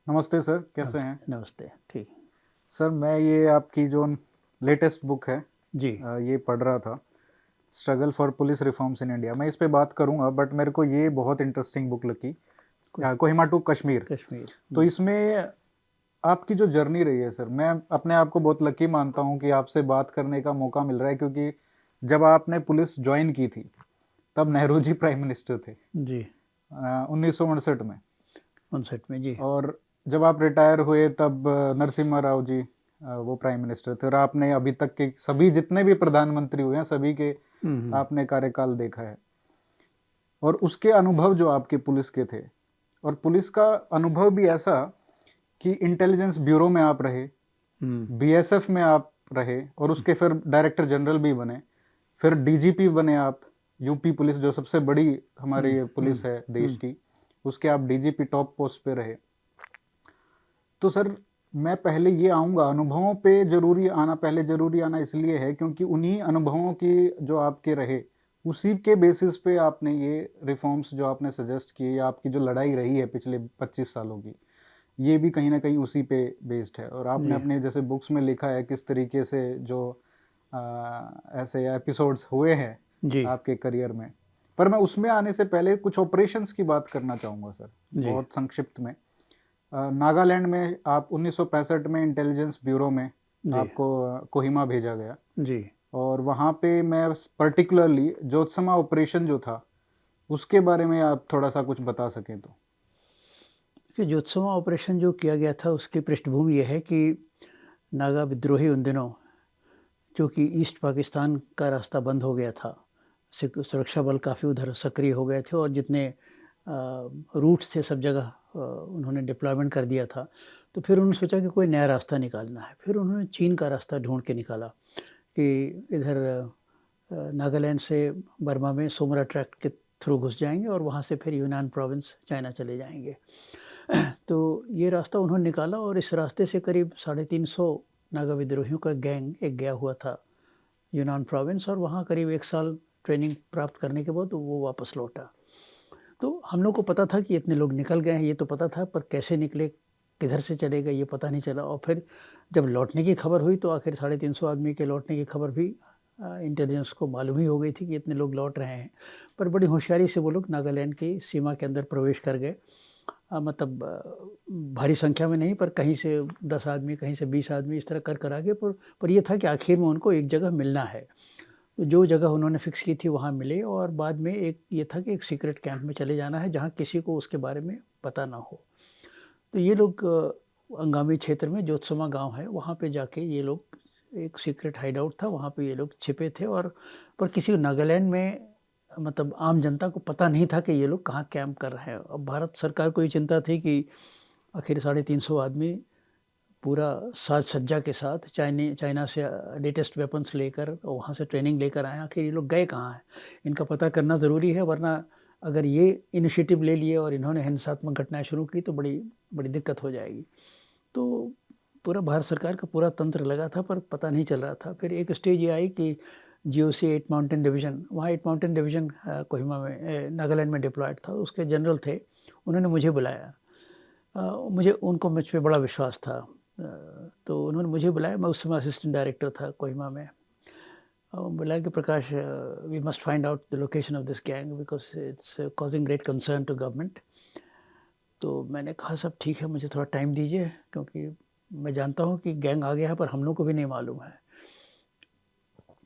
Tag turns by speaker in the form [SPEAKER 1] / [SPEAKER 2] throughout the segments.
[SPEAKER 1] नमस्ते सर, कैसे हैं?
[SPEAKER 2] नमस्ते नमस्ते, ठीक।
[SPEAKER 1] सर मैं ये आपकी जो लेटेस्ट बुक है
[SPEAKER 2] जी।
[SPEAKER 1] ये पढ़ रहा था, struggle for police reforms in India. मैं इस पे बात करूंगा बट मेरे को ये बहुत इंटरेस्टिंग बुक लगी,
[SPEAKER 2] कोई
[SPEAKER 1] कोहिमा टू कश्मीर।
[SPEAKER 2] कश्मीर।
[SPEAKER 1] तो इसमें आपकी जो जर्नी रही है सर, मैं अपने आप को बहुत लकी मानता हूँ कि आपसे बात करने का मौका मिल रहा है, क्योंकि जब आपने पुलिस ज्वाइन की थी तब नेहरू जी प्राइम मिनिस्टर थे
[SPEAKER 2] जी।
[SPEAKER 1] 1969 में।
[SPEAKER 2] 59 में जी।
[SPEAKER 1] और जब आप रिटायर हुए तब नरसिम्हा राव जी वो प्राइम मिनिस्टर थे, और आपने अभी तक के सभी जितने भी प्रधानमंत्री हुए हैं सभी के
[SPEAKER 2] हम्म।
[SPEAKER 1] आपने कार्यकाल देखा है। और उसके अनुभव जो आपके पुलिस के थे, और पुलिस का अनुभव भी ऐसा कि इंटेलिजेंस ब्यूरो में आप रहे,
[SPEAKER 2] हम्म।
[SPEAKER 1] बीएसएफ में आप रहे, और उसके फिर डायरेक्टर जनरल भी बने, फिर डीजीपी बने आप। यूपी पुलिस जो सबसे बड़ी हमारी
[SPEAKER 2] हम्म।
[SPEAKER 1] ये पुलिस है देश की, उसके आप डीजीपी टॉप पोस्ट पे रहे। तो सर मैं पहले ये आऊँगा, अनुभवों पे ज़रूरी आना, पहले ज़रूरी आना इसलिए है क्योंकि उन्हीं अनुभवों की जो आपके रहे, उसी के बेसिस पे आपने ये रिफॉर्म्स जो आपने सजेस्ट किए, या आपकी जो लड़ाई रही है पिछले 25 सालों की, ये भी कहीं ना कहीं उसी पे बेस्ड है। और आपने
[SPEAKER 2] जी।
[SPEAKER 1] अपने जैसे बुक्स में लिखा है किस तरीके से जो ऐसे एपिसोड्स हुए हैं
[SPEAKER 2] जी।
[SPEAKER 1] आपके करियर में। पर मैं उसमें आने से पहले कुछ ऑपरेशंस की बात करना चाहूँगा सर,
[SPEAKER 2] जी।
[SPEAKER 1] बहुत संक्षिप्त में। नागालैंड में आप 1965 में इंटेलिजेंस ब्यूरो में
[SPEAKER 2] जी।
[SPEAKER 1] आपको कोहिमा भेजा गया,
[SPEAKER 2] जी।
[SPEAKER 1] और वहाँ पे मैं पर्टिकुलरली जोत्समा ऑपरेशन जो था उसके बारे में आप थोड़ा सा कुछ बता सकें तो।
[SPEAKER 2] कि ज्योत्समा ऑपरेशन जो किया गया था उसकी पृष्ठभूमि यह है कि नागा विद्रोही उन दिनों, क्योंकि ईस्ट पाकिस्तान का रास्ता बंद हो गया था, सुरक्षा बल काफ़ी उधर सक्रिय हो गए थे और जितने रूट्स थे सब जगह उन्होंने डिप्लॉयमेंट कर दिया था। तो फिर उन्होंने सोचा कि कोई नया रास्ता निकालना है। फिर उन्होंने चीन का रास्ता ढूंढ के निकाला कि इधर नागालैंड से बर्मा में सोमरा ट्रैक्ट के थ्रू घुस जाएंगे और वहाँ से फिर यूनान प्रोविंस चाइना चले जाएंगे। तो ये रास्ता उन्होंने निकाला और इस रास्ते से करीब 350 नागा विद्रोहियों का गैंग एक गया हुआ था यूनान प्रोविंस, और वहाँ करीब 1 साल ट्रेनिंग प्राप्त करने के बाद वो वापस लौटा। तो हम लोग को पता था कि इतने लोग निकल गए हैं, ये तो पता था, पर कैसे निकले, किधर से चले गए, ये पता नहीं चला। और फिर जब लौटने की खबर हुई तो आखिर 350 आदमी के लौटने की खबर भी इंटेलिजेंस को मालूम ही हो गई थी कि इतने लोग लौट रहे हैं। पर बड़ी होशियारी से वो लोग नागालैंड की सीमा के अंदर प्रवेश कर गए। मतलब भारी संख्या में नहीं, पर कहीं से 10 आदमी, कहीं से 20 आदमी, इस तरह कर आगे। पर ये था कि आखिर में उनको एक जगह मिलना है। तो जो जगह उन्होंने फ़िक्स की थी वहाँ मिले, और बाद में एक ये था कि एक सीक्रेट कैंप में चले जाना है जहाँ किसी को उसके बारे में पता ना हो। तो ये लोग अंगामी क्षेत्र में जोत्समा गाँव है, वहाँ पे जाके ये लोग, एक सीक्रेट हाइड आउट था, वहाँ पे ये लोग छिपे थे। और पर किसी नागालैंड में, मतलब आम जनता को पता नहीं था कि ये लोग कहाँ कैंप कर रहे हैं। अब भारत सरकार को ये चिंता थी कि आखिर 350 आदमी पूरा साज-सज्जा के साथ चाइना से लेटेस्ट वेपन्स लेकर और वहाँ से ट्रेनिंग लेकर आए हैं। आखिर ये लोग गए कहाँ हैं? इनका पता करना ज़रूरी है, वरना अगर ये इनिशिएटिव ले लिए और इन्होंने हिंसात्मक घटनाएँ शुरू की तो बड़ी बड़ी दिक्कत हो जाएगी। तो पूरा भारत सरकार का पूरा तंत्र लगा था, पर पता नहीं चल रहा था। फिर एक स्टेज ये आई कि जीओसी 8 माउंटेन डिवीज़न, वहाँ 8 माउंटेन डिवीज़न कोहिमा में नागालैंड में डिप्लॉयड था। उसके जनरल थे, उन्होंने मुझे बुलाया। मुझे उनको मुझ पे बड़ा विश्वास था। तो उन्होंने मुझे बुलाया, मैं उस समय असिस्टेंट डायरेक्टर था कोहिमा में। बोला कि Prakash, we must find out the location of this gang because it's causing great concern to government. तो मैंने कहा सब ठीक है, मुझे थोड़ा टाइम दीजिए, क्योंकि मैं जानता हूँ कि गैंग आ गया है, पर हम लोग को भी नहीं मालूम है।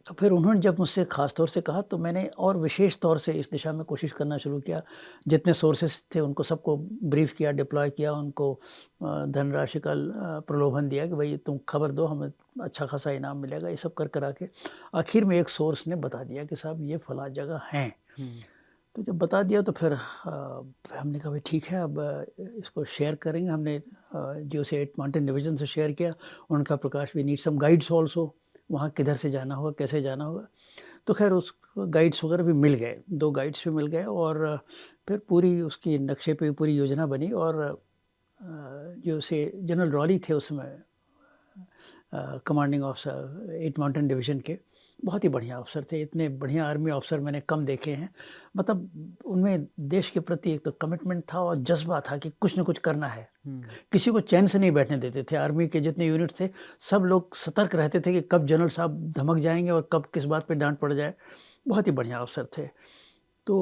[SPEAKER 2] तो फिर उन्होंने जब मुझसे ख़ास तौर से कहा तो मैंने और विशेष तौर से इस दिशा में कोशिश करना शुरू किया। जितने सोर्सेस थे उनको सबको ब्रीफ़ किया, डिप्लॉय किया, उनको धनराशि का प्रलोभन दिया कि भई तुम खबर दो, हमें अच्छा खासा इनाम मिलेगा। ये सब कर के आखिर में एक सोर्स ने बता दिया कि साहब ये फलाँ जगह हैं।
[SPEAKER 1] हम्म।
[SPEAKER 2] तो जब बता दिया तो फिर हमने कहा भाई ठीक है, अब इसको शेयर करेंगे। हमने जो से 8 माउंटेन डिवीज़न से शेयर किया। उनका Prakash, we need some guides also, वहाँ किधर से जाना होगा, कैसे जाना होगा। तो ख़ैर उस गाइड्स वग़ैरह भी मिल गए, 2 गाइड्स भी मिल गए, और फिर पूरी उसकी नक्शे पे पूरी योजना बनी। और जो से जनरल रॉली थे उस समय कमांडिंग ऑफिसर 8 माउंटेन डिवीज़न के, बहुत ही बढ़िया अफ़सर थे, इतने बढ़िया आर्मी ऑफ़िसर मैंने कम देखे हैं। मतलब उनमें देश के प्रति एक तो कमिटमेंट था और जज़्बा था कि कुछ न कुछ करना है। किसी को चैन से नहीं बैठने देते थे। आर्मी के जितने यूनिट थे, सब लोग सतर्क रहते थे कि कब जनरल साहब धमक जाएँगे और कब किस बात पे डाँट पड़ जाए। बहुत ही बढ़िया अफ़सर थे। तो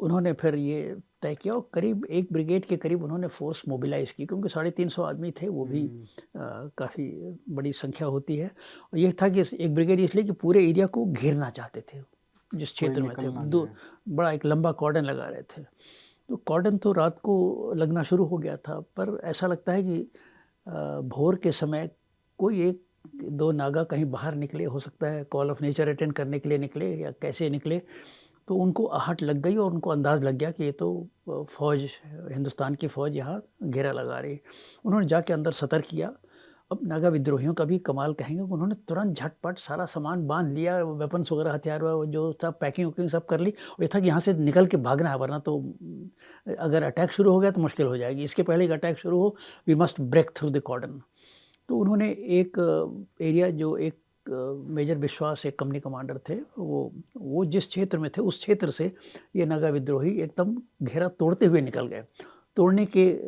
[SPEAKER 2] उन्होंने फिर ये तय किया और करीब 1 ब्रिगेड के करीब उन्होंने फ़ोर्स मोबिलाइज़ की, क्योंकि 350 आदमी थे, वो भी काफ़ी बड़ी संख्या होती है। और ये था कि इस 1 ब्रिगेड इसलिए कि पूरे एरिया को घेरना चाहते थे, जिस
[SPEAKER 1] कोई
[SPEAKER 2] क्षेत्र में
[SPEAKER 1] निकल
[SPEAKER 2] थे।
[SPEAKER 1] ना
[SPEAKER 2] दो
[SPEAKER 1] जाए।
[SPEAKER 2] बड़ा एक लंबा कॉर्डन लगा रहे थे। तो कॉर्डन तो रात को लगना शुरू हो गया था, पर ऐसा लगता है कि भोर के समय कोई 1-2 नागा कहीं बाहर निकले, हो सकता है कॉल ऑफ नेचर अटेंड करने के लिए निकले या कैसे निकले, तो उनको आहट लग गई और उनको अंदाज़ लग गया कि ये तो फ़ौज, हिंदुस्तान की फ़ौज यहाँ घेरा लगा रही है। उन्होंने जाके अंदर सतर्क किया। अब नागा विद्रोहियों का भी कमाल कहेंगे, उन्होंने तुरंत झटपट सारा सामान बाँध लिया, वेपन्स वगैरह, हथियार व जो था पैकिंग-वैकिंग सब कर ली। और ये था कि यहाँ से निकल के भागना है, वरना तो अगर अटैक शुरू हो गया तो मुश्किल हो जाएगी। इसके पहले कि अटैक शुरू हो, we must break through the cordon. तो उन्होंने एक एरिया, जो एक मेजर विश्वास एक कंपनी कमांडर थे, वो जिस क्षेत्र में थे उस क्षेत्र से ये नागा विद्रोही एकदम घेरा तोड़ते हुए निकल गए। तोड़ने के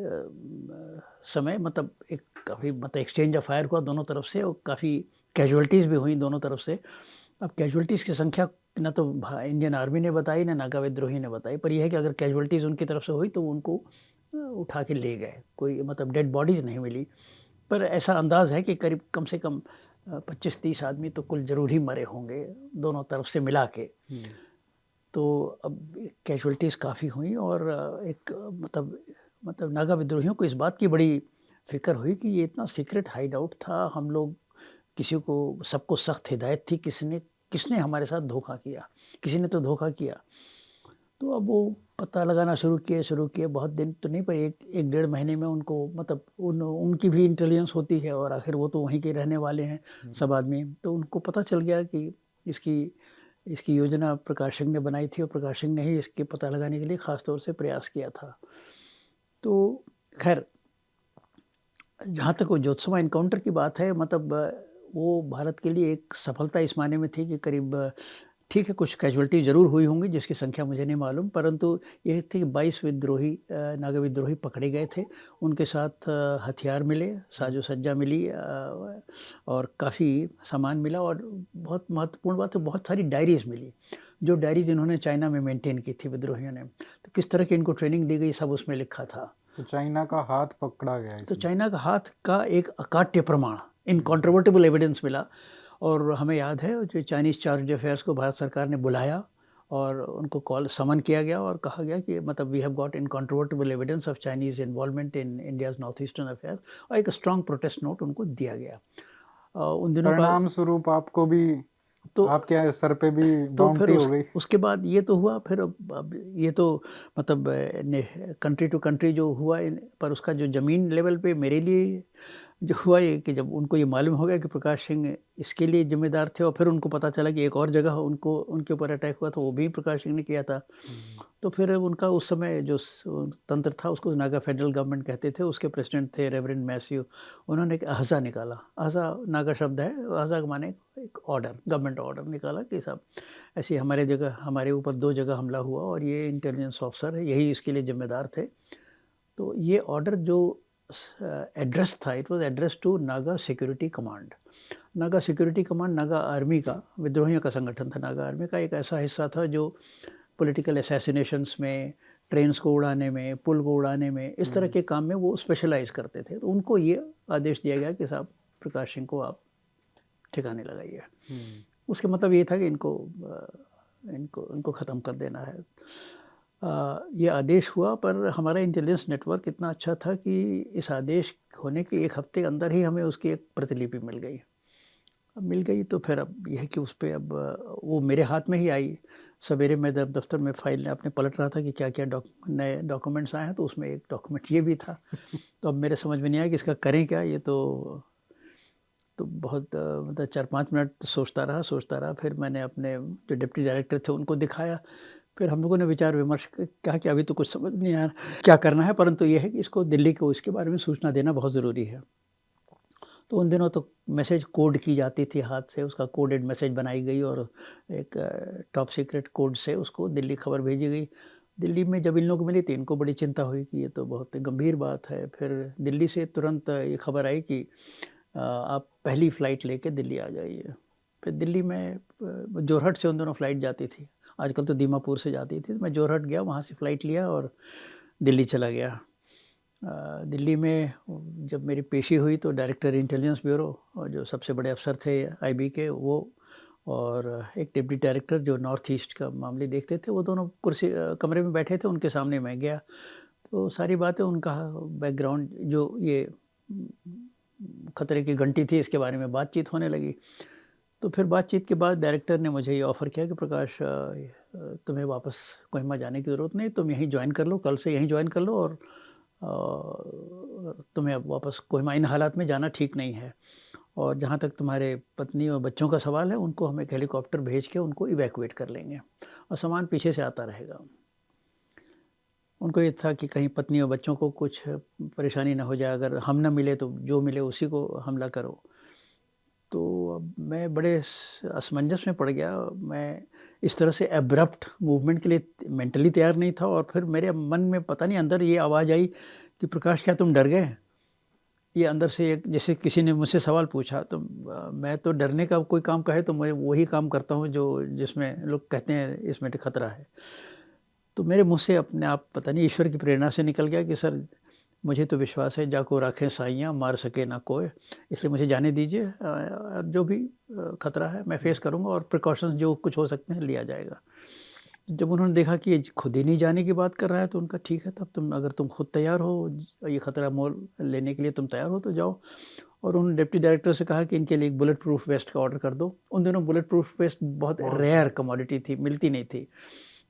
[SPEAKER 2] समय मतलब एक काफ़ी मतलब एक्सचेंज ऑफ फायर हुआ दोनों तरफ से और काफ़ी कैजुअल्टीज़ भी हुई दोनों तरफ से। अब कैजुअल्टीज़ की संख्या ना तो इंडियन आर्मी ने बताई ना नागा विद्रोही ने बताई, पर यह है कि अगर कैजुअल्टीज़ उनकी तरफ से हुई तो उनको उठा के ले गए। कोई मतलब डेड बॉडीज़ नहीं मिली, पर ऐसा अंदाज़ है कि करीब कम से कम 25-30 आदमी तो कुल ज़रूर ही मरे होंगे दोनों तरफ से मिला के। तो अब कैजुअल्टीज़ काफ़ी हुई और एक मतलब नागा विद्रोहियों को इस बात की बड़ी फ़िक्र हुई कि ये इतना सीक्रेट हाइड आउट था, हम लोग किसी को, सबको सख्त हिदायत थी, किसने हमारे साथ धोखा किया, किसी ने तो धोखा किया। तो अब वो पता लगाना शुरू किए, बहुत दिन तो नहीं, पर 1 डेढ़ महीने में उनको मतलब उनकी भी इंटेलिजेंस होती है और आखिर वो तो वहीं के रहने वाले हैं सब आदमी। तो उनको पता चल गया कि इसकी योजना प्रकाश सिंह ने बनाई थी और प्रकाश सिंह ने ही इसके पता लगाने के लिए ख़ास तौर से प्रयास किया था। तो खैर, जहाँ तक वो जोत्सवा एनकाउंटर की बात है, मतलब वो भारत के लिए एक सफलता इस मायने में थी कि करीब, ठीक है, कुछ कैजुअल्टी ज़रूर हुई होंगी जिसकी संख्या मुझे नहीं मालूम, परंतु ये थी कि 22 नागा विद्रोही पकड़े गए थे। उनके साथ हथियार मिले, साजो-सज्जा मिली और काफ़ी सामान मिला और बहुत महत्वपूर्ण बात है, बहुत सारी डायरीज़ मिली, जो डायरीज़ इन्होंने चाइना में मेंटेन की थी विद्रोहियों ने। तो किस तरह की इनको ट्रेनिंग दी गई, सब उसमें लिखा था।
[SPEAKER 1] तो चाइना का हाथ पकड़ा गया
[SPEAKER 2] तो
[SPEAKER 1] इसमें।
[SPEAKER 2] चाइना का हाथ का एक अकाट्य प्रमाण, इनकॉन्ट्रोवर्टिबल एविडेंस मिला। और हमें याद है जो चाइनीज़ चार्ज अफेयर्स को भारत सरकार ने बुलाया और उनको समन किया गया और कहा गया कि मतलब we have got incontrovertible evidence of Chinese involvement in India's north eastern affair, और एक स्ट्रॉन्ग प्रोटेस्ट नोट उनको दिया गया। उन दिनों का
[SPEAKER 1] परिणाम स्वरूप आपको भी,
[SPEAKER 2] तो
[SPEAKER 1] आपके सर पे भी
[SPEAKER 2] तो फिर
[SPEAKER 1] बाउंटी हो गई।
[SPEAKER 2] उसके बाद ये तो हुआ, फिर अब ये तो मतलब कंट्री टू कंट्री जो हुआ, पर उसका जो ज़मीन लेवल पे मेरे लिए जो हुआ ये कि जब उनको ये मालूम हो गया कि प्रकाश सिंह इसके लिए ज़िम्मेदार थे और फिर उनको पता चला कि एक और जगह उनके ऊपर अटैक हुआ, तो वो भी प्रकाश सिंह ने किया था। तो फिर उनका उस समय जो तंत्र था, उसको नागा फेडरल गवर्नमेंट कहते थे, उसके प्रेसिडेंट थे रेवरेंड मैथ्यू। उन्होंने एक अहज़ा निकाला, अहज़ा नागा शब्द है, अहज़ा का माने एक ऑर्डर, गवर्नमेंट ऑर्डर निकाला कि साहब ऐसे हमारे ऊपर 2 जगह हमला हुआ और ये इंटेलिजेंस ऑफिसर है, यही इसके लिए ज़िम्मेदार थे। तो ये ऑर्डर जो एड्रेस था, it was address to Naga security command. Naga security command Naga army का, विद्रोहियों का संगठन था। नागा आर्मी का एक ऐसा हिस्सा था जो पॉलिटिकल असैसिनेशंस में, ट्रेन्स को उड़ाने में, पुल को उड़ाने में, इस तरह के काम में वो स्पेशलाइज़ करते थे। तो उनको ये आदेश दिया गया कि साहब प्रकाश सिंह को आप ठिकाने लगाइए। उसके मतलब ये था कि इनको ख़त्म कर देना है। ये आदेश हुआ, पर हमारा इंटेलिजेंस नेटवर्क इतना अच्छा था कि इस आदेश होने के 1 हफ़्ते के अंदर ही हमें उसकी एक प्रतिलिपि मिल गई। अब मिल गई तो फिर अब यह है कि उस पे अब वो मेरे हाथ में ही आई। सवेरे मैं दफ्तर में फाइल अपने पलट रहा था कि क्या-क्या नए डॉक्यूमेंट्स आए हैं, तो उसमें एक डॉक्यूमेंट ये भी था। तो अब मेरे समझ में नहीं आया कि इसका करें क्या? ये तो बहुत मतलब 4-5 मिनट सोचता रहा। फिर मैंने अपने जो डिप्टी डायरेक्टर थे उनको दिखाया। फिर हम लोगों ने विचार विमर्श कहा कि अभी तो कुछ समझ नहीं आ रहा क्या करना है, परंतु ये है कि इसको दिल्ली को इसके बारे में सूचना देना बहुत ज़रूरी है। तो उन दिनों तो मैसेज कोड की जाती थी हाथ से, उसका कोडेड मैसेज बनाई गई और एक टॉप सीक्रेट कोड से उसको दिल्ली खबर भेजी गई। दिल्ली में जब इन लोगों को मिली तो इनको बड़ी चिंता हुई कि ये तो बहुत गंभीर बात है। फिर दिल्ली से तुरंत ये खबर आई कि आप पहली फ़्लाइट लेके दिल्ली आ जाइए। फिर दिल्ली में जोरहट से उन दोनों फ़्लाइट जाती थी, आजकल तो दीमापुर से जाती थी। तो मैं जोरहट गया, वहाँ से फ़्लाइट लिया और दिल्ली चला गया। दिल्ली में जब मेरी पेशी हुई तो डायरेक्टर इंटेलिजेंस ब्यूरो और जो सबसे बड़े अफसर थे आईबी के, वो और एक डिप्टी डायरेक्टर जो नॉर्थ ईस्ट का मामले देखते थे, वो दोनों कुर्सी कमरे में बैठे थे, उनके सामने मैं गया। तो सारी बातें उनका बैकग्राउंड जो ये खतरे की घंटी थी इसके बारे में बातचीत होने लगी। तो फिर बातचीत के बाद डायरेक्टर ने मुझे ये ऑफ़र किया कि प्रकाश तुम्हें वापस कोहिमा जाने की ज़रूरत नहीं, तुम यहीं जॉइन कर लो, कल से यहीं जॉइन कर लो और तुम्हें अब वापस कोहिमा इन हालात में जाना ठीक नहीं है। और जहाँ तक तुम्हारे पत्नी और बच्चों का सवाल है, उनको हम एक हेलीकॉप्टर भेज के उनको इवैक्यूएट कर लेंगे और सामान पीछे से आता रहेगा। उनको ये था कि कहीं पत्नी और बच्चों को कुछ परेशानी ना हो जाए, अगर हम ना मिले तो जो मिले उसी को हमला करो। तो अब मैं बड़े असमंजस में पड़ गया। मैं इस तरह से एब्रप्ट मूवमेंट के लिए मेंटली तैयार नहीं था और फिर मेरे मन में पता नहीं अंदर ये आवाज़ आई कि प्रकाश क्या तुम डर गए? ये अंदर से एक जैसे किसी ने मुझसे सवाल पूछा तो मैं तो डरने का कोई काम कहे तो मैं वही काम करता हूँ जो जिसमें लोग कहते हैं इसमें तो खतरा है। तो मेरे मुँह से अपने आप पता नहीं ईश्वर की प्रेरणा से निकल गया कि सर मुझे तो विश्वास है जाको राखें साइयाँ मार सके ना कोई, इसलिए मुझे जाने दीजिए। जो भी खतरा है मैं फेस करूँगा और प्रिकॉशंस जो कुछ हो सकते हैं लिया जाएगा। जब उन्होंने देखा कि ये खुद ही नहीं जाने की बात कर रहा है तो उनका ठीक है, तब तुम अगर तुम खुद तैयार हो, ये खतरा मोल लेने के लिए तुम तैयार हो तो जाओ। और उन्होंने डिप्टी डायरेक्टर से कहा कि इनके लिए एक बुलेट प्रूफ वेस्ट का ऑर्डर कर दो। उन दिनों बुलेट प्रूफ वेस्ट बहुत रेयर कमोडिटी थी, मिलती नहीं थी।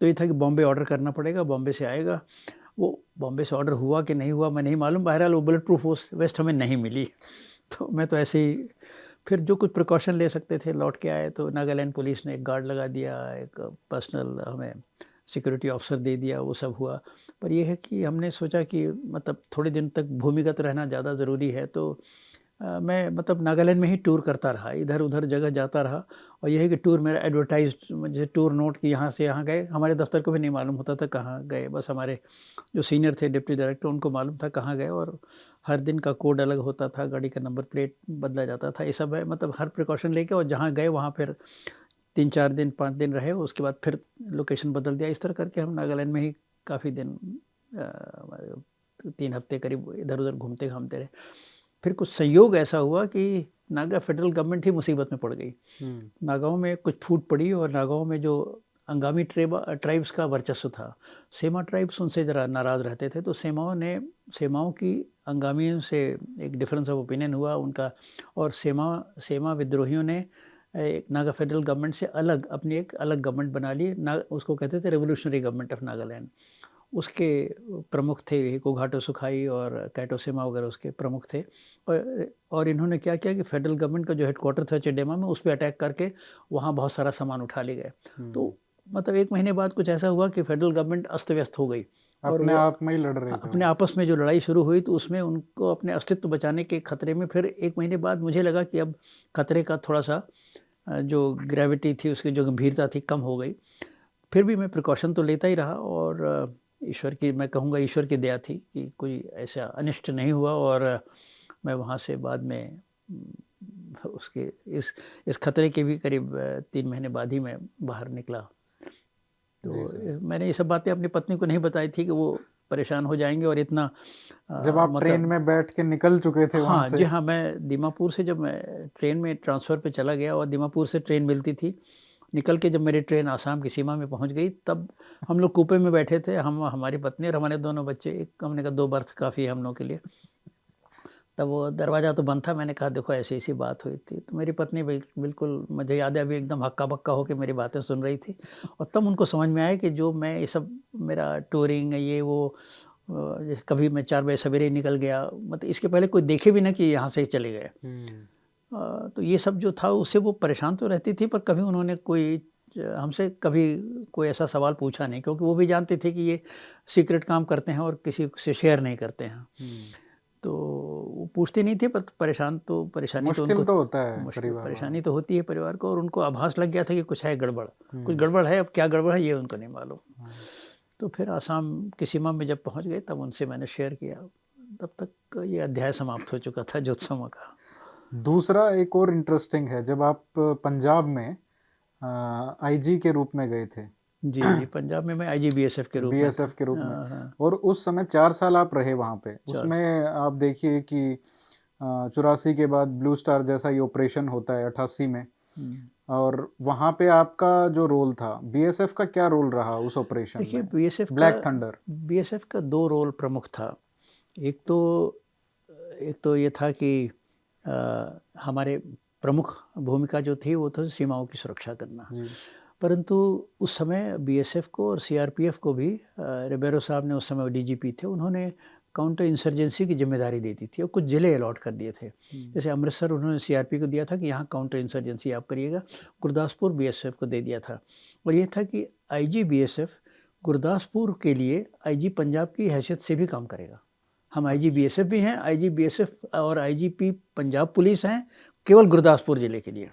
[SPEAKER 2] तो ये था कि बॉम्बे ऑर्डर करना पड़ेगा, बॉम्बे से आएगा। वो बॉम्बे से ऑर्डर हुआ कि नहीं हुआ मैं नहीं मालूम, बहरहाल वो बुलेट प्रूफ वेस्ट हमें नहीं मिली। तो मैं तो ऐसे ही फिर जो कुछ प्रिकॉशन ले सकते थे लौट के आए। तो नागालैंड पुलिस ने एक गार्ड लगा दिया, एक पर्सनल हमें सिक्योरिटी ऑफिसर दे दिया, वो सब हुआ। पर ये है कि हमने सोचा कि मतलब थोड़े दिन तक भूमिगत रहना ज़्यादा ज़रूरी है। तो मैं मतलब नागालैंड में ही टूर करता रहा, इधर-उधर जगह जाता रहा। और ये है कि टूर मेरा एडवर्टाइज़्ड, जैसे टूर नोट कि यहाँ से यहाँ गए, हमारे दफ़्तर को भी नहीं मालूम होता था कहाँ गए। बस हमारे जो सीनियर थे डिप्टी डायरेक्टर उनको मालूम था कहाँ गए और हर दिन का कोड अलग होता था, गाड़ी का नंबर प्लेट बदला जाता था। ये सब है, मतलब हर प्रिकॉशन लेके और जहाँ गए वहाँ फिर 3-4 दिन 5 दिन रहे, उसके बाद फिर लोकेशन बदल दिया। इस तरह करके हम नागालैंड में ही काफ़ी दिन 3 हफ्ते करीब इधर-उधर घूमते-घामते रहे। फिर कुछ संयोग ऐसा हुआ कि नागा फेडरल गवर्नमेंट ही मुसीबत में पड़ गई। नागाओं में कुछ फूट पड़ी और नागाओं में जो अंगामी ट्राइब्स का वर्चस्व था, सेमा ट्राइब्स उनसे ज़रा नाराज़ रहते थे। तो सेमाओं की अंगामियों से एक डिफरेंस ऑफ ओपिनियन हुआ उनका। और सेमा विद्रोहियों ने एक नागा फेडरल गवर्नमेंट से अलग अपनी एक अलग गवर्नमेंट बना ली। उसको कहते थे रेवोल्यूशनरी गवर्नमेंट ऑफ नागालैंड। उसके प्रमुख थे कोघाटो सुखाई और कैटो सेमा वगैरह उसके प्रमुख थे। और इन्होंने क्या किया कि फेडरल गवर्नमेंट का जो हेडक्वार्टर था चिडेमा में, उस पे अटैक करके वहाँ बहुत सारा सामान उठा ले गए। तो मतलब 1 महीने बाद कुछ ऐसा हुआ कि फेडरल गवर्नमेंट अस्त-व्यस्त हो गई और
[SPEAKER 1] अपने
[SPEAKER 2] वो
[SPEAKER 1] आप में ही लड़ रहे थे
[SPEAKER 2] अपने आपस में जो लड़ाई शुरू हुई तो उसमें उनको अपने अस्तित्व बचाने के खतरे में फिर 1 महीने बाद मुझे लगा कि अब खतरे का थोड़ा-सा जो ग्रेविटी थी, उसकी जो गंभीरता थी, कम हो गई। फिर भी मैं प्रिकॉशन तो लेता ही रहा और ईश्वर की, मैं कहूँगा ईश्वर की दया थी कि कोई ऐसा अनिष्ट नहीं हुआ। और मैं वहाँ से बाद में उसके इस खतरे के भी करीब 3 महीने बाद ही मैं बाहर निकला। तो मैंने ये सब बातें अपनी पत्नी को नहीं बताई थी कि वो परेशान हो जाएंगे। और इतना
[SPEAKER 1] जब आप ट्रेन में बैठ के निकल चुके थे वहाँ
[SPEAKER 2] हाँ
[SPEAKER 1] से?
[SPEAKER 2] जी हाँ, मैं दीमापुर से जब मैं ट्रेन में ट्रांसफ़र पे चला गया और दीमापुर से ट्रेन मिलती थी, निकल के जब मेरी ट्रेन आसाम की सीमा में पहुंच गई, तब हम लोग कूपे में बैठे थे, हम हमारी पत्नी और हमारे दोनों बच्चे। एक हमने कहा 2 बर्थ काफ़ी है हम लोग के लिए। तब वो दरवाज़ा तो बंद था। मैंने कहा देखो ऐसी-ऐसी बात हुई थी। तो मेरी पत्नी बिल्कुल मुझे याद है अभी एकदम हक्का-बक्का होके मेरी बातें सुन रही थी। और तब उनको समझ में आया कि जो मैं ये सब मेरा टूरिंग ये वो जैसे कभी मैं 4 बजे सवेरे निकल गया, मतलब इसके पहले कोई देखे भी ना कि यहाँ से चले गए। तो ये सब जो था उससे वो परेशान तो रहती थी, पर कभी उन्होंने हमसे कभी कोई ऐसा सवाल पूछा नहीं, क्योंकि वो भी जानते थे कि ये सीक्रेट काम करते हैं और किसी से शेयर नहीं करते हैं। तो वो पूछते नहीं थे, पर परेशानी तो
[SPEAKER 1] मुश्किल
[SPEAKER 2] उनको
[SPEAKER 1] तो होता है परिवार
[SPEAKER 2] परेशानी तो होती है परिवार को, और उनको आभास लग गया था कि कुछ है गड़बड़, कुछ
[SPEAKER 1] हम्म।
[SPEAKER 2] गड़बड़ है। अब क्या गड़बड़ है ये उनको नहीं मालूम।
[SPEAKER 1] हाँ।
[SPEAKER 2] तो फिर आसाम की सीमा में जब पहुंच गए तब उनसे मैंने शेयर किया, तब तक ये अध्याय समाप्त हो चुका था ज्योत्समा का।
[SPEAKER 1] दूसरा एक और इंटरेस्टिंग है, जब आप पंजाब में आईजी के रूप में गए थे,
[SPEAKER 2] जी जी, पंजाब में मैं IGBSF के रूप में था।
[SPEAKER 1] बीएसएफ के रूप में,
[SPEAKER 2] हाँ, हाँ,
[SPEAKER 1] और उस समय 4 साल आप रहे वहाँ पे।
[SPEAKER 2] 4
[SPEAKER 1] उसमें आप देखिए कि 84 के बाद ब्लू स्टार जैसा ही ऑपरेशन होता है 88 में, और वहाँ पे आपका जो रोल था, बीएसएफ का क्या रोल रहा उस ऑपरेशन
[SPEAKER 2] देखिए
[SPEAKER 1] में?
[SPEAKER 2] BSF
[SPEAKER 1] black thunder.
[SPEAKER 2] बीएसएफ का 2 रोल प्रमुख था। एक तो ये था कि हमारे प्रमुख भूमिका जो थी वो था सीमाओं की सुरक्षा करना।
[SPEAKER 1] जी।
[SPEAKER 2] परंतु उस समय बीएसएफ को और सीआरपीएफ को भी रिबेरो साहब ने, उस समय डीजीपी थे, उन्होंने काउंटर इंसर्जेंसी की जिम्मेदारी दे दी थी और कुछ जिले अलॉट कर दिए थे। जैसे अमृतसर उन्होंने सीआरपी को दिया था कि यहाँ काउंटर इंसर्जेंसी आप करिएगा, गुरदासपुर बीएसएफ को दे दिया था। और ये था कि आईजी बीएसएफ गुरदासपुर के लिए आईजी पंजाब की हैसियत से भी काम करेगा। हम आईजी बीएसएफ भी हैं, आईजी बीएसएफ और आईजीपी पंजाब पुलिस हैं केवल गुरदासपुर जिले के लिए,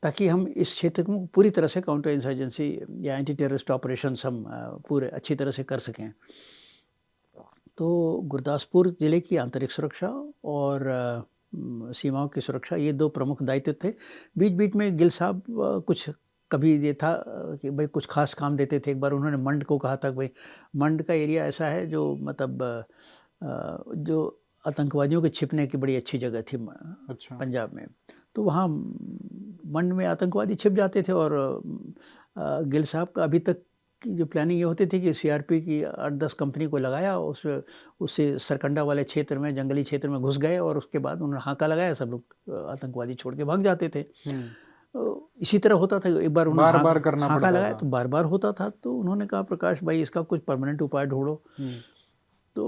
[SPEAKER 2] ताकि हम इस क्षेत्र को पूरी तरह से काउंटर इंसर्जेंसी या एंटी टेररिस्ट ऑपरेशंस हम पूरे अच्छी तरह से कर सकें। तो गुरदासपुर ज़िले की आंतरिक सुरक्षा और सीमाओं की सुरक्षा, ये 2 प्रमुख दायित्व थे। बीच बीच में गिल साहब कुछ कभी ये था कि भाई कुछ खास काम देते थे। एक बार उन्होंने मंड को कहा था कि भाई मंड का एरिया ऐसा है जो मतलब जो आतंकवादियों के छिपने की बड़ी अच्छी जगह थी
[SPEAKER 1] अच्छा।
[SPEAKER 2] पंजाब में। तो वहाँ मंड में आतंकवादी छिप जाते थे, और गिल साहब का अभी तक की जो प्लानिंग ये होती थी कि सीआरपी की 8-10 कंपनी को लगाया, उससे सरकंडा वाले क्षेत्र में, जंगली क्षेत्र में घुस गए, और उसके बाद उन्होंने हाका लगाया, सब लोग आतंकवादी छोड़ के भाग जाते थे। इसी तरह होता था। एक बार उन्होंने
[SPEAKER 1] बार-बार करना
[SPEAKER 2] हाका
[SPEAKER 1] पड़ता
[SPEAKER 2] लगाया
[SPEAKER 1] था।
[SPEAKER 2] तो बार-बार होता था। तो उन्होंने कहा प्रकाश भाई इसका कुछ परमानेंट उपाय ढूंढो। तो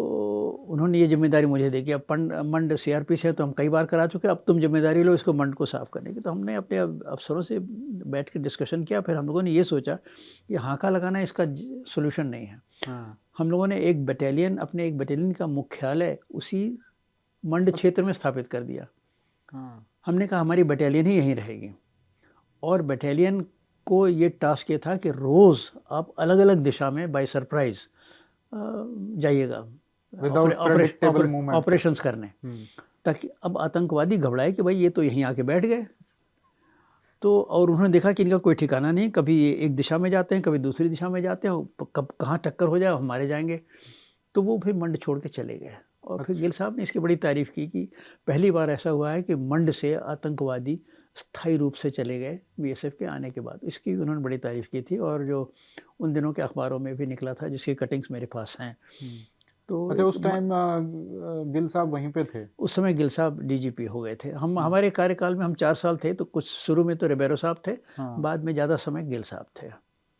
[SPEAKER 2] उन्होंने ये जिम्मेदारी मुझे दी कि अब मंड सीआरपी से तो हम कई बार करा चुके, अब तुम जिम्मेदारी लो इसको मंड को साफ करने की। तो हमने अपने अफसरों से बैठ के डिस्कशन किया। फिर हम लोगों ने ये सोचा कि हाका लगाना इसका सोल्यूशन नहीं है। हम लोगों ने एक बटालियन का मुख्यालय उसी मंड क्षेत्र में स्थापित कर दिया। हमने कहा हमारी बटालियन ही यहीं रहेगी, और बटालियन को ये टास्क ये था कि रोज़ आप अलग अलग दिशा में बाय सरप्राइज जाइएगा ऑपरेशंस करने, ताकि अब आतंकवादी घबराए कि भाई ये तो यहीं आके बैठ गए। तो और उन्होंने देखा कि इनका कोई ठिकाना नहीं, कभी ये एक दिशा में जाते हैं, कभी दूसरी दिशा में जाते हैं, कब कहाँ टक्कर हो जाए हम मारे जाएंगे। तो वो फिर मंड छोड़ के चले गए। और फिर गिल साहब ने इसकी बड़ी तारीफ़ की कि पहली बार ऐसा हुआ है कि मंड से आतंकवादी स्थायी रूप से चले गए बीएसएफ के आने के बाद। इसकी उन्होंने बड़ी तारीफ़ की थी, और जो उन दिनों के अखबारों में भी निकला था, जिसकी कटिंग्स मेरे पास हैं। तो
[SPEAKER 1] अच्छा, उस टाइम गिल साहब वहीं पे थे?
[SPEAKER 2] उस समय गिल साहब डीजीपी हो गए थे। हमारे कार्यकाल में हम 4 साल थे, तो कुछ शुरू में तो रिबेरो साहब थे, बाद में ज़्यादा समय गिल साहब थे।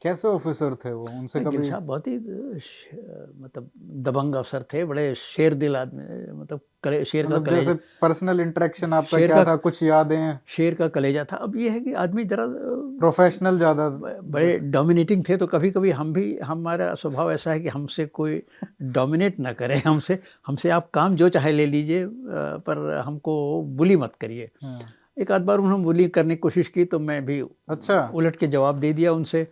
[SPEAKER 1] कैसे ऑफिसर थे वो? उनसे कभी?
[SPEAKER 2] गिल साहब बहुत ही मतलब दबंग अफसर थे, बड़े शेर दिल आदमी, मतलब शेर का कलेजा।
[SPEAKER 1] जैसे पर्सनल इंटरेक्शन आपका क्या था, कुछ यादें?
[SPEAKER 2] शेर का कलेजा था। अब ये है कि आदमी जरा
[SPEAKER 1] प्रोफेशनल ज़्यादा
[SPEAKER 2] बड़े डोमिनेटिंग थे, तो कभी कभी हमारा स्वभाव ऐसा है कि हमसे कोई डोमिनेट ना करे। हमसे आप काम जो चाहे ले लीजिए, पर हमको बुली मत करिए। एक आध बार उन्होंने बुली करने की कोशिश की, तो मैं भी उलट के जवाब दे दिया उनसे।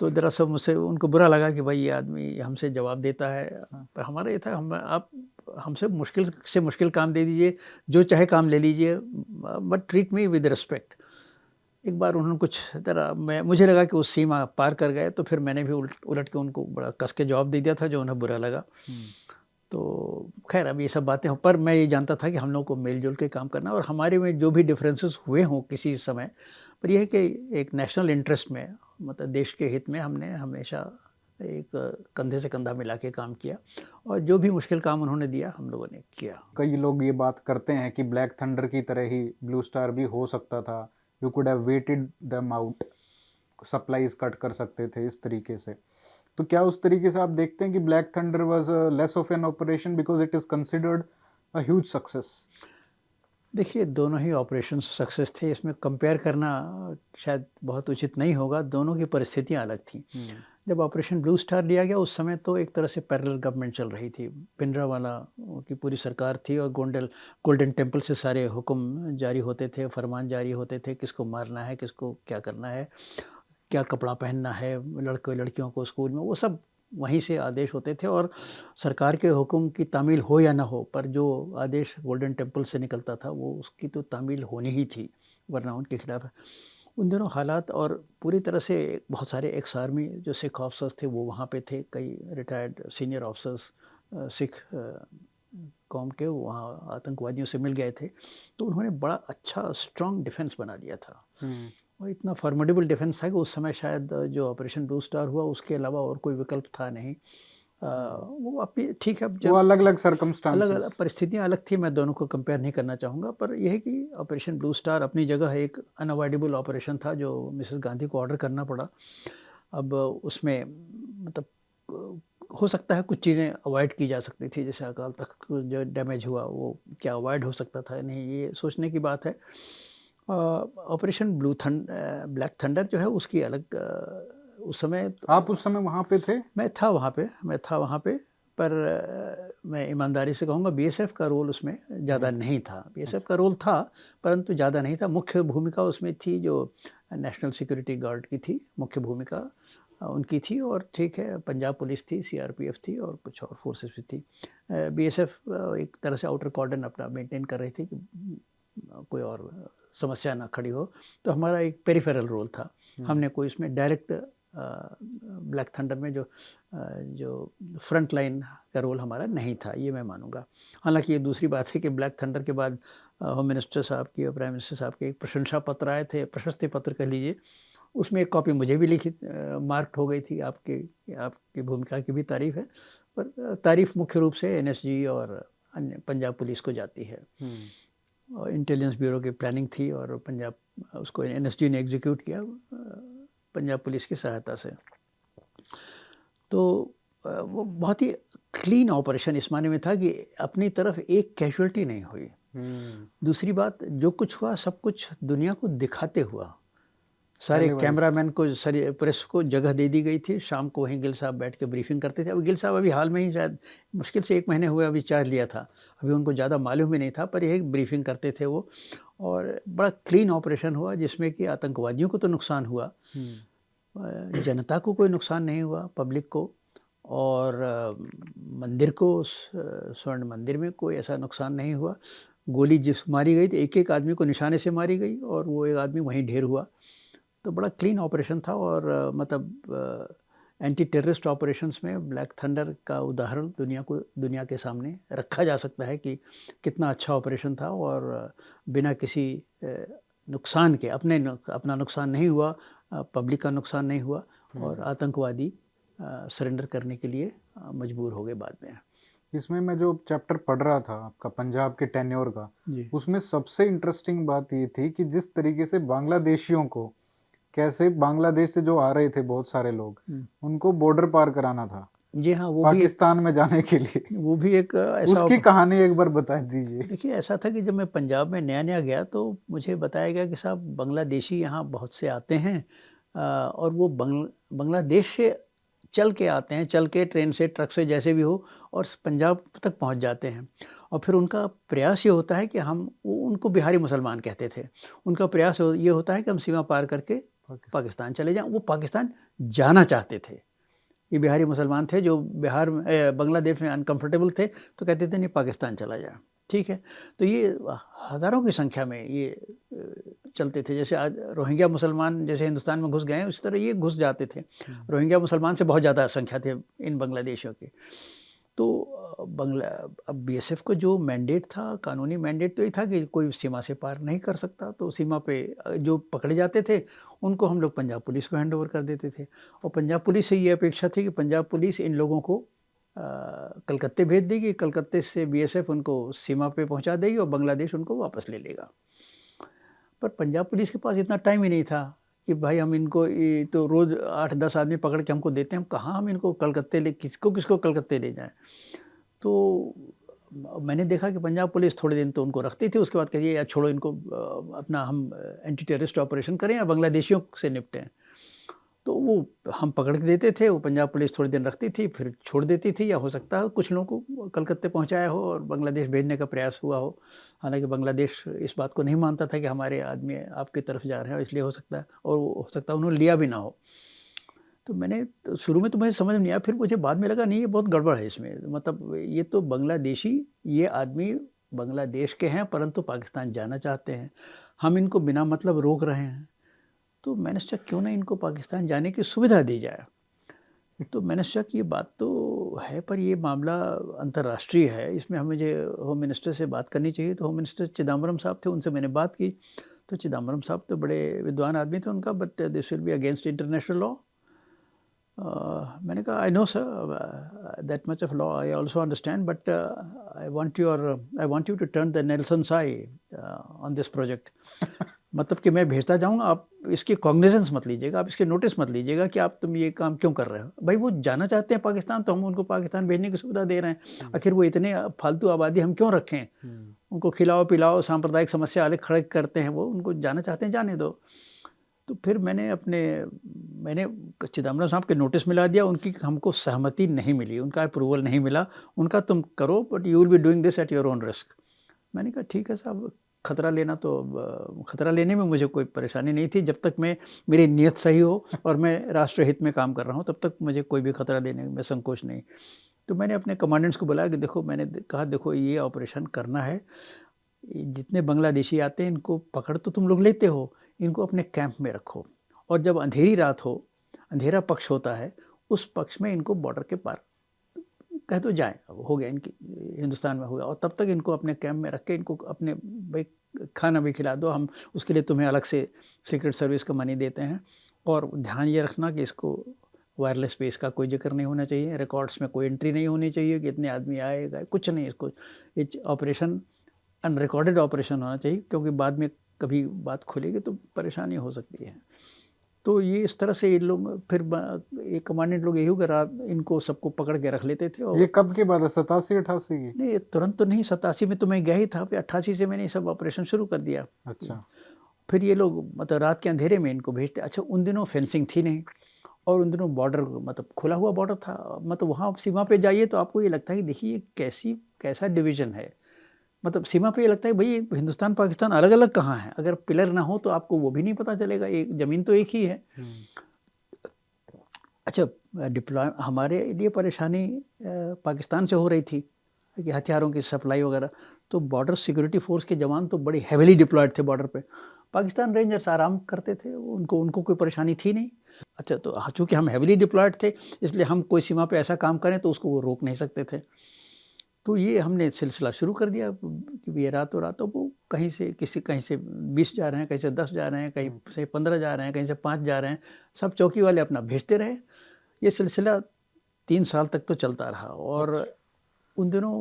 [SPEAKER 2] तो दरअसल मुझसे उनको बुरा लगा कि भाई ये आदमी हमसे जवाब देता है। पर हमारा ये था, आप हमसे मुश्किल से मुश्किल काम दे दीजिए, जो चाहे काम ले लीजिए, but treat me with respect. एक बार उन्होंने कुछ तरह मुझे लगा कि उस सीमा पार कर गए, तो फिर मैंने भी उलट के उनको बड़ा कस के जवाब दे दिया था, जो उन्हें बुरा लगा। तो खैर अब ये सब बातें हों, पर मैं ये जानता था कि हम लोग को मिलजुल के काम करना, और हमारे में जो भी डिफरेंसेस हुए हों किसी समय, पर यह है कि एक नेशनल इंटरेस्ट में, मतलब देश के हित में, हमने हमेशा एक कंधे से कंधा मिला के काम किया, और जो भी मुश्किल काम उन्होंने दिया हम लोगों ने किया।
[SPEAKER 1] कई लोग ये बात करते हैं कि ब्लैक थंडर की तरह ही ब्लू स्टार भी हो सकता था, you could have waited them out, supplies cut कर सकते थे इस तरीके से। तो क्या उस तरीके से आप देखते हैं कि black thunder was less of an operation because it is considered a huge success?
[SPEAKER 2] देखिए, दोनों ही ऑपरेशन सक्सेस थे, इसमें कंपेयर करना शायद बहुत उचित नहीं होगा, दोनों की परिस्थितियां अलग थी। जब ऑपरेशन ब्लू स्टार लिया गया उस समय तो एक तरह से पैरेलल गवर्नमेंट चल रही थी। भिंडरावाला की पूरी सरकार थी और गोल्डन टेम्पल से सारे हुक्म जारी होते थे, फरमान जारी होते थे, किसको मारना है, किसको क्या करना है, क्या कपड़ा पहनना है, लड़के लड़कियों को स्कूल में, वो सब वहीं से आदेश होते थे। और सरकार के हुक्म की तामील हो या ना हो, पर जो आदेश गोल्डन टेम्पल से निकलता था वो उसकी तो तामील होनी ही थी, वरना उनके खिलाफ उन दिनों हालात। और पूरी तरह से बहुत सारे एक्स आर्मी जो सिख ऑफिसर्स थे वो वहाँ पे थे, कई रिटायर्ड सीनियर ऑफिसर्स सिख कौम के वहाँ आतंकवादियों से मिल गए थे, तो उन्होंने बड़ा अच्छा स्ट्रॉन्ग डिफेंस बना लिया था। और इतना फॉर्मिडेबल डिफेंस था कि उस समय शायद जो ऑपरेशन ब्लू स्टार हुआ उसके अलावा और कोई विकल्प था नहीं। वो अभी ठीक है,
[SPEAKER 1] वो
[SPEAKER 2] जब
[SPEAKER 1] अलग अलग
[SPEAKER 2] अलग
[SPEAKER 1] सर्कमस्टांसेस।
[SPEAKER 2] अलग परिस्थितियाँ अलग थी, मैं दोनों को कंपेयर नहीं करना चाहूँगा, पर यह है कि ऑपरेशन ब्लू स्टार अपनी जगह एक अनअवॉइडेबल ऑपरेशन था जो मिसेस गांधी को ऑर्डर करना पड़ा। अब उसमें मतलब हो सकता है कुछ चीज़ें अवॉइड की जा सकती थी, जैसे अकाल तख्त को जो डैमेज हुआ वो क्या अवॉइड हो सकता था, नहीं ये सोचने की बात है। ऑपरेशन ब्लैक थंडर जो है उसकी अलग उस समय
[SPEAKER 1] आप उस समय वहाँ पे थे?
[SPEAKER 2] मैं था वहाँ पे, पर मैं ईमानदारी से कहूँगा बीएसएफ का रोल उसमें ज़्यादा नहीं था। बीएसएफ का रोल था परंतु ज़्यादा नहीं था। मुख्य भूमिका उसमें थी जो नेशनल सिक्योरिटी गार्ड की थी, मुख्य भूमिका उनकी थी। और ठीक है, पंजाब पुलिस थी, सीआरपीएफ थी और कुछ और फोर्सेस भी थी। बीएसएफ एक तरह से आउटर कॉर्डन अपना मेंटेन कर रही थी कि कोई और समस्या ना खड़ी हो, तो हमारा एक पेरिफेरल रोल था। हमने कोई इसमें डायरेक्ट ब्लैक थंडर में जो फ्रंट लाइन का रोल हमारा नहीं था, ये मैं मानूंगा। हालांकि ये दूसरी बात है कि ब्लैक थंडर के बाद होम मिनिस्टर साहब की और प्राइम मिनिस्टर साहब के एक प्रशंसा पत्र आए थे, प्रशस्ति पत्र कह लीजिए, उसमें एक कॉपी मुझे भी लिखित मार्क्ड हो गई थी। आपकी भूमिका की भी तारीफ है, पर तारीफ मुख्य रूप से एनएसजी और अन्य पंजाब पुलिस को जाती है। और इंटेलिजेंस ब्यूरो की प्लानिंग थी और पंजाब उसको एनएसजी ने एग्जीक्यूट किया पंजाब पुलिस की सहायता से। तो वो बहुत ही क्लीन ऑपरेशन इस माने में था कि अपनी तरफ एक कैजुअल्टी नहीं हुई। दूसरी बात, जो कुछ हुआ सब कुछ दुनिया को दिखाते हुआ। सारे कैमरामैन को, सारी प्रेस को जगह दे दी गई थी। शाम को वहीं गिल साहब बैठ के ब्रीफिंग करते थे। अब गिल साहब अभी हाल में ही शायद मुश्किल से 1 महीने हुए अभी चार्ज लिया था, अभी उनको ज़्यादा मालूम भी नहीं था, पर यह ब्रीफिंग करते थे वो। और बड़ा क्लीन ऑपरेशन हुआ जिसमें कि आतंकवादियों को तो नुकसान हुआ, जनता को कोई नुकसान नहीं हुआ, पब्लिक को, और मंदिर को, स्वर्ण मंदिर में कोई ऐसा नुकसान नहीं हुआ। गोली जिस मारी गई थी, एक एक आदमी को निशाने से मारी गई और वो एक आदमी वहीं ढेर हुआ। तो बड़ा क्लीन ऑपरेशन था। और मतलब एंटी टेररिस्ट ऑपरेशंस में ब्लैक थंडर का उदाहरण दुनिया के सामने रखा जा सकता है कि कितना अच्छा ऑपरेशन था। और बिना किसी नुकसान के, अपना नुकसान नहीं हुआ, पब्लिक का नुकसान नहीं हुआ, और आतंकवादी सरेंडर करने के लिए मजबूर हो गए बाद में।
[SPEAKER 1] इसमें मैं जो चैप्टर पढ़ रहा था आपका पंजाब के टेन्योर का, उसमें सबसे इंटरेस्टिंग बात ये थी कि जिस तरीके से बांग्लादेशियों को, कैसे बांग्लादेश से जो आ रहे थे बहुत सारे लोग, उनको बॉर्डर पार कराना था।
[SPEAKER 2] जी हाँ, वो
[SPEAKER 1] पाकिस्तान में जाने के लिए।
[SPEAKER 2] वो भी एक ऐसा,
[SPEAKER 1] उसकी कहानी एक बार बता दीजिए।
[SPEAKER 2] देखिए, ऐसा था कि जब मैं पंजाब में नया गया तो मुझे बताया गया कि साहब बांग्लादेशी यहाँ बहुत से आते हैं, और वो बांग्लादेश से चल के आते हैं, चल के ट्रेन से, ट्रक से, जैसे भी हो, और पंजाब तक पहुँच जाते हैं। और फिर उनका प्रयास ये होता है कि उनको बिहारी मुसलमान कहते थे। उनका प्रयास ये होता है कि हम सीमा पार करके पाकिस्तान चले जाएं। वो पाकिस्तान जाना चाहते थे। ये बिहारी मुसलमान थे जो बांग्लादेश में अनकंफर्टेबल थे, तो कहते थे नहीं, पाकिस्तान चला जाए। ठीक है, तो ये हज़ारों की संख्या में ये चलते थे। जैसे आज रोहिंग्या मुसलमान जैसे हिंदुस्तान में घुस गए हैं, उसी तरह ये घुस जाते थे। रोहिंग्या मुसलमान से बहुत ज़्यादा संख्या थे इन बांग्लादेशियों की। तो अब बीएसएफ को जो मैंडेट था, कानूनी मैंडेट तो ये था कि कोई सीमा से पार नहीं कर सकता, तो सीमा पे जो पकड़े जाते थे उनको हम लोग पंजाब पुलिस को हैंड ओवर कर देते थे। और पंजाब पुलिस से ये अपेक्षा थी कि पंजाब पुलिस इन लोगों को कलकत्ते भेज देगी, कलकत्ते से बीएसएफ उनको सीमा पे पहुंचा देगी और बांग्लादेश उनको वापस ले लेगा। पर पंजाब पुलिस के पास इतना टाइम ही नहीं था कि भाई हम इनको, तो रोज़ 8-10 आदमी पकड़ के हमको देते हैं, हम कहाँ हम इनको कलकत्ते किसको कलकत्ते ले जाएं। तो मैंने देखा कि पंजाब पुलिस थोड़े दिन तो उनको रखती थी, उसके बाद कहिए यार छोड़ो इनको, अपना हम एंटी टेररिस्ट ऑपरेशन करें या बांग्लादेशियों से निपटें। तो वो हम पकड़ के देते थे, वो पंजाब पुलिस थोड़े दिन रखती थी, फिर छोड़ देती थी, या हो सकता है कुछ लोगों को कलकत्ते पहुंचाया हो और बांग्लादेश भेजने का प्रयास हुआ हो। हालांकि बांग्लादेश इस बात को नहीं मानता था कि हमारे आदमी आपकी तरफ जा रहे हैं, इसलिए हो सकता है, और हो सकता है उन्होंने लिया भी ना हो। तो मैंने तो शुरू में तो मुझे समझ नहीं आया, फिर मुझे बाद में लगा नहीं, ये बहुत गड़बड़ है इसमें, मतलब ये तो बांग्लादेशी, ये आदमी बांग्लादेश के हैं परंतु पाकिस्तान जाना चाहते हैं, हम इनको बिना मतलब रोक रहे हैं। तो मैंने सोचा क्यों ना इनको पाकिस्तान जाने की सुविधा दी जाए। तो मैंने सोचा कि ये बात तो है, पर ये मामला अंतर्राष्ट्रीय है, इसमें हमें जो होम मिनिस्टर से बात करनी चाहिए। तो होम मिनिस्टर चिदम्बरम साहब थे, उनसे मैंने बात की। तो चिदम्बरम साहब तो बड़े विद्वान आदमी थे उनका, but this will be against international law. मैंने कहा I know sir that much of law, I also understand, but I want you to turn the Nelson's eye on this project. मतलब कि मैं भेजता जाऊंगा, आप इसकी कॉग्निजेंस मत लीजिएगा, आप इसके नोटिस मत लीजिएगा कि तुम ये काम क्यों कर रहे हो। भाई वो जाना चाहते हैं पाकिस्तान, तो हम उनको पाकिस्तान भेजने की सुविधा दे रहे हैं। आखिर वो इतने फालतू आबादी हम क्यों रखें, उनको खिलाओ पिलाओ, सांप्रदायिक समस्या अलग खड़े करते हैं, वो उनको जाना चाहते हैं जाने दो। तो फिर मैंने चिदम्बरम साहब के नोटिस मिला दिया, उनकी हमको सहमति नहीं मिली, उनका अप्रूवल नहीं मिला, उनका तुम करो but you will be doing this at your own risk. मैंने कहा ठीक है साहब, खतरा लेना तो खतरा लेने में मुझे कोई परेशानी नहीं थी, जब तक मेरी नीयत सही हो और मैं राष्ट्र हित में काम कर रहा हूँ, तब तक मुझे कोई भी खतरा लेने में संकोच नहीं। तो मैंने अपने कमांडेंट्स को बुलाया कि देखो, मैंने कहा देखो ये ऑपरेशन करना है, जितने बांग्लादेशी आते हैं इनको पकड़ तो तुम लोग लेते हो, इनको अपने कैंप में रखो, और जब अंधेरी रात हो, अंधेरा पक्ष होता है, उस पक्ष में इनको बॉर्डर के पार कह तो जाएं, हो गया इनकी हिंदुस्तान में हो गया, और तब तक इनको अपने कैंप में रख के इनको अपने भाई खाना भी खिला दो, हम उसके लिए तुम्हें अलग से सीक्रेट सर्विस का मनी देते हैं। और ध्यान ये रखना कि इसको वायरलेस स्पेस का कोई जिक्र नहीं होना चाहिए, रिकॉर्ड्स में कोई एंट्री नहीं होनी चाहिए कि इतने आदमी आए गए, कुछ नहीं, इसको ये ऑपरेशन अनरिकॉर्डेड ऑपरेशन होना चाहिए, क्योंकि बाद में कभी बात खुलेगी तो परेशानी हो सकती है। तो ये इस तरह से ये लोग फिर एक कमांडेंट लोग यही रात इनको सबको पकड़ के रख लेते थे। और
[SPEAKER 1] ये कब की बात है, 87-88 की?
[SPEAKER 2] नहीं, तुरंत तो नहीं, 87 में तो मैं गया ही था, फिर 88 से मैंने ये सब ऑपरेशन शुरू कर दिया।
[SPEAKER 1] अच्छा।
[SPEAKER 2] फिर ये लोग मतलब रात के अंधेरे में इनको भेजते। अच्छा, उन दिनों फेंसिंग थी नहीं, और उन दिनों बॉर्डर मतलब खुला हुआ बॉर्डर था, मतलब वहाँ सीमा पे जाइए तो आपको ये लगता है कि देखिए ये कैसा डिवीज़न है, मतलब सीमा पे ये लगता है भाई हिंदुस्तान पाकिस्तान अलग अलग कहाँ है, अगर पिलर ना हो तो आपको वो भी नहीं पता चलेगा, एक ज़मीन तो एक ही है। अच्छा, डिप्लॉय हमारे लिए परेशानी पाकिस्तान से हो रही थी कि हथियारों की सप्लाई वगैरह, तो बॉर्डर सिक्योरिटी फोर्स के जवान तो बड़े हैवीली डिप्लॉयड थे बॉर्डर पे, पाकिस्तान रेंजर्स आराम करते थे, उनको कोई परेशानी थी नहीं। अच्छा, तो चूँकि हम हैवीली डिप्लॉयड थे, इसलिए हम कोई सीमा पे ऐसा काम करें तो उसको वो रोक नहीं सकते थे। तो ये हमने सिलसिला शुरू कर दिया कि ये रातों रातों वो कहीं से 20 जा रहे हैं, कहीं से 10 जा रहे हैं, कहीं से 15 जा रहे हैं, कहीं से 5 जा रहे हैं, सब चौकी वाले अपना भेजते रहे। ये सिलसिला 3 साल तक तो चलता रहा। और उन दिनों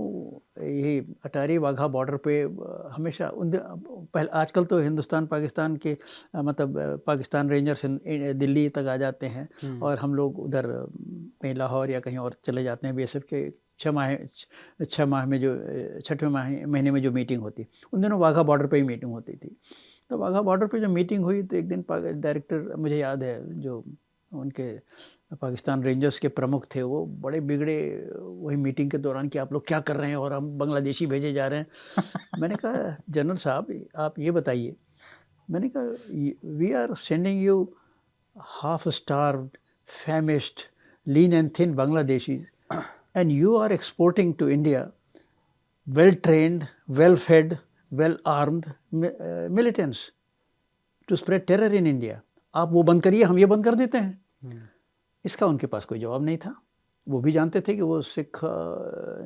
[SPEAKER 2] यही अटारी वाघा बॉर्डर पे हमेशा पहले, आजकल तो हिंदुस्तान पाकिस्तान के मतलब पाकिस्तान रेंजर्स दिल्ली तक आ जाते हैं, और हम लोग उधर कहीं लाहौर या कहीं और चले जाते हैं। बीएसएफ के 6 माह में जो 6वें महीने में जो मीटिंग होती, उन दिनों वाघा बॉर्डर पे ही मीटिंग होती थी। तो वाघा बॉर्डर पे जो मीटिंग हुई, तो एक दिन डायरेक्टर, मुझे याद है, जो उनके पाकिस्तान रेंजर्स के प्रमुख थे, वो बड़े बिगड़े वही मीटिंग के दौरान कि आप लोग क्या कर रहे हैं और हम बांग्लादेशी भेजे जा रहे हैं। मैंने कहा जनरल साहब आप ये बताइए, मैंने कहा we are sending you half starved, famished, lean and thin Bangladeshi, and you are exporting to India well trained, well fed, well armed militants to spread terror in India. आप वो बंद करिए, हम ये बंद कर देते हैं। इसका उनके पास कोई जवाब नहीं था। वो भी जानते थे कि वो सिख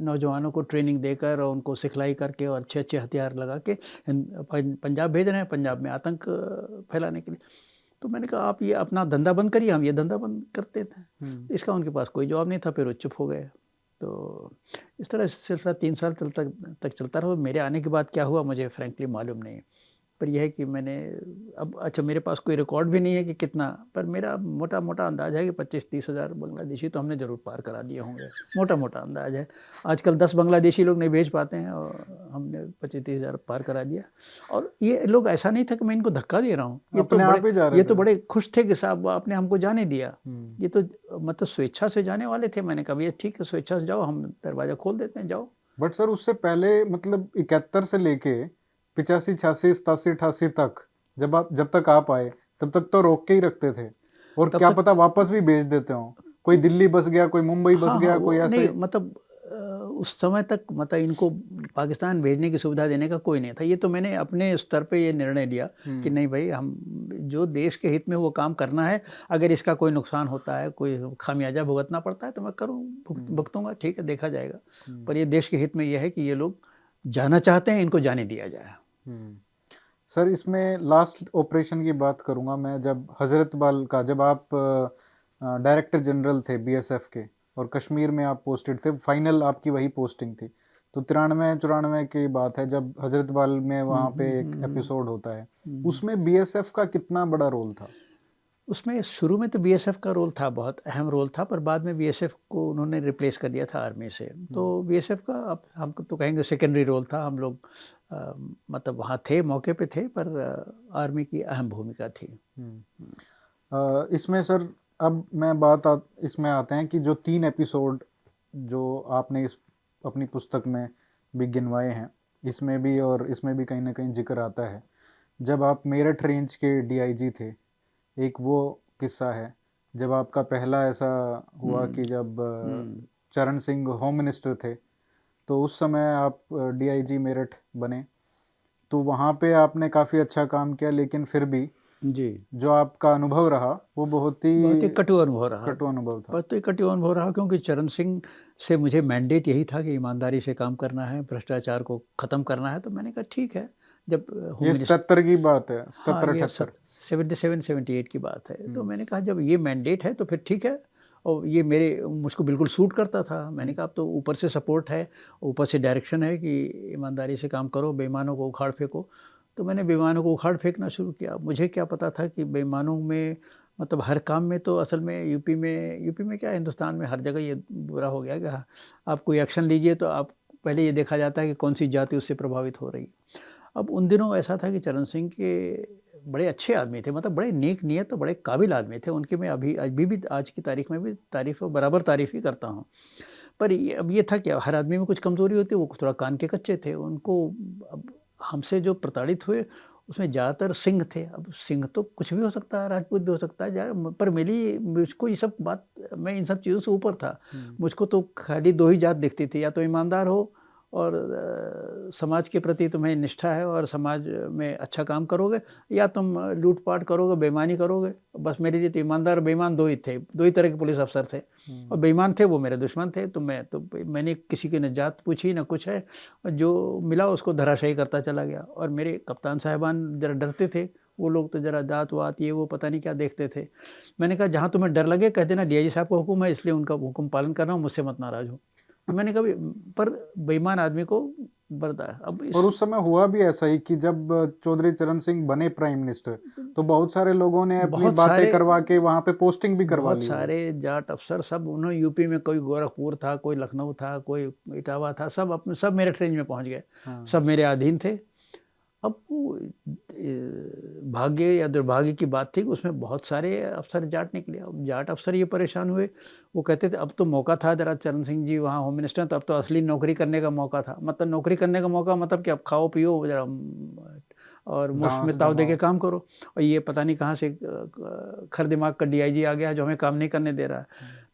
[SPEAKER 2] नौजवानों को ट्रेनिंग देकर और उनको सिखलाई करके और अच्छे हथियार लगा के पंजाब भेज रहे हैं, पंजाब में आतंक फैलाने के लिए। तो मैंने कहा आप ये अपना धंधा बंद करिए, हम ये धंधा बंद करते थे। इसका उनके पास कोई जवाब नहीं था, फिर वो चुप हो गए। तो इस तरह सिलसिला 3 साल तक चलता रहा। मेरे आने के बाद क्या हुआ मुझे फ्रैंकली मालूम नहीं। पर यह है कि मैंने अब अच्छा मेरे पास कोई रिकॉर्ड भी नहीं है कि कितना, पर मेरा मोटा मोटा अंदाज़ है कि 25-30 हज़ार बांग्लादेशी तो हमने ज़रूर पार करा दिए होंगे, मोटा मोटा अंदाज़ है। आजकल 10 बांग्लादेशी लोग नहीं भेज पाते हैं और हमने 25-30 हज़ार पार करा दिया। और ये लोग, ऐसा नहीं था कि मैं इनको धक्का दे रहा हूँ,
[SPEAKER 1] अपने आप ही जा रहे
[SPEAKER 2] ये तो
[SPEAKER 1] थे।
[SPEAKER 2] बड़े खुश थे कि साहब आपने हमको जाने दिया।
[SPEAKER 1] हम्म।
[SPEAKER 2] ये तो मतलब स्वेच्छा से जाने वाले थे। मैंने कहा भैया ठीक है, स्वेच्छा से जाओ, हम दरवाज़ा खोल देते हैं, जाओ।
[SPEAKER 1] बट सर उससे पहले मतलब 71 से लेके 85, 86, 87, 88 तक जब तक आप आए तब तक तो रोक के ही रखते थे, और
[SPEAKER 2] तब
[SPEAKER 1] क्या
[SPEAKER 2] तक
[SPEAKER 1] पता वापस भी भेज देते हो। कोई दिल्ली बस गया, कोई मुंबई बस
[SPEAKER 2] हाँ, हाँ,
[SPEAKER 1] गया, कोई
[SPEAKER 2] वो नहीं
[SPEAKER 1] ऐसे।
[SPEAKER 2] मतलब उस समय तक मतलब इनको पाकिस्तान भेजने की सुविधा देने का कोई नहीं था। ये तो मैंने अपने स्तर पे ये निर्णय लिया कि नहीं भाई, हम जो देश के हित में वो काम करना है, अगर इसका कोई नुकसान होता है, कोई खामियाजा भुगतना पड़ता है तो मैं भुगतूंगा, ठीक है, देखा जाएगा। पर ये देश के हित में यह है कि ये लोग जाना चाहते हैं, इनको जाने दिया जाए।
[SPEAKER 1] सर इसमें लास्ट ऑपरेशन की बात करूंगा मैं, जब हजरतबल का, जब आप डायरेक्टर जनरल थे बीएसएफ के और कश्मीर में आप पोस्टेड थे, फाइनल आपकी वही पोस्टिंग थी, तो 93-94 की बात है जब हजरतबल में वहाँ पे एक एपिसोड होता है, उसमें बीएसएफ का कितना बड़ा रोल था?
[SPEAKER 2] उसमें शुरू में तो बीएसएफ का रोल था, बहुत अहम रोल था, पर बाद में बीएसएफ को उन्होंने रिप्लेस कर दिया था आर्मी से। तो बीएसएफ का अब हम तो कहेंगे सेकेंडरी रोल था। हम लोग मतलब वहाँ थे, मौके पे थे, पर आर्मी की अहम भूमिका थी।
[SPEAKER 1] इसमें सर अब इसमें आते हैं कि जो 3 एपिसोड जो आपने इस अपनी पुस्तक में भी गिनवाए हैं, इसमें भी और इसमें भी कहीं ना कहीं जिक्र आता है जब आप मेरठ रेंज के डीआईजी थे। एक वो किस्सा है जब आपका पहला ऐसा हुआ कि जब चरण सिंह होम मिनिस्टर थे, तो उस समय आप डीआईजी मेरठ बने, तो वहाँ पे आपने काफ़ी अच्छा काम किया, लेकिन फिर भी
[SPEAKER 2] जी,
[SPEAKER 1] जो आपका अनुभव रहा वो बहुत
[SPEAKER 2] बहुत ही
[SPEAKER 1] ही
[SPEAKER 2] कटु अनुभव रहा।
[SPEAKER 1] कटु अनुभव था।
[SPEAKER 2] बहुत ही कटु अनुभव रहा, क्योंकि चरण सिंह से मुझे मैंडेट यही था कि ईमानदारी से काम करना है, भ्रष्टाचार को ख़त्म करना है। तो मैंने कहा ठीक है। जब होम
[SPEAKER 1] ये
[SPEAKER 2] मिनिस्टर
[SPEAKER 1] 77 की बात है,
[SPEAKER 2] हाँ,
[SPEAKER 1] 77,
[SPEAKER 2] ये
[SPEAKER 1] 78।
[SPEAKER 2] 77-78 की बात है। तो मैंने कहा जब ये मैंडेट है तो फिर ठीक है, और ये मुझको बिल्कुल सूट करता था। मैंने कहा अब तो ऊपर से सपोर्ट है, ऊपर से डायरेक्शन है कि ईमानदारी से काम करो, बेईमानों को उखाड़ फेंको। तो मैंने बेईमानों को उखाड़ फेंकना शुरू किया। मुझे क्या पता था कि बेईमानों में मतलब हर काम में, तो असल में यूपी में क्या, हिंदुस्तान में हर जगह ये बुरा हो गया कि आप कोई एक्शन लीजिए तो आप पहले ये देखा जाता है कि कौन सी जाति उससे प्रभावित हो रही। अब उन दिनों ऐसा था कि चरण सिंह के बड़े अच्छे आदमी थे, मतलब बड़े नेक नियत और बड़े काबिल आदमी थे। उनकी मैं अभी भी आज की तारीख में भी तारीफ़ और बराबर तारीफ़ ही करता हूँ। पर अब ये था कि हर आदमी में कुछ कमज़ोरी होती है, वो थोड़ा कान के कच्चे थे। उनको अब हमसे जो प्रताड़ित हुए उसमें ज़्यादातर सिंह थे। अब सिंह तो कुछ भी हो सकता है, राजपूत भी हो सकता है, पर मुझको ये सब बात, मैं इन सब चीज़ों से ऊपर था। मुझको तो खाली 2 ही जात दिखती थी, या तो ईमानदार हो और समाज के प्रति तुम्हें निष्ठा है और समाज में अच्छा काम करोगे, या तुम लूट-पाट करोगे, बेईमानी करोगे। बस मेरे लिए तो ईमानदार और बेईमान 2 ही थे, 2 ही तरह के पुलिस अफ़सर थे। और बेईमान थे वो मेरे दुश्मन थे। तो मैंने किसी की न जात पूछी न कुछ है, और जो मिला उसको धराशायी करता चला गया। और मेरे कप्तान साहिबान ज़रा डरते थे, वो लोग तो ज़रा जात-वात ये वो पता नहीं क्या देखते थे। मैंने कहा जहाँ तुम्हें डर लगे कह देना डीआईजी साहब का हुक्म है, इसलिए उनका हुक्म पालन कर रहा हूँ, मुझसे मत नाराज़ हो। तो मैंने कभी, पर बेईमान आदमी को अब
[SPEAKER 1] और
[SPEAKER 2] इस
[SPEAKER 1] उस समय हुआ भी ऐसा ही कि जब चौधरी चरण सिंह बने प्राइम मिनिस्टर, तो बहुत सारे लोगों ने अपनी
[SPEAKER 2] बहुत
[SPEAKER 1] बातें
[SPEAKER 2] सारे
[SPEAKER 1] करवा के वहाँ पे पोस्टिंग भी करवा
[SPEAKER 2] बहुत
[SPEAKER 1] ली
[SPEAKER 2] सारे जाट अफ़सर सब, उन्होंने यूपी में कोई गोरखपुर था, कोई लखनऊ था, कोई इटावा था, सब मेरठ रेंज में पहुँच गए।
[SPEAKER 1] हाँ।
[SPEAKER 2] सब मेरे अधीन थे। अब वो भाग्य या दुर्भाग्य की बात थी कि उसमें बहुत सारे अफ़सर जाट निकले। अब जाट अफ़सर ये परेशान हुए, वो कहते थे अब तो मौका था ज़रा, चरण सिंह जी वहाँ होम मिनिस्टर, तो अब तो असली नौकरी करने का मौका था। मतलब नौकरी करने का मौका मतलब कि अब खाओ पियो ज़रा और मुफ्त में
[SPEAKER 1] दांस
[SPEAKER 2] ताव दे के
[SPEAKER 1] जमाओ।
[SPEAKER 2] काम करो। और ये पता नहीं कहाँ से खर दिमाग का डीआईजी आ गया जो हमें काम नहीं करने दे रहा है।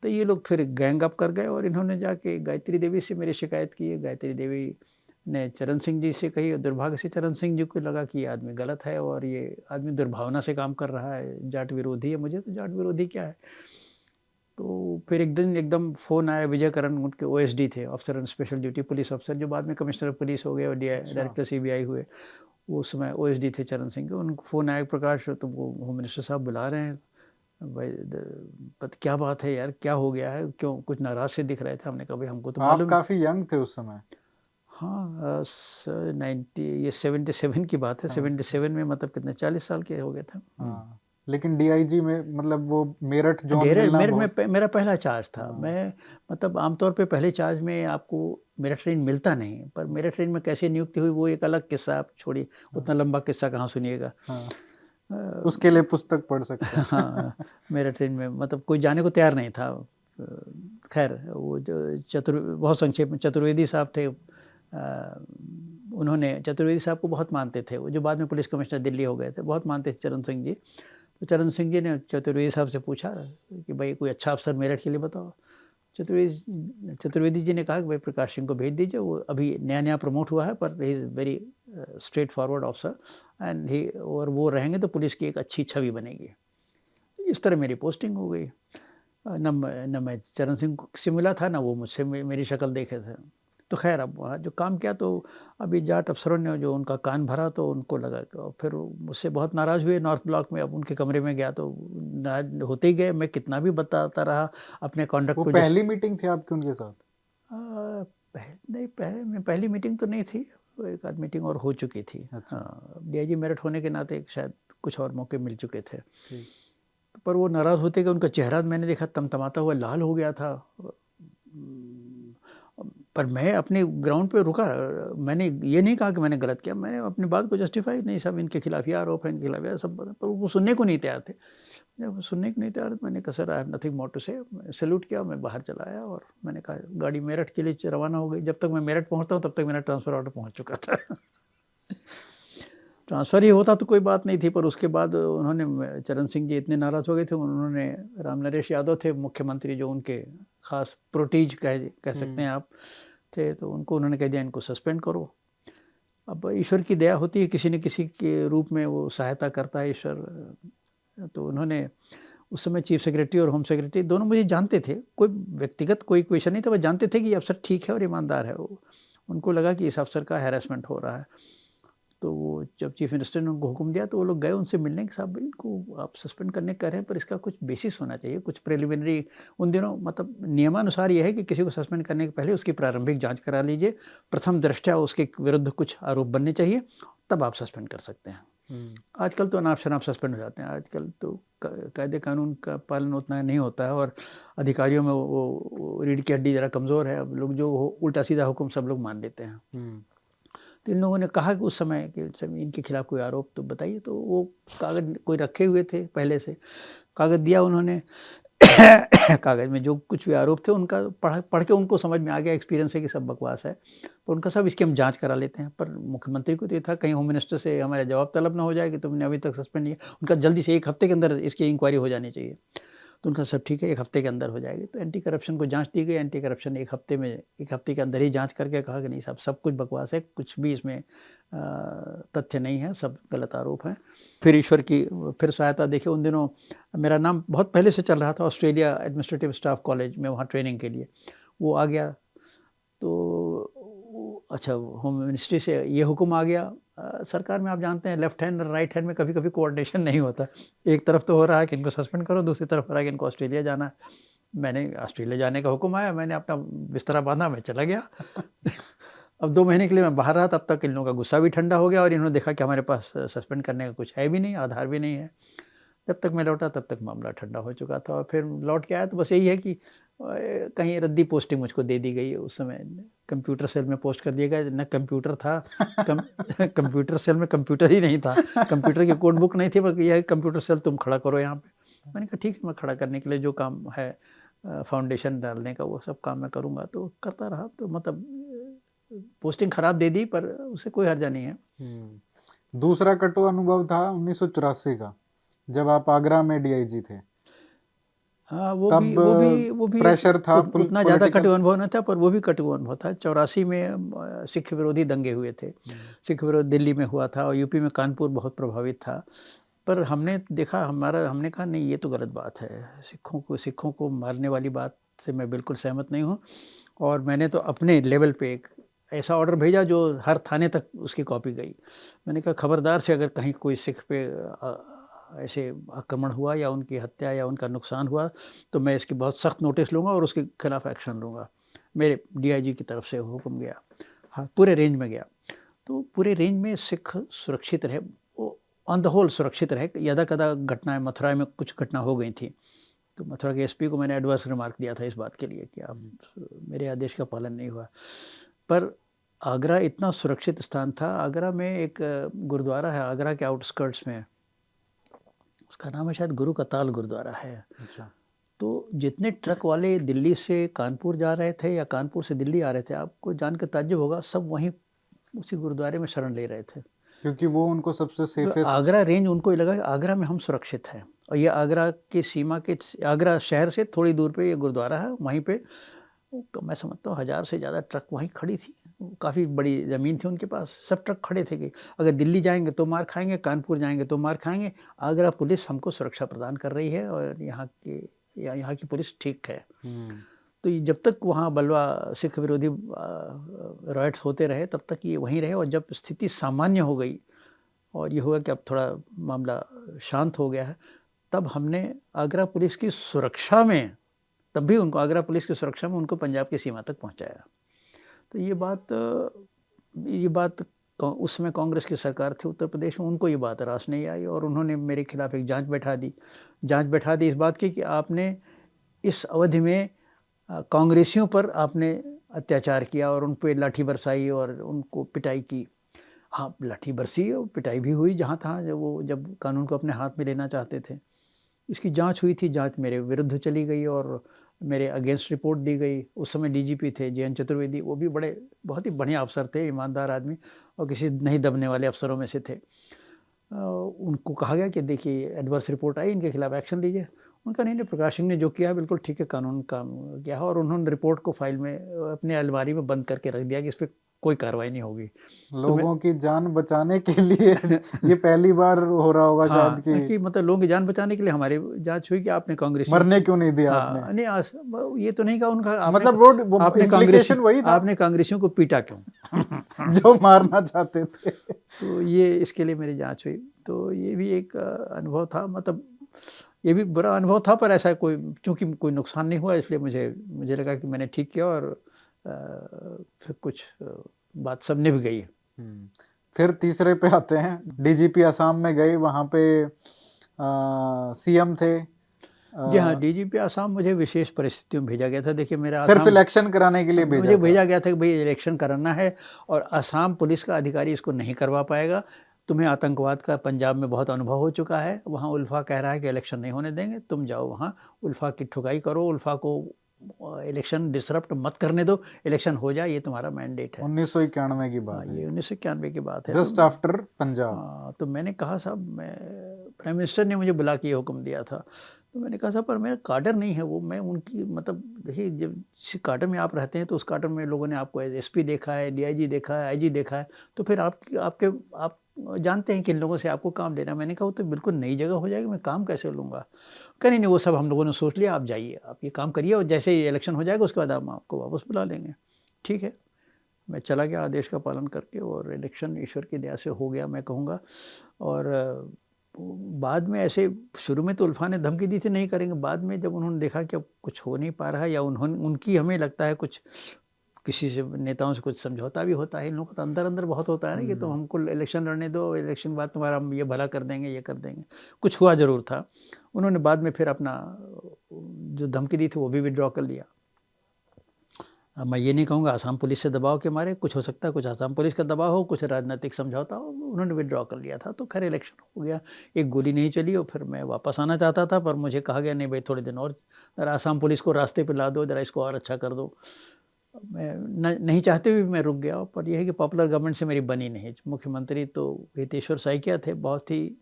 [SPEAKER 2] तो ये लोग फिर गैंग अप कर गए और इन्होंने जाके गायत्री देवी से मेरी शिकायत की है। गायत्री देवी ने चरण सिंह जी से कही, और दुर्भाग्य से चरण सिंह जी को लगा कि ये आदमी गलत है और ये आदमी दुर्भावना से काम कर रहा है, जाट विरोधी है। मुझे तो जाट विरोधी क्या है। तो फिर एक दिन एकदम फ़ोन आया, विजय करण उनके ओएसडी थे, officer on special duty police अफसर, जो बाद में कमिश्नर ऑफ पुलिस हो गए और डायरेक्टर सीबीआई हुए। वो उस समय ओएसडी थे चरण सिंह के। उनको फ़ोन आया, प्रकाश तुमको होम मिनिस्टर साहब बुला रहे हैं। भाई क्या बात है यार, क्या हो गया है, क्यों कुछ नाराज़ से दिख रहे थे। हमने कहा भाई हमको तो
[SPEAKER 1] आप
[SPEAKER 2] मालूम।
[SPEAKER 1] काफी यंग थे उस समय।
[SPEAKER 2] हाँ 90 ये 77 की बात है।
[SPEAKER 1] हाँ।
[SPEAKER 2] 77 में मतलब कितने 40 साल के हो गए थे।
[SPEAKER 1] हाँ, लेकिन डीआईजी में मतलब वो मेरठ जोन
[SPEAKER 2] डेरे
[SPEAKER 1] मिलना
[SPEAKER 2] मेरठ
[SPEAKER 1] बहुत।
[SPEAKER 2] में मेरा पहला चार्ज था।
[SPEAKER 1] हाँ।
[SPEAKER 2] मैं मतलब आमतौर पे पहले चार्ज में आपको मेरठ रेंज मिलता नहीं, पर मेरठ रेंज में कैसे नियुक्ति हुई वो एक अलग किस्सा, आप छोड़िए, उतना लंबा किस्सा कहाँ सुनिएगा।
[SPEAKER 1] हाँ,
[SPEAKER 2] अ,
[SPEAKER 1] उसके लिए पुस्तक पढ़ सकते हैं।
[SPEAKER 2] हाँ, मेरठ रेंज में मतलब कोई जाने को तैयार नहीं था। खैर वो जो बहुत संक्षेप में चतुर्वेदी साहब थे, उन्होंने चतुर्वेदी साहब को बहुत मानते थे, वो जो बाद में पुलिस कमिश्नर दिल्ली हो गए थे, बहुत मानते थे चरण सिंह जी। तो चरण सिंह जी ने चतुर्वेदी साहब से पूछा कि भाई कोई अच्छा अफसर मेरठ के लिए बताओ। चतुर्वेदी जी ने कहा कि भाई प्रकाश सिंह को भेज दीजिए, वो अभी नया नया प्रमोट हुआ है, पर he is very straight forward officer and he, और वो रहेंगे तो पुलिस की एक अच्छी छवि बनेगी। इस तरह मेरी पोस्टिंग हो गई। न मैं चरण सिंह से मिला था, ना वो मुझसे मेरी शक्ल देखे थे। तो खैर अब वहाँ जो काम किया, तो अभी जाट अफसरों ने जो उनका कान भरा, तो उनको लगा कि, और फिर मुझसे बहुत नाराज़ हुए नॉर्थ ब्लॉक में। अब उनके कमरे में गया तो नाराज होते ही गए, मैं कितना भी बताता रहा अपने कॉन्डक्ट
[SPEAKER 1] वो
[SPEAKER 2] को।
[SPEAKER 1] पहली मीटिंग थी आपकी उनके साथ?
[SPEAKER 2] पहली मीटिंग तो नहीं थी, वो एक आध मीटिंग और हो चुकी थी।
[SPEAKER 1] अच्छा।
[SPEAKER 2] हाँ, डीआईजी मेरठ होने के नाते शायद कुछ और मौके मिल चुके थे।
[SPEAKER 1] ठीक।
[SPEAKER 2] पर वो नाराज़ होते कि उनका चेहरा मैंने देखा तमतमाता हुआ लाल हो गया था। पर मैं अपने ग्राउंड पे रुका। मैंने ये नहीं कहा कि मैंने गलत किया, मैंने अपनी बात को जस्टिफाई, नहीं सब इनके खिलाफ ये आरोप है, इनके खिलाफ ये सब, पर वो सुनने को नहीं तैयार थे। जब वो सुनने को नहीं तैयार, मैंने कहा sir I have nothing more to say, salute किया, मैं बाहर चला आया और मैंने कहा गाड़ी मेरठ के लिए रवाना हो गई। जब तक मैं मेरठ पहुँचता हूँ तब तक मेरा ट्रांसफ़र ऑर्डर पहुँच चुका था। ट्रांसफ़र ही होता तो कोई बात नहीं थी, पर उसके बाद उन्होंने, चरण सिंह जी इतने नाराज़ हो गए थे, उन्होंने, राम नरेश यादव थे मुख्यमंत्री, जो उनके खास प्रोटीज कह सकते हैं आप थे, तो उनको उन्होंने कह दिया इनको सस्पेंड करो। अब ईश्वर की दया होती है, किसी न किसी के रूप में वो सहायता करता है ईश्वर। तो उन्होंने उस समय चीफ सेक्रेटरी और होम सेक्रेटरी दोनों मुझे जानते थे, कोई व्यक्तिगत कोई क्वेश्चन नहीं था, बस जानते थे कि ये अफसर ठीक है और ईमानदार है। उनको लगा कि इस अफसर का हैरेसमेंट हो रहा है, तो वो जब चीफ मिनिस्टर ने उनको हुक्म दिया तो वो लोग गए उनसे मिलने के, साहब इनको आप सस्पेंड करने कह रहे हैं, पर इसका कुछ बेसिस होना चाहिए, कुछ प्रिलिमिनरी। उन दिनों मतलब नियमानुसार ये है कि किसी को सस्पेंड करने के पहले उसकी प्रारंभिक जांच करा लीजिए, प्रथम दृष्टया उसके विरुद्ध कुछ आरोप बनने चाहिए, तब आप सस्पेंड कर सकते हैं। आजकल तो अनाप शनाप सस्पेंड हो जाते हैं, आजकल तो कायदे कानून का पालन उतना नहीं होता है, और अधिकारियों में वो रीढ़ की हड्डी ज़रा कमज़ोर है। अब लोग जो उल्टा सीधा हुक्म सब लोग मान लेते हैं। तो इन लोगों ने कहा कि उस समय कि इनके खिलाफ कोई आरोप तो बताइए, तो वो कागज़ कोई रखे हुए थे पहले से, कागज़ दिया उन्होंने। कागज़ में जो कुछ भी आरोप थे उनका पढ़ के उनको समझ में आ गया, एक्सपीरियंस है कि सब बकवास है, तो उनका सब इसकी हम जांच करा लेते हैं। पर मुख्यमंत्री को तो ये था कहीं होम मिनिस्टर से हमारा जवाब तलब ना हो जाए कि तुमने अभी तक सस्पेंड नहीं किया। उनका जल्दी से 1 हफ्ते के अंदर इसकी इंक्वायरी हो जानी चाहिए, तो उनका सब ठीक है, 1 हफ्ते के अंदर हो जाएगी। तो एंटी करप्शन को जांच दी गई, एंटी करप्शन 1 हफ्ते के अंदर ही जांच करके कहा कि नहीं साहब, सब कुछ बकवास है, कुछ भी इसमें तथ्य नहीं है, सब गलत आरोप हैं। फिर ईश्वर की फिर सहायता देखिए, उन दिनों मेरा नाम बहुत पहले से चल रहा था ऑस्ट्रेलिया एडमिनिस्ट्रेटिव स्टाफ कॉलेज में, वहाँ ट्रेनिंग के लिए वो आ गया। तो अच्छा, होम मिनिस्ट्री से ये हुक्म आ गया। सरकार में आप जानते हैं लेफ्ट हैंड और राइट हैंड में कभी-कभी कोऑर्डिनेशन नहीं होता। एक तरफ तो हो रहा है कि इनको सस्पेंड करो, दूसरी तरफ हो रहा है कि इनको ऑस्ट्रेलिया जाना है। मैंने ऑस्ट्रेलिया जाने का हुक्म आया, मैंने अपना बिस्तरा बाँधा, मैं चला गया। अब 2 महीने के लिए मैं बाहर रहा, तब तक इन लोगों का गुस्सा भी ठंडा हो गया और इन्होंने देखा कि हमारे पास सस्पेंड करने का कुछ है भी नहीं, आधार भी नहीं है। जब तक मैं लौटा तब तक मामला ठंडा हो चुका था, और फिर लौट के आया तो बस यही है कि कहीं रद्दी पोस्टिंग मुझको दे दी गई। उस समय कंप्यूटर सेल में पोस्ट कर दिया गया, न कंप्यूटर था, कंप्यूटर सेल में कंप्यूटर ही नहीं था, कंप्यूटर की कोड बुक नहीं थी, बस ये है कंप्यूटर सेल तुम खड़ा करो यहाँ पे। मैंने कहा ठीक है, मैं खड़ा करने के लिए जो काम है फाउंडेशन डालने का, वो सब काम मैं करूँगा। तो करता रहा, तो मतलब पोस्टिंग खराब दे दी, पर उससे कोई हर्जा नहीं है।
[SPEAKER 1] दूसरा कटु अनुभव था 1984 का, जब आप आगरा में डीआईजी थे।
[SPEAKER 2] हाँ,
[SPEAKER 1] तब
[SPEAKER 2] वो भी
[SPEAKER 1] प्रेशर था
[SPEAKER 2] उतना ज़्यादा कटु अनुभव न था, पर वो भी कटु अनुभव था। 84 में सिख विरोधी दंगे हुए थे। सिख विरोध दिल्ली में हुआ था और यूपी में कानपुर बहुत प्रभावित था। पर हमने देखा, हमने कहा नहीं, ये तो गलत बात है। सिखों को मारने वाली बात से मैं बिल्कुल सहमत नहीं हूँ, और मैंने तो अपने लेवल पे एक ऐसा ऑर्डर भेजा जो हर थाने तक उसकी कॉपी गई। मैंने कहा खबरदार से अगर कहीं कोई सिख पे ऐसे आक्रमण हुआ या उनकी हत्या या उनका नुकसान हुआ, तो मैं इसकी बहुत सख्त नोटिस लूँगा और उसके खिलाफ एक्शन लूँगा। मेरे डीआईजी की तरफ से हुक्म गया। हाँ, पूरे रेंज में गया। तो पूरे रेंज में सिख सुरक्षित रहे, वो ऑन द होल सुरक्षित रहे। यदा-कदा घटनाएँ मथुरा में कुछ घटना हो गई थी, तो मथुरा के एसपी को मैंने एडवर्स रिमार्क दिया था इस बात के लिए कि आप मेरे आदेश का पालन नहीं हुआ। पर आगरा इतना सुरक्षित स्थान था। आगरा में एक गुरुद्वारा है, आगरा के आउटस्कर्ट्स में, उसका नाम है शायद गुरु का ताल गुरुद्वारा है।
[SPEAKER 1] अच्छा।
[SPEAKER 2] तो जितने ट्रक वाले दिल्ली से कानपुर जा रहे थे या कानपुर से दिल्ली आ रहे थे, आपको जान के ताज्जुब होगा, सब वहीं उसी गुरुद्वारे में शरण ले रहे थे।
[SPEAKER 1] क्योंकि वो उनको सबसे
[SPEAKER 2] तो
[SPEAKER 1] सेफेस्ट।
[SPEAKER 2] आगरा रेंज उनको ये लगा कि आगरा में हम सुरक्षित हैं, और ये आगरा की सीमा के, आगरा शहर से थोड़ी दूर पे ये गुरुद्वारा है। वहीं पे मैं समझता हूँ 1000 से ज़्यादा ट्रक वहीं खड़ी थी। काफ़ी बड़ी ज़मीन थी उनके पास, सब ट्रक खड़े थे कि अगर दिल्ली जाएंगे तो मार खाएंगे, कानपुर जाएंगे तो मार खाएंगे, आगरा पुलिस हमको सुरक्षा प्रदान कर रही है और यहाँ की पुलिस ठीक है। तो ये जब तक वहाँ बलवा सिख विरोधी राइट्स होते रहे तब तक ये वहीं रहे, और जब स्थिति सामान्य हो गई और ये हुआ कि अब थोड़ा मामला शांत हो गया है, तब हमने आगरा पुलिस की सुरक्षा में, तब भी उनको आगरा पुलिस की सुरक्षा में उनको पंजाब की सीमा तक पहुंचाया। तो ये बात उसमें कांग्रेस की सरकार थी उत्तर प्रदेश में, उनको ये बात रास नहीं आई और उन्होंने मेरे खिलाफ एक जांच बैठा दी इस बात की कि आपने इस अवधि में कांग्रेसियों पर आपने अत्याचार किया और उन पर लाठी बरसाई और उनको पिटाई की। हाँ, लाठी बरसी और पिटाई भी हुई जहाँ तहाँ, जब कानून को अपने हाथ में लेना चाहते थे। इसकी जांच हुई थी, जांच मेरे विरुद्ध चली गई और मेरे अगेंस्ट रिपोर्ट दी गई। उस समय डीजीपी थे JN चतुर्वेदी, वो भी बहुत ही बढ़िया अफसर थे, ईमानदार आदमी और किसी नहीं दबने वाले अफसरों में से थे। उनको कहा गया कि देखिए एडवर्स रिपोर्ट आई, इनके खिलाफ एक्शन लीजिए। उनका नहीं, प्रकाश सिंह ने जो किया बिल्कुल ठीक है, कानून काम किया है, और उन्होंने रिपोर्ट को फाइल में अपने अलमारी में बंद करके रख दिया कि इस पर कोई कार्रवाई नहीं होगी।
[SPEAKER 1] लोगों की जान बचाने के लिए ये पहली बार हो रहा होगा शायद
[SPEAKER 2] कि मतलब लोगों की जान बचाने के लिए हमारी जांच हुई कि आपने कांग्रेस
[SPEAKER 1] मरने क्यों नहीं दिया आपने।
[SPEAKER 2] नहीं, ये तो नहीं कहा उनका,
[SPEAKER 1] मतलब
[SPEAKER 2] आपने
[SPEAKER 1] इम्प्लीकेशन वही था,
[SPEAKER 2] आपने कांग्रेसियों को पीटा क्यों
[SPEAKER 1] जो मारना चाहते थे।
[SPEAKER 2] तो ये इसके लिए मेरी जांच हुई। तो ये भी एक अनुभव था, मतलब ये भी बुरा अनुभव था, पर ऐसा चूंकि कोई नुकसान नहीं हुआ इसलिए मुझे लगा कि मैंने ठीक किया और फिर कुछ बात सब निभ गई।
[SPEAKER 1] फिर तीसरे पे आते हैं, डीजीपी असम में गए, वहाँ पे CM थे।
[SPEAKER 2] जी हाँ, डीजीपी असम मुझे विशेष परिस्थितियों में भेजा गया था। देखिए मेरा
[SPEAKER 1] सिर्फ इलेक्शन कराने के लिए
[SPEAKER 2] मुझे भेजा गया था कि भाई इलेक्शन कराना है और असम पुलिस का अधिकारी इसको नहीं करवा पाएगा। तुम्हें आतंकवाद का पंजाब में बहुत अनुभव हो चुका है, वहाँ उल्फा कह रहा है कि इलेक्शन नहीं होने देंगे, तुम जाओ वहाँ उल्फा की ठुकाई करो, उल्फा को इलेक्शन डिसरप्ट मत करने दो, इलेक्शन हो जाए, ये तुम्हारा मैंडेट है।
[SPEAKER 1] 1991 की बात है।
[SPEAKER 2] ये 1991 की बात है,
[SPEAKER 1] जस्ट आफ्टर पंजाब।
[SPEAKER 2] तो मैंने कहा साहब, प्राइम मिनिस्टर ने मुझे बुला के ये हुक्म दिया था। तो मैंने कहा साहब पर मेरा कार्डर नहीं है वो, मैं उनकी मतलब देखिए जब जिस कार्डर में आप रहते हैं तो उस कार्डर में लोगों ने आपको SP देखा है, DIG देखा है, IG देखा है, तो फिर आप जानते हैं किन लोगों से आपको काम लेना। मैंने कहा वो तो बिल्कुल नई जगह हो जाएगी, मैं काम कैसे लूँगा। कह नहीं वो सब हम लोगों ने सोच लिया, आप जाइए, आप ये काम करिए और जैसे ही इलेक्शन हो जाएगा उसके बाद हम आपको वापस बुला लेंगे। ठीक है, मैं चला गया आदेश का पालन करके और इलेक्शन ईश्वर की दया से हो गया मैं कहूँगा। और बाद में ऐसे शुरू में तो उल्फा ने धमकी दी थी नहीं करेंगे, बाद में जब उन्होंने देखा कि अब कुछ हो नहीं पा रहा है या उनकी हमें लगता है कुछ किसी से नेताओं से कुछ समझौता भी होता है, इन लोगों का तो अंदर अंदर बहुत होता है ना कि तुम हमको इलेक्शन लड़ने दो, इलेक्शन बाद तुम्हारा हम ये भला कर देंगे, ये कर देंगे। कुछ हुआ जरूर था। उन्होंने बाद में फिर अपना जो धमकी दी थी वो भी विड्रॉ कर लिया। मैं ये नहीं कहूँगा आसाम पुलिस से दबाव के मारे, कुछ हो सकता है, कुछ आसाम पुलिस का दबाव हो, कुछ राजनीतिक समझौता हो, उन्होंने विड्रॉ कर लिया था। तो खैर इलेक्शन हो गया, एक गोली नहीं चली और फिर मैं वापस आना चाहता था, पर मुझे कहा गया नहीं भाई थोड़े दिन और ज़रा आसाम पुलिस को रास्ते पे ला दो, ज़रा इसको और अच्छा कर दो। मैं नहीं चाहते हुए मैं रुक गया, पर यह है कि पॉपुलर गवर्नमेंट से मेरी बनी नहीं। मुख्यमंत्री तो हितेश्वर साइकिया थे, बहुत ही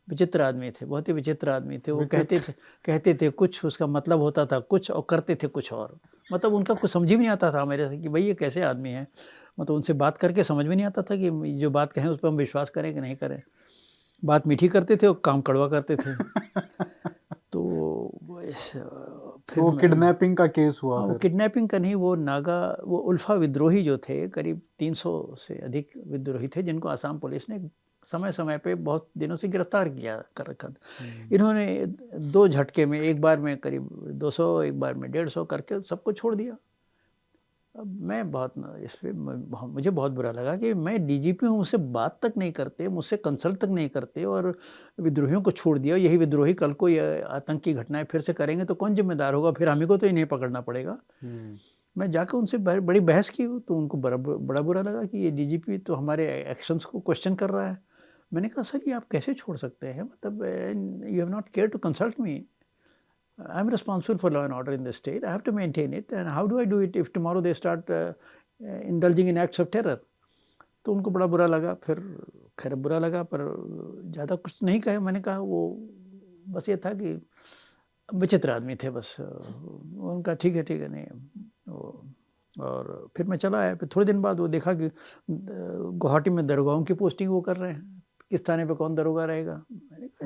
[SPEAKER 2] विचित्र आदमी थे, बहुत ही विचित्र आदमी थे। वो कहते थे कुछ, उसका मतलब होता था कुछ और करते थे कुछ और। मतलब उनका कुछ समझ ही नहीं आता था मेरे से कि भाई ये कैसे आदमी है। मतलब उनसे बात करके समझ में नहीं आता था कि जो बात कहें उस पर हम विश्वास करें कि नहीं करें। बात मीठी करते थे और काम कड़वा करते थे। तो फिर
[SPEAKER 1] वो किडनैपिंग का केस हुआ।
[SPEAKER 2] वो किडनैपिंग का नहीं, वो उल्फा विद्रोही जो थे, करीब 300 से अधिक विद्रोही थे जिनको आसाम पुलिस ने समय समय पे बहुत दिनों से गिरफ्तार किया कर रखा था। इन्होंने 2 झटके में, एक बार में करीब 200, एक बार में 150 करके सबको छोड़ दिया। मैं बहुत इस पे मुझे बहुत बुरा लगा कि मैं डीजीपी हूँ, मुझसे बात तक नहीं करते, मुझसे कंसल्ट तक नहीं करते और विद्रोहियों को छोड़ दिया। यही विद्रोही कल को ये आतंकी घटनाएं फिर से करेंगे तो कौन जिम्मेदार होगा? फिर हम ही को तो इन्हें पकड़ना पड़ेगा। मैं जाकर उनसे बड़ी बहस की तो उनको बड़ा बुरा लगा कि ये डीजीपी तो हमारे एक्शंस को क्वेश्चन कर रहा है। मैंने कहा सर ये आप कैसे छोड़ सकते हैं? मतलब you have not care to consult me. I'm responsible for law and order in the state. I have to maintain it. And how do I do it if tomorrow they start indulging in acts of terror? तो उनको बड़ा बुरा लगा। फिर खैर बुरा लगा पर ज़्यादा कुछ नहीं कहे। मैंने कहा वो बस ये था कि विचित्र आदमी थे बस। उनका ठीक है नहीं और फिर मैं चला आया। फिर थोड़े दिन बाद वो देखा कि गुवाहाटी में दरोगाओं की पोस्टिंग वो कर रहे हैं। किस थाने पे कौन दरोगा रहेगा?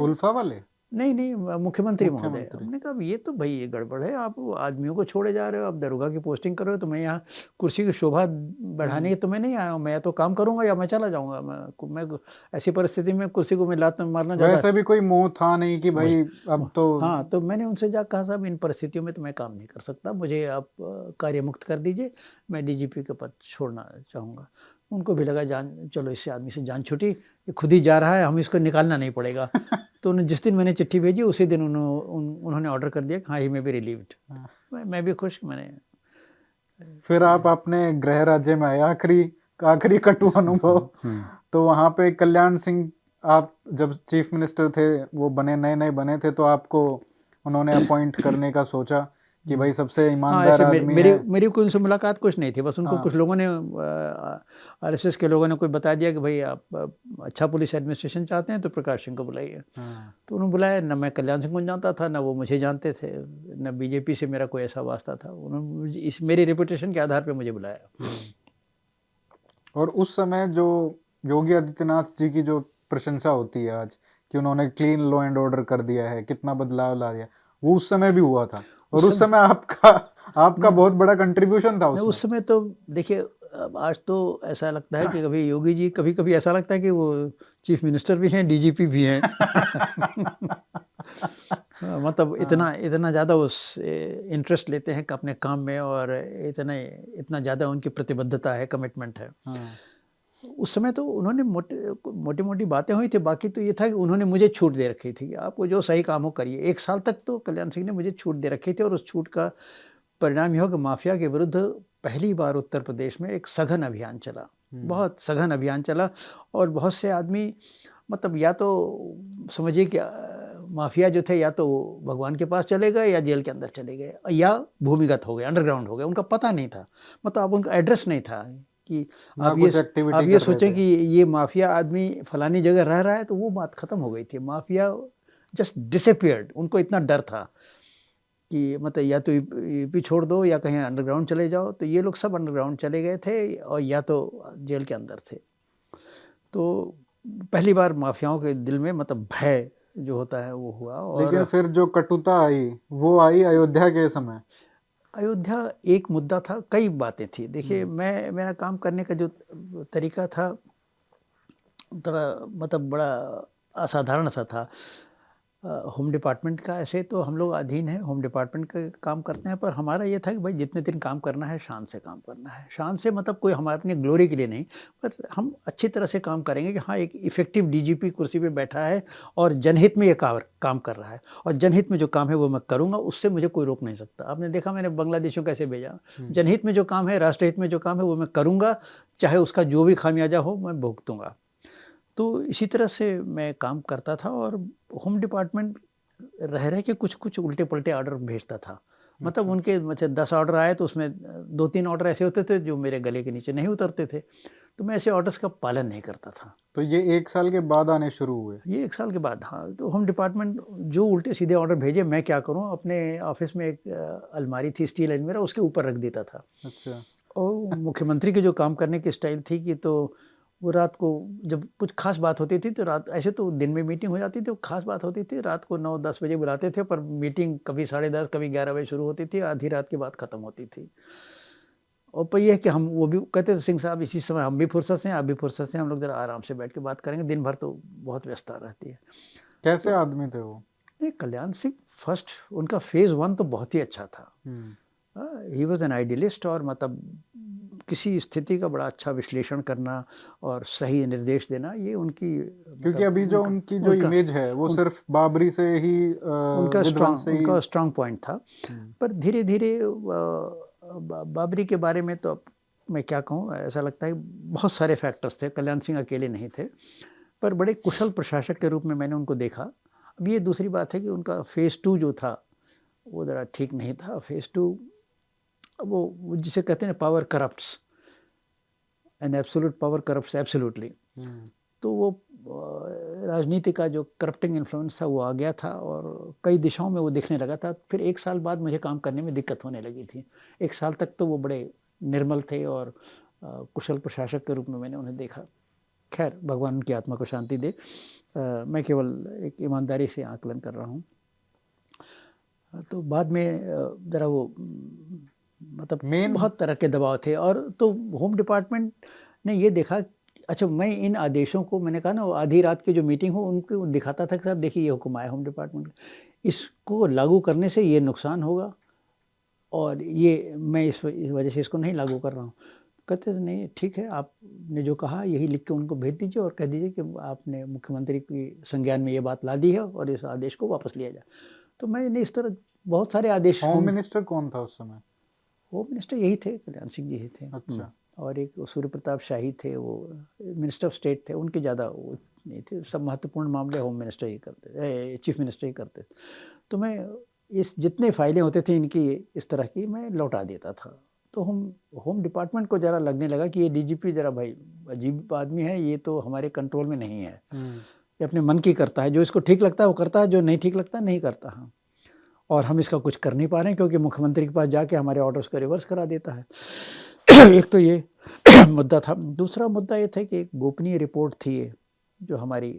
[SPEAKER 1] उल्फा वाले?
[SPEAKER 2] नहीं, मुख्यमंत्री महोदय। हमने कहा ये तो भाई ये गड़बड़ है, आप आदमियों को छोड़े जा रहे हो, आप दरोगा की पोस्टिंग कर रहे हो। तो मैं यहाँ कुर्सी की शोभा बढ़ाने के तो मैं नहीं आया हूँ, मैं या तो काम करूँगा या मैं चला जाऊँगा। मैं ऐसी परिस्थिति में कुर्सी को मैं लात मारना ज़्यादा।
[SPEAKER 1] वैसे भी कोई मोह था नहीं कि भाई अब तो।
[SPEAKER 2] हाँ, तो मैंने उनसे जा कहा साहब इन परिस्थितियों में तो मैं काम नहीं कर सकता, मुझे आप कार्य मुक्त कर दीजिए, मैं डीजीपी का पद छोड़ना चाहूँगा। उनको भी लगा जान चलो इससे आदमी से जान छूटी, ये खुद ही जा रहा है, हम इसको निकालना नहीं पड़ेगा। तो जिस दिन मैंने चिट्ठी भेजी उसी दिन उन्होंने ऑर्डर कर दिया कि हाँ ही में भी रिलीव्ड। मैं भी खुश। मैंने
[SPEAKER 1] फिर आप अपने गृह राज्य में आए। आखिरी कटु अनुभव। तो वहाँ पे कल्याण सिंह, आप जब चीफ मिनिस्टर थे, वो नए बने थे, तो आपको उन्होंने अपॉइंट करने का सोचा कि भाई सबसे ईमानदार आदमी है।
[SPEAKER 2] मेरी कोई उनसे मुलाकात कुछ नहीं थी, बस उनको कुछ लोगों ने आरएसएस के लोगों ने कोई बता दिया कि भाई आप अच्छा पुलिस एडमिनिस्ट्रेशन चाहते हैं तो प्रकाश सिंह को बुलाइए। तो उन्होंने बुलाया। न मैं कल्याण सिंह को जानता था, न वो मुझे जानते थे, न बीजेपी से मेरा कोई ऐसा वास्ता था। उन्होंने मेरी रेपुटेशन के आधार पर मुझे बुलाया।
[SPEAKER 1] और उस समय जो योगी आदित्यनाथ जी की जो प्रशंसा होती है आज कि उन्होंने क्लीन लॉ एंड ऑर्डर कर दिया है, कितना बदलाव ला दिया, वो उस समय भी हुआ था। और उस समय आपका बहुत बड़ा कंट्रीब्यूशन था
[SPEAKER 2] उस समय। तो देखिए आज तो ऐसा लगता है कि कभी योगी जी, कभी ऐसा लगता है कि वो चीफ मिनिस्टर भी हैं, डीजीपी भी हैं। मतलब इतना ज़्यादा उस इंटरेस्ट लेते हैं अपने काम में और इतना ज़्यादा उनकी प्रतिबद्धता है, कमिटमेंट है। उस समय तो उन्होंने मोटी बातें हुई थी। बाकी तो ये था कि उन्होंने मुझे छूट दे रखी थी कि आपको जो सही काम हो करिए। 1 साल तक तो कल्याण सिंह ने मुझे छूट दे रखी थी और उस छूट का परिणाम यह हो कि माफिया के विरुद्ध पहली बार उत्तर प्रदेश में एक सघन अभियान चला। बहुत सघन अभियान चला और बहुत से आदमी, मतलब या तो समझिए कि माफिया जो थे या तो भगवान के पास चले गए या जेल के अंदर चले गए या भूमिगत हो गए, अंडरग्राउंड हो गए। उनका पता नहीं था, मतलब अब उनका एड्रेस नहीं था कि आप ये सोचें कि ये माफिया आदमी फलानी जगह रह रहा है, तो वो बात खत्म हो गई थी। Mafia just disappeared. उनको इतना डर था कि मतलब या तो यूपी छोड़ दो या कहीं अंडरग्राउंड चले जाओ। तो ये लोग सब अंडरग्राउंड चले गए थे और या तो जेल के अंदर थे। तो पहली बार माफियाओं के दिल में मतलब भय जो होता है वो हुआ। और
[SPEAKER 1] लेकिन फिर जो कटुता आई वो आई अयोध्या के समय।
[SPEAKER 2] अयोध्या एक मुद्दा था, कई बातें थी। देखिए मेरा काम करने का जो तरीका था थोड़ा मतलब बड़ा असाधारण सा था। होम डिपार्टमेंट का ऐसे तो हम लोग अधीन हैं, होम डिपार्टमेंट का काम करते हैं, पर हमारा ये था कि भाई जितने दिन काम करना है शान से काम करना है। शान से मतलब कोई हमारे अपनी ग्लोरी के लिए नहीं, पर हम अच्छी तरह से काम करेंगे कि हाँ एक इफेक्टिव डीजीपी कुर्सी पे बैठा है और जनहित में ये काम कर रहा है और जनहित में जो काम है वो मैं करूँगा, उससे मुझे कोई रोक नहीं सकता। आपने देखा मैंने बांग्लादेशों कैसे भेजा। जनहित में जो काम है, राष्ट्रहित में जो काम है वो मैं करूँगा, चाहे उसका जो भी खामियाजा हो मैं भुगतूँगा। तो इसी तरह से मैं काम करता था और होम डिपार्टमेंट रह के कुछ उल्टे पलटे ऑर्डर भेजता था। मतलब उनके 10 ऑर्डर आए तो उसमें 2-3 ऑर्डर ऐसे होते थे जो मेरे गले के नीचे नहीं उतरते थे, तो मैं ऐसे ऑर्डर्स का पालन नहीं करता था।
[SPEAKER 1] तो ये 1 साल के बाद आने शुरू हुए?
[SPEAKER 2] ये 1 साल के बाद, हाँ। तो होम डिपार्टमेंट जो उल्टे सीधे ऑर्डर भेजे, मैं क्या करूँ, अपने ऑफिस में एक अलमारी थी स्टील अलमीरा, उसके ऊपर रख देता था।
[SPEAKER 1] अच्छा।
[SPEAKER 2] और मुख्यमंत्री की जो काम करने की स्टाइल थी कि तो वो रात को जब कुछ खास बात होती थी तो रात, ऐसे तो दिन में मीटिंग हो जाती थी, खास बात होती थी रात को 9-10 बजे बुलाते थे, पर मीटिंग कभी 10:30 कभी 11 बजे शुरू होती थी, आधी रात के बाद ख़त्म होती थी। और पर यह है कि हम वो भी कहते थे सिंह साहब इसी समय हम भी फुर्सत से हैं, आप भी फुर्सत से, हम लोग ज़रा आराम से बैठ के बात करेंगे, दिन भर तो बहुत व्यस्तता रहती है।
[SPEAKER 1] कैसे आदमी थे वो?
[SPEAKER 2] नहीं, कल्याण सिंह फर्स्ट उनका फेज़ 1 तो बहुत ही अच्छा था। ही वॉज एन आइडियलिस्ट और मतलब किसी स्थिति का बड़ा अच्छा विश्लेषण करना और सही निर्देश देना, ये उनकी
[SPEAKER 1] क्योंकि अभी जो उनकी जो
[SPEAKER 2] उनका
[SPEAKER 1] इमेज है वो
[SPEAKER 2] उन,
[SPEAKER 1] सिर्फ बाबरी से ही विध्वंस से ही।
[SPEAKER 2] उनका स्ट्रांग पॉइंट था। पर धीरे धीरे बाबरी के बारे में तो अब मैं क्या कहूँ, ऐसा लगता है बहुत सारे फैक्टर्स थे, कल्याण सिंह अकेले नहीं थे, पर बड़े कुशल प्रशासक के रूप में मैंने उनको देखा। अब ये दूसरी बात है कि उनका फेज़ 2 जो था वो ज़रा ठीक नहीं था। फेज़ 2 वो जिसे कहते हैं power corrupts and absolute power corrupts absolutely. तो वो राजनीति का जो करप्टिंग इन्फ्लुएंस था वो आ गया था और कई दिशाओं में वो दिखने लगा था। फिर 1 साल बाद मुझे काम करने में दिक्कत होने लगी थी। 1 साल तक तो वो बड़े निर्मल थे और कुशल प्रशासक के रूप में मैंने उन्हें देखा। खैर, भगवान उनकी आत्मा को शांति दे। मैं केवल एक ईमानदारी से आकलन कर रहा हूँ। तो बाद में ज़रा वो मतलब बहुत तरह के दबाव थे और तो होम डिपार्टमेंट ने ये देखा। अच्छा, मैं इन आदेशों को, मैंने कहा ना, वो आधी रात की जो मीटिंग हो उनको दिखाता था कि साहब देखिए ये हुक्म आया होम डिपार्टमेंट का, इसको लागू करने से ये नुकसान होगा और ये मैं इस वजह से इसको नहीं लागू कर रहा हूँ। कहते थे नहीं ठीक है, आपने जो कहा यही लिख के उनको भेज दीजिए और कह दीजिए कि आपने मुख्यमंत्री की संज्ञान में ये बात ला दी है और इस आदेश को वापस लिया जाए। तो मैंने इस तरह बहुत सारे आदेश।
[SPEAKER 1] होम मिनिस्टर कौन था उस समय?
[SPEAKER 2] होम मिनिस्टर यही थे, कल्याण सिंह जी ही थे।
[SPEAKER 1] अच्छा।
[SPEAKER 2] और एक सूर्य प्रताप शाही थे, वो मिनिस्टर ऑफ स्टेट थे, उनके ज़्यादा वो नहीं थे, सब महत्वपूर्ण मामले होम मिनिस्टर ही करते, चीफ मिनिस्टर ही करते। तो मैं इस जितने फाइलें होते थे इनकी इस तरह की मैं लौटा देता था। तो होम डिपार्टमेंट को ज़रा लगने लगा कि ये डीजीपी ज़रा भाई अजीब आदमी है, ये तो हमारे कंट्रोल में नहीं है, ये अपने मन की करता है, जो इसको ठीक लगता है वो करता है, जो नहीं ठीक लगता नहीं करता। हाँ, और हम इसका कुछ कर नहीं पा रहे हैं क्योंकि मुख्यमंत्री के पास जाके हमारे ऑर्डर्स को रिवर्स करा देता है। एक तो ये मुद्दा था। दूसरा मुद्दा ये था कि एक गोपनीय रिपोर्ट थी जो हमारी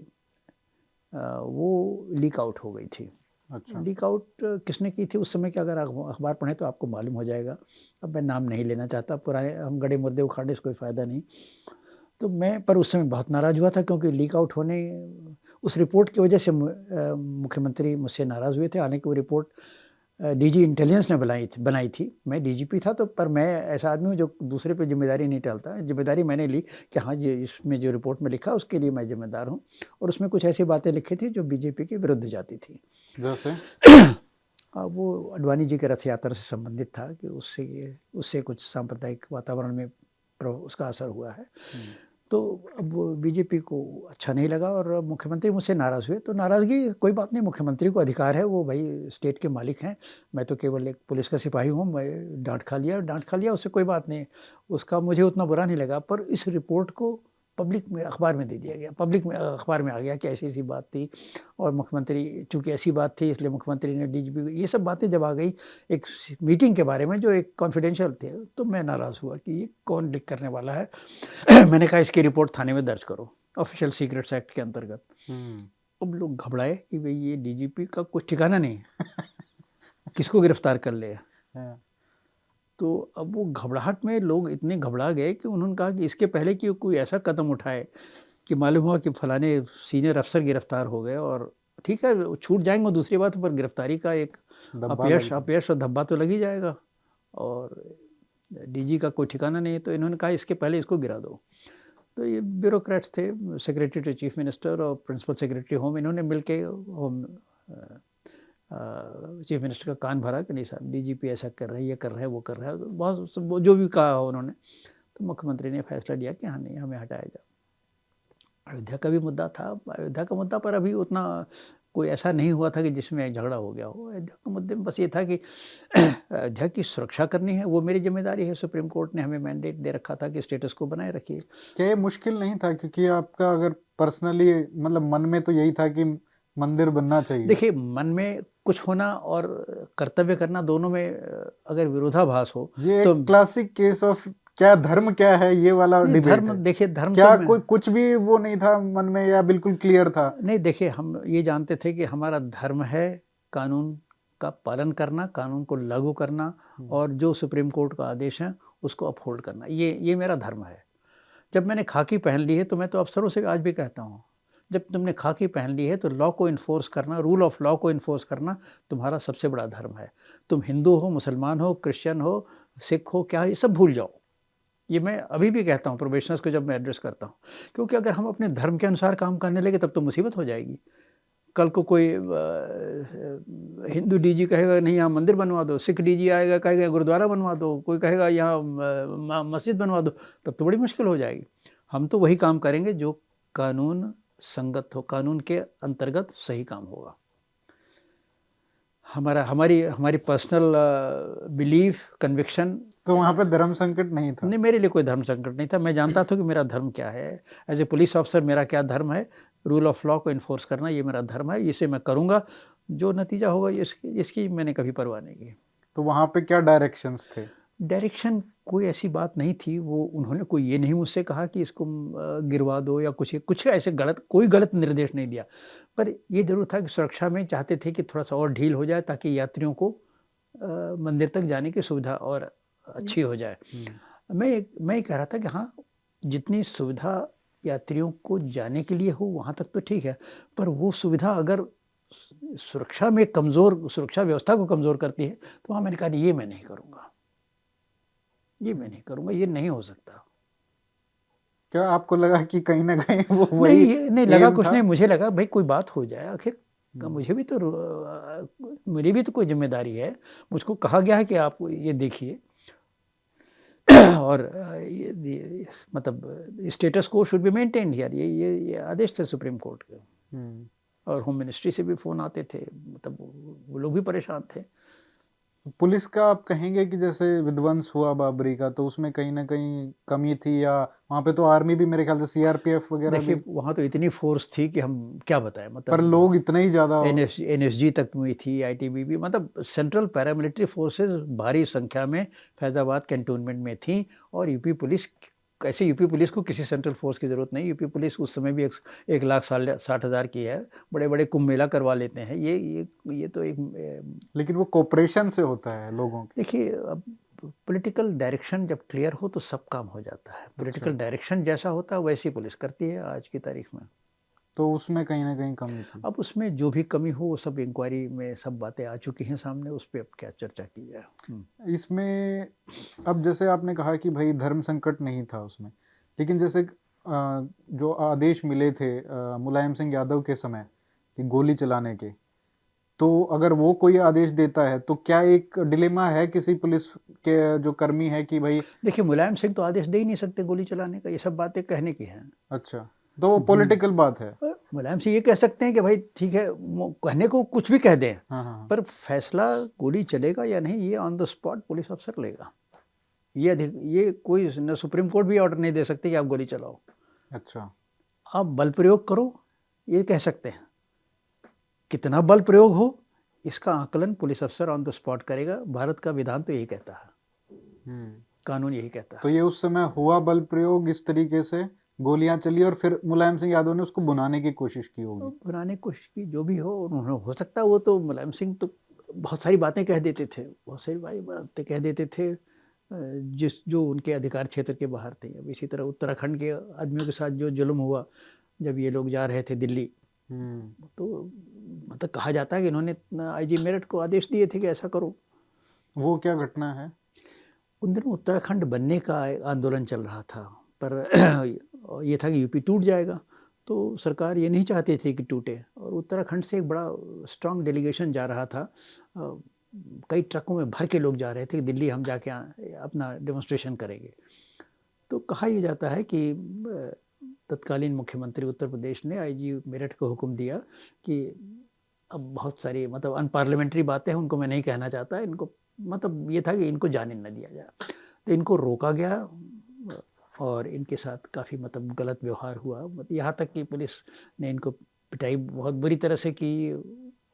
[SPEAKER 2] वो लीक आउट हो गई थी।
[SPEAKER 1] अच्छा।
[SPEAKER 2] लीक आउट किसने की थी उस समय के, अगर अखबार पढ़ें तो आपको मालूम हो जाएगा। अब मैं नाम नहीं लेना चाहता, पुराने हम गड़े मुर्दे उखाड़ने से कोई फ़ायदा नहीं। तो मैं पर उस समय बहुत नाराज़ हुआ था क्योंकि लीक आउट होने, उस रिपोर्ट की वजह से मुख्यमंत्री मुझसे नाराज़ हुए थे। हालांकि वो रिपोर्ट डीजी इंटेलिजेंस ने बनाई थी। मैं डीजीपी था, तो पर मैं ऐसा आदमी हूँ जो दूसरे पे जिम्मेदारी नहीं टालता। जिम्मेदारी मैंने ली कि हाँ, ये इसमें जो रिपोर्ट में लिखा उसके लिए मैं जिम्मेदार हूँ। और उसमें कुछ ऐसी बातें लिखी थी जो बीजेपी के विरुद्ध जाती थी।
[SPEAKER 1] जैसे
[SPEAKER 2] वो अडवाणी जी के रथ यात्रा से संबंधित था कि उससे कुछ सांप्रदायिक वातावरण में उसका असर हुआ है। तो अब बीजेपी को अच्छा नहीं लगा और मुख्यमंत्री मुझसे नाराज़ हुए। तो नाराज़गी कोई बात नहीं, मुख्यमंत्री को अधिकार है, वो भाई स्टेट के मालिक हैं, मैं तो केवल एक पुलिस का सिपाही हूँ। मैं डांट खा लिया उससे कोई बात नहीं, उसका मुझे उतना बुरा नहीं लगा। पर इस रिपोर्ट को पब्लिक में अखबार में दे दिया गया, पब्लिक में अखबार में आ गया कि ऐसी बात थी और मुख्यमंत्री, चूँकि ऐसी बात थी इसलिए मुख्यमंत्री ने डीजीपी को, ये सब बातें जब आ गई एक मीटिंग के बारे में जो एक कॉन्फिडेंशियल थे, तो मैं नाराज़ हुआ कि ये कौन लीक करने वाला है। मैंने कहा इसकी रिपोर्ट थाने में दर्ज करो, ऑफिशियल सीक्रेट्स एक्ट के अंतर्गत। अब लोग घबराए कि भाई ये डीजीपी का कुछ ठिकाना नहीं किसको गिरफ्तार कर ले। तो अब वो घबराहट में लोग इतने घबरा गए कि उन्होंने कहा कि इसके पहले कि कोई ऐसा कदम उठाए कि मालूम हुआ कि फलाने सीनियर अफसर गिरफ्तार हो गए, और ठीक है छूट जाएंगे दूसरी बात, पर गिरफ्तारी का एक अपयश और धब्बा तो लग ही जाएगा और डीजी का कोई ठिकाना नहीं है। तो इन्होंने कहा इसके पहले इसको गिरा दो। तो ये ब्यूरोक्रेट्स थे, सेक्रेटरी टू चीफ मिनिस्टर और प्रिंसिपल सेक्रेटरी होम, इन्होंने मिलके होम चीफ मिनिस्टर का कान भरा कि नहीं साहब डीजीपी ऐसा कर रहा है, ये कर रहा है, वो कर रहा है, तो बहुत जो भी कहा उन्होंने। तो मुख्यमंत्री ने फैसला लिया कि हाँ नहीं, हमें हटाया जाए। अयोध्या का भी मुद्दा था। अयोध्या का मुद्दा पर अभी उतना कोई ऐसा नहीं हुआ था कि जिसमें झगड़ा हो गया हो। अयोध्या के मुद्दे में बस ये था कि अयोध्या की सुरक्षा करनी है, वो मेरी जिम्मेदारी है। सुप्रीम कोर्ट ने हमें मैंडेट दे रखा था कि स्टेटस को बनाए रखिए।
[SPEAKER 1] क्या ये मुश्किल नहीं था, क्योंकि आपका अगर पर्सनली मतलब मन में तो यही था कि मंदिर बनना चाहिए?
[SPEAKER 2] देखिए, मन में कुछ होना और कर्तव्य करना दोनों में अगर विरोधाभास हो,
[SPEAKER 1] ये तो क्लासिक केस ऑफ क्या धर्म क्या है, ये वाला डिबेट
[SPEAKER 2] धर्म
[SPEAKER 1] है।
[SPEAKER 2] देखिए, धर्म
[SPEAKER 1] क्या
[SPEAKER 2] तो
[SPEAKER 1] कोई कुछ भी वो नहीं था मन में या बिल्कुल क्लियर था?
[SPEAKER 2] नहीं, देखिए हम ये जानते थे कि हमारा धर्म है कानून का पालन करना, कानून को लागू करना और जो सुप्रीम कोर्ट का आदेश है उसको अपहोल्ड करना, ये मेरा धर्म है। जब मैंने खाकी पहन ली है तो मैं तो अफसरों से आज भी कहता हूँ, जब तुमने खाकी पहन ली है तो लॉ को इन्फोर्स करना, रूल ऑफ लॉ को इन्फोर्स करना तुम्हारा सबसे बड़ा धर्म है। तुम हिंदू हो, मुसलमान हो, क्रिश्चियन हो, सिख हो, क्या ये सब भूल जाओ। ये मैं अभी भी कहता हूँ प्रोबेशनर्स को जब मैं एड्रेस करता हूँ, क्योंकि अगर हम अपने धर्म के अनुसार काम करने लगे तब तो मुसीबत हो जाएगी। कल को कोई हिंदू डीजी कहेगा नहीं यहाँ मंदिर बनवा दो, सिख डीजी आएगा कहेगा गुरुद्वारा बनवा दो, कोई कहेगा यहाँ मस्जिद बनवा दो, तब तो बड़ी मुश्किल हो जाएगी। हम तो वही काम करेंगे जो कानून संगत हो, कानून के अंतर्गत सही काम होगा। हमारी हमारी पर्सनल बिलीफ कन्विक्शन।
[SPEAKER 1] तो वहाँ पे धर्म संकट नहीं था?
[SPEAKER 2] नहीं, मेरे लिए कोई धर्म संकट नहीं था। मैं जानता था कि मेरा धर्म क्या है। एज ए पुलिस ऑफिसर मेरा क्या धर्म है, रूल ऑफ लॉ को इन्फोर्स करना, ये मेरा धर्म है, इसे मैं करूँगा। जो नतीजा होगा इसकी मैंने कभी परवाह नहीं की।
[SPEAKER 1] तो वहाँ पे क्या डायरेक्शंस थे?
[SPEAKER 2] डायरेक्शन कोई ऐसी बात नहीं थी। वो उन्होंने कोई ये नहीं मुझसे कहा कि इसको गिरवा दो या कुछ ऐसे कोई गलत निर्देश नहीं दिया। पर ये ज़रूर था कि सुरक्षा में चाहते थे कि थोड़ा सा और ढील हो जाए ताकि यात्रियों को मंदिर तक जाने की सुविधा और अच्छी हो जाए। मैं ये कह रहा था कि हाँ, जितनी सुविधा यात्रियों को जाने के लिए हो वहाँ तक तो ठीक है, पर वो सुविधा अगर सुरक्षा व्यवस्था को कमज़ोर करती है तो हाँ, मैंने कहा ये मैं नहीं करूँगा, ये नहीं हो सकता।
[SPEAKER 1] क्या आपको लगा कि कहीं ना कहीं वो वही
[SPEAKER 2] नहीं लगा
[SPEAKER 1] एम
[SPEAKER 2] कुछ
[SPEAKER 1] था?
[SPEAKER 2] नहीं, मुझे लगा भाई कोई बात हो जाए आखिर। मेरी भी तो कोई जिम्मेदारी है। मुझको कहा गया है कि आप ये देखिए और ये मतलब स्टेटस को शुड बी मेंटेन्ड हियर। ये आदेश थे सुप्रीम कोर्ट के। और होम मिनिस्ट्री से भी फ़ोन आते थे, मतलब वो लोग भी परेशान थे।
[SPEAKER 1] पुलिस का आप कहेंगे कि जैसे विध्वंस हुआ बाबरी का, तो उसमें कहीं ना कहीं कमी थी, या वहाँ पे तो आर्मी भी मेरे ख्याल से सीआरपीएफ वगैरह भी?
[SPEAKER 2] देखिए वहाँ तो इतनी फोर्स थी कि हम क्या बताएं,
[SPEAKER 1] पर
[SPEAKER 2] मतलब
[SPEAKER 1] लोग इतने ही ज़्यादा
[SPEAKER 2] एनएसजी तक में थी, आईटीबीपी, मतलब सेंट्रल पैरामिलिट्री फोर्सेस भारी संख्या में फैज़ाबाद कैंटोनमेंट में थी। और यूपी पुलिस को किसी सेंट्रल फोर्स की ज़रूरत नहीं। यूपी पुलिस उस समय भी 1,60,000 की है। बड़े बड़े कुंभ मेला करवा लेते हैं। ये तो एक
[SPEAKER 1] लेकिन वो कोऑपरेशन से होता है लोगों के।
[SPEAKER 2] देखिए, अब पॉलिटिकल डायरेक्शन जब क्लियर हो तो सब काम हो जाता है। पॉलिटिकल डायरेक्शन जैसा होता है वैसी पुलिस करती है आज की तारीख में।
[SPEAKER 1] तो उसमें कहीं ना कहीं कमी थी।
[SPEAKER 2] अब उसमें जो भी कमी हो वो सब इंक्वायरी में सब बातें आ चुकी हैं सामने, उस पर अब क्या चर्चा की जाए।
[SPEAKER 1] इसमें अब जैसे आपने कहा कि भाई धर्म संकट नहीं था उसमें, लेकिन जैसे जो आदेश मिले थे मुलायम सिंह यादव के समय कि गोली चलाने के, तो अगर वो कोई आदेश देता है तो क्या एक डिलेमा है किसी पुलिस के जो कर्मी है कि भाई?
[SPEAKER 2] देखिए, मुलायम सिंह तो आदेश दे ही नहीं सकते गोली चलाने का। ये सब बातें कहने की हैं।
[SPEAKER 1] अच्छा, तो वो पॉलिटिकल बात है।
[SPEAKER 2] मुलायम सिंह ये कह सकते हैं कि भाई ठीक है, कहने को कुछ भी कह दें,
[SPEAKER 1] हाँ।
[SPEAKER 2] पर फैसला गोली चलेगा या नहीं ये ऑन द स्पॉट पुलिस अफसर लेगा। ये कोई न सुप्रीम कोर्ट भी ऑर्डर नहीं दे सकते कि आप गोली चलाओ।
[SPEAKER 1] अच्छा,
[SPEAKER 2] आप बल प्रयोग करो ये कह सकते हैं। कितना बल प्रयोग हो इसका आकलन पुलिस अफसर ऑन द स्पॉट करेगा। भारत का विधान तो यही कहता है, कानून यही कहता है।
[SPEAKER 1] तो ये उस समय हुआ बल प्रयोग, इस तरीके से गोलियां चली और फिर मुलायम सिंह यादव ने उसको भुनाने की कोशिश की होगी।
[SPEAKER 2] भुनाने की कोशिश की, जो भी हो उन्होंने, हो सकता है वो तो मुलायम सिंह तो बहुत सारी बातें कह देते थे, जो उनके अधिकार क्षेत्र के बाहर थे। अब इसी तरह उत्तराखंड के आदमियों के साथ जो जुल्म हुआ जब ये लोग जा रहे थे दिल्ली, तो मतलब कहा जाता है कि इन्होंने आईजी मेरठ को आदेश दिए थे कि ऐसा करो।
[SPEAKER 1] वो क्या घटना है?
[SPEAKER 2] उन दिनों उत्तराखंड बनने का आंदोलन चल रहा था, पर ये था कि यूपी टूट जाएगा, तो सरकार ये नहीं चाहती थी कि टूटे। और उत्तराखंड से एक बड़ा स्ट्रांग डेलीगेशन जा रहा था। कई ट्रकों में भर के लोग जा रहे थे कि दिल्ली हम जाके अपना डेमोन्स्ट्रेशन करेंगे। तो कहा यह जाता है कि तत्कालीन मुख्यमंत्री उत्तर प्रदेश ने आईजी मेरठ को हुक्म दिया कि अब बहुत सारी मतलब अनपार्लियामेंट्री बातें हैं, उनको मैं नहीं कहना चाहता, इनको मतलब ये था कि इनको जाने न दिया जाए। तो इनको रोका गया और इनके साथ काफ़ी मतलब गलत व्यवहार हुआ। यहाँ तक कि पुलिस ने इनको पिटाई बहुत बुरी तरह से की।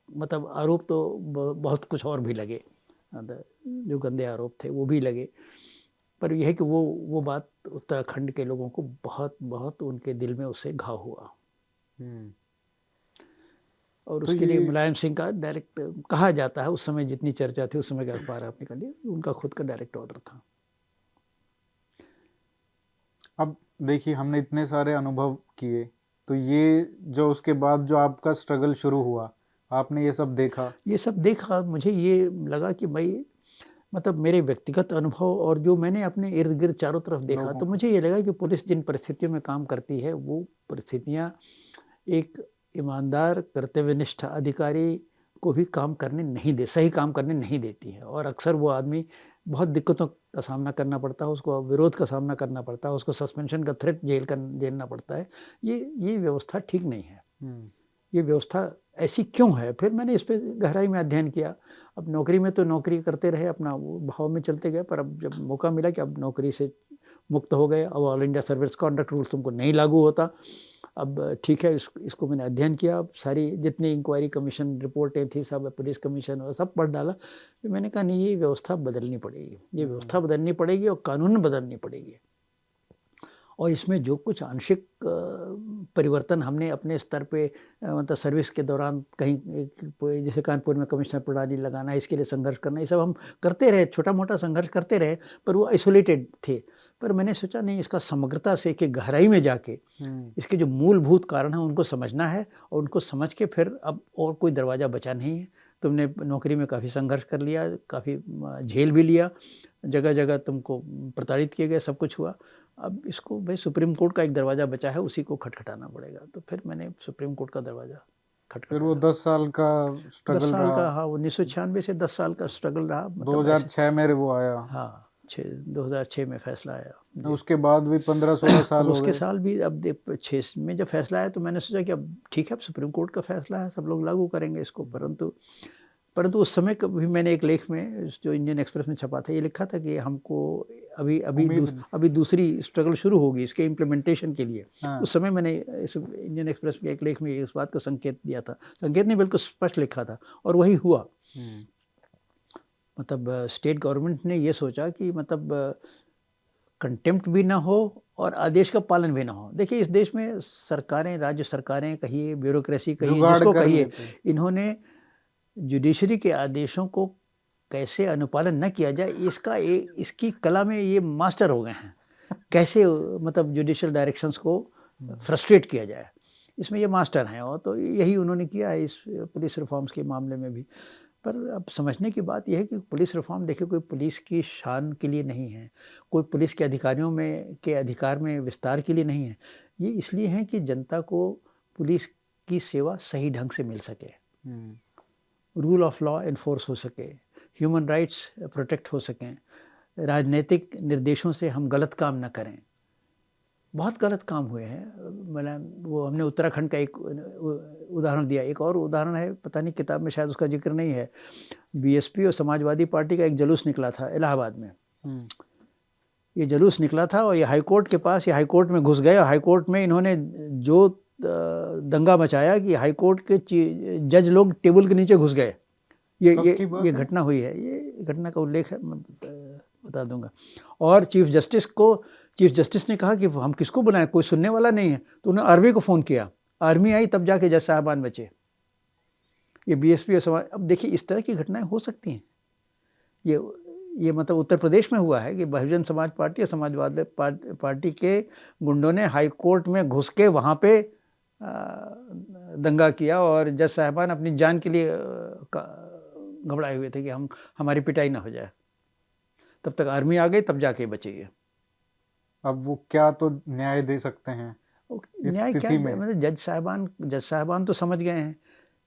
[SPEAKER 2] मतलब आरोप तो बहुत कुछ और भी लगे, जो गंदे आरोप थे वो भी लगे। पर यह है कि वो बात उत्तराखंड के लोगों को बहुत बहुत उनके दिल में उससे घाव हुआ। और उसके लिए मुलायम सिंह का डायरेक्ट कहा जाता है, उस समय जितनी चर्चा थी उस समय का अखबार आप निकालिए, उनका खुद का डायरेक्ट ऑर्डर था।
[SPEAKER 1] अब देखिए, हमने इतने सारे अनुभव किए, तो ये जो उसके बाद जो आपका स्ट्रगल शुरू हुआ, आपने ये सब देखा।
[SPEAKER 2] मुझे ये लगा कि भाई मतलब मेरे व्यक्तिगत अनुभव और जो मैंने अपने इर्द गिर्द चारों तरफ देखा,
[SPEAKER 1] लोगों
[SPEAKER 2] तो
[SPEAKER 1] का।
[SPEAKER 2] मुझे ये लगा कि पुलिस जिन परिस्थितियों में काम करती है वो परिस्थितियाँ एक ईमानदार कर्तव्यनिष्ठ अधिकारी को भी सही काम करने नहीं देती है, और अक्सर वो आदमी बहुत दिक्कतों का सामना करना पड़ता है, उसको विरोध का सामना करना पड़ता है, उसको सस्पेंशन का थ्रेट झेलना पड़ता है। ये व्यवस्था ठीक नहीं है।
[SPEAKER 1] हम्म।
[SPEAKER 2] ये व्यवस्था ऐसी क्यों है? फिर मैंने इस पे गहराई में अध्ययन किया। अब नौकरी में तो नौकरी करते रहे, अपना वो भाव में चलते गए, पर अब जब मौका मिला कि अब नौकरी से मुक्त हो गए, अब all India service conduct rules तुमको नहीं लागू होता। अब ठीक है, इसको मैंने अध्ययन किया, अब सारी जितनी इंक्वायरी कमीशन रिपोर्टें थी, सब पुलिस कमीशन और सब पढ़ डाला। फिर मैंने कहा नहीं, ये व्यवस्था बदलनी पड़ेगी, ये व्यवस्था बदलनी पड़ेगी और कानून बदलनी पड़ेगी। और इसमें जो कुछ आंशिक परिवर्तन हमने अपने स्तर पे मतलब सर्विस के दौरान कहीं जैसे कानपुर में कमिश्नर प्रणाली लगाना, इसके लिए संघर्ष करना, ये सब हम करते रहे, छोटा मोटा संघर्ष करते रहे, पर वो आइसोलेटेड थे। पर मैंने सोचा नहीं, इसका समग्रता से कि गहराई में जाके इसके जो मूलभूत कारण हैं उनको समझना है, और उनको समझ के फिर अब और कोई दरवाज़ा बचा नहीं है। तुमने नौकरी में काफ़ी संघर्ष कर लिया, काफ़ी झेल भी लिया, जगह जगह तुमको प्रताड़ित किए गए, सब कुछ हुआ। अब इसको भाई सुप्रीम कोर्ट का एक दरवाज़ा बचा है, उसी को खटखटाना पड़ेगा। तो फिर मैंने सुप्रीम कोर्ट का दरवाज़ा
[SPEAKER 1] फिर वो
[SPEAKER 2] खटखटाया।
[SPEAKER 1] 10 साल का
[SPEAKER 2] 10
[SPEAKER 1] स्ट्रगल
[SPEAKER 2] साल
[SPEAKER 1] रहा।
[SPEAKER 2] का, हाँ, 1996 से 10 साल का स्ट्रगल रहा, मतलब ऐसे।
[SPEAKER 1] 2006 में वो आया।
[SPEAKER 2] हाँ, 2006 में फैसला आया जी।
[SPEAKER 1] उसके बाद भी 15-16
[SPEAKER 2] अब
[SPEAKER 1] साल हो
[SPEAKER 2] उसके
[SPEAKER 1] गए।
[SPEAKER 2] साल भी, अब 6 में जब फैसला आया तो मैंने सोचा कि अब ठीक है, अब सुप्रीम कोर्ट का फैसला है, सब लोग लागू करेंगे इसको। परंतु उस समय कभी मैंने एक लेख में जो इंडियन एक्सप्रेस में छपा था, ये लिखा था कि हमको
[SPEAKER 1] उम्मीद।
[SPEAKER 2] अभी दूसरी स्ट्रगल शुरू होगी इसके इम्प्लीमेंटेशन के लिए।
[SPEAKER 1] हाँ।
[SPEAKER 2] उस समय मैंने इस इंडियन एक्सप्रेस के एक लेख में इस बात को संकेत दिया था, संकेत नहीं बिल्कुल स्पष्ट लिखा था, और वही हुआ। मतलब स्टेट गवर्नमेंट ने ये सोचा कि मतलब कंटेम्प्ट भी ना हो और आदेश का पालन भी ना हो। देखिए, इस देश में सरकारें, राज्य सरकारें कहिए, ब्यूरोक्रेसी कहिए,
[SPEAKER 1] जुगाड़
[SPEAKER 2] जिसको
[SPEAKER 1] कर
[SPEAKER 2] कहिए,
[SPEAKER 1] लेते।
[SPEAKER 2] इन्होंने जुडिशरी के आदेशों को कैसे अनुपालन न किया जाए, इसकी कला में ये मास्टर हो गए हैं। कैसे मतलब जुडिशियल डायरेक्शंस को फ्रस्ट्रेट किया जाए, इसमें ये मास्टर हैं, और तो यही उन्होंने किया है इस पुलिस रिफॉर्म्स के मामले में भी। पर अब समझने की बात यह है कि पुलिस रिफॉर्म, देखिए, कोई पुलिस की शान के लिए नहीं है, कोई पुलिस के अधिकारियों में के अधिकार में विस्तार के लिए नहीं है। ये इसलिए है कि जनता को पुलिस की सेवा सही ढंग से मिल सके, रूल ऑफ लॉ एनफोर्स हो सके, ह्यूमन राइट्स प्रोटेक्ट हो सकें, राजनीतिक निर्देशों से हम गलत काम न करें। बहुत गलत काम हुए हैं, मतलब वो हमने उत्तराखंड का एक उदाहरण दिया, एक और उदाहरण है, पता नहीं किताब में शायद उसका जिक्र नहीं है। बीएसपी और समाजवादी पार्टी का एक जुलूस निकला था इलाहाबाद में। ये जुलूस निकला था और ये हाईकोर्ट के पास, ये हाईकोर्ट में घुस गए, और हाईकोर्ट में इन्होंने जो दंगा मचाया कि हाईकोर्ट के जज लोग टेबल के नीचे घुस गए। ये घटना हुई है, ये घटना का उल्लेख है, मैं बता दूंगा। और चीफ जस्टिस ने कहा कि हम किसको बुलाएं, कोई सुनने वाला नहीं है, तो उन्होंने आर्मी को फ़ोन किया, आर्मी आई, तब जाके जज साहबान बचे। ये बीएसपी और समाज, अब देखिए इस तरह की घटनाएं हो सकती हैं। ये मतलब उत्तर प्रदेश में हुआ है कि बहुजन समाज पार्टी और समाजवादी पार्टी के गुंडों ने हाई कोर्ट में घुस के वहाँ पे दंगा किया, और जज साहबान अपनी जान के लिए घबराए हुए थे कि हमारी पिटाई ना हो जाए। तब तक आर्मी आ गई, तब जाके बचे ये।
[SPEAKER 1] अब वो क्या तो न्याय दे सकते हैं इस
[SPEAKER 2] न्याय क्या,
[SPEAKER 1] स्थिति में?
[SPEAKER 2] मतलब जज साहबान तो समझ गए हैं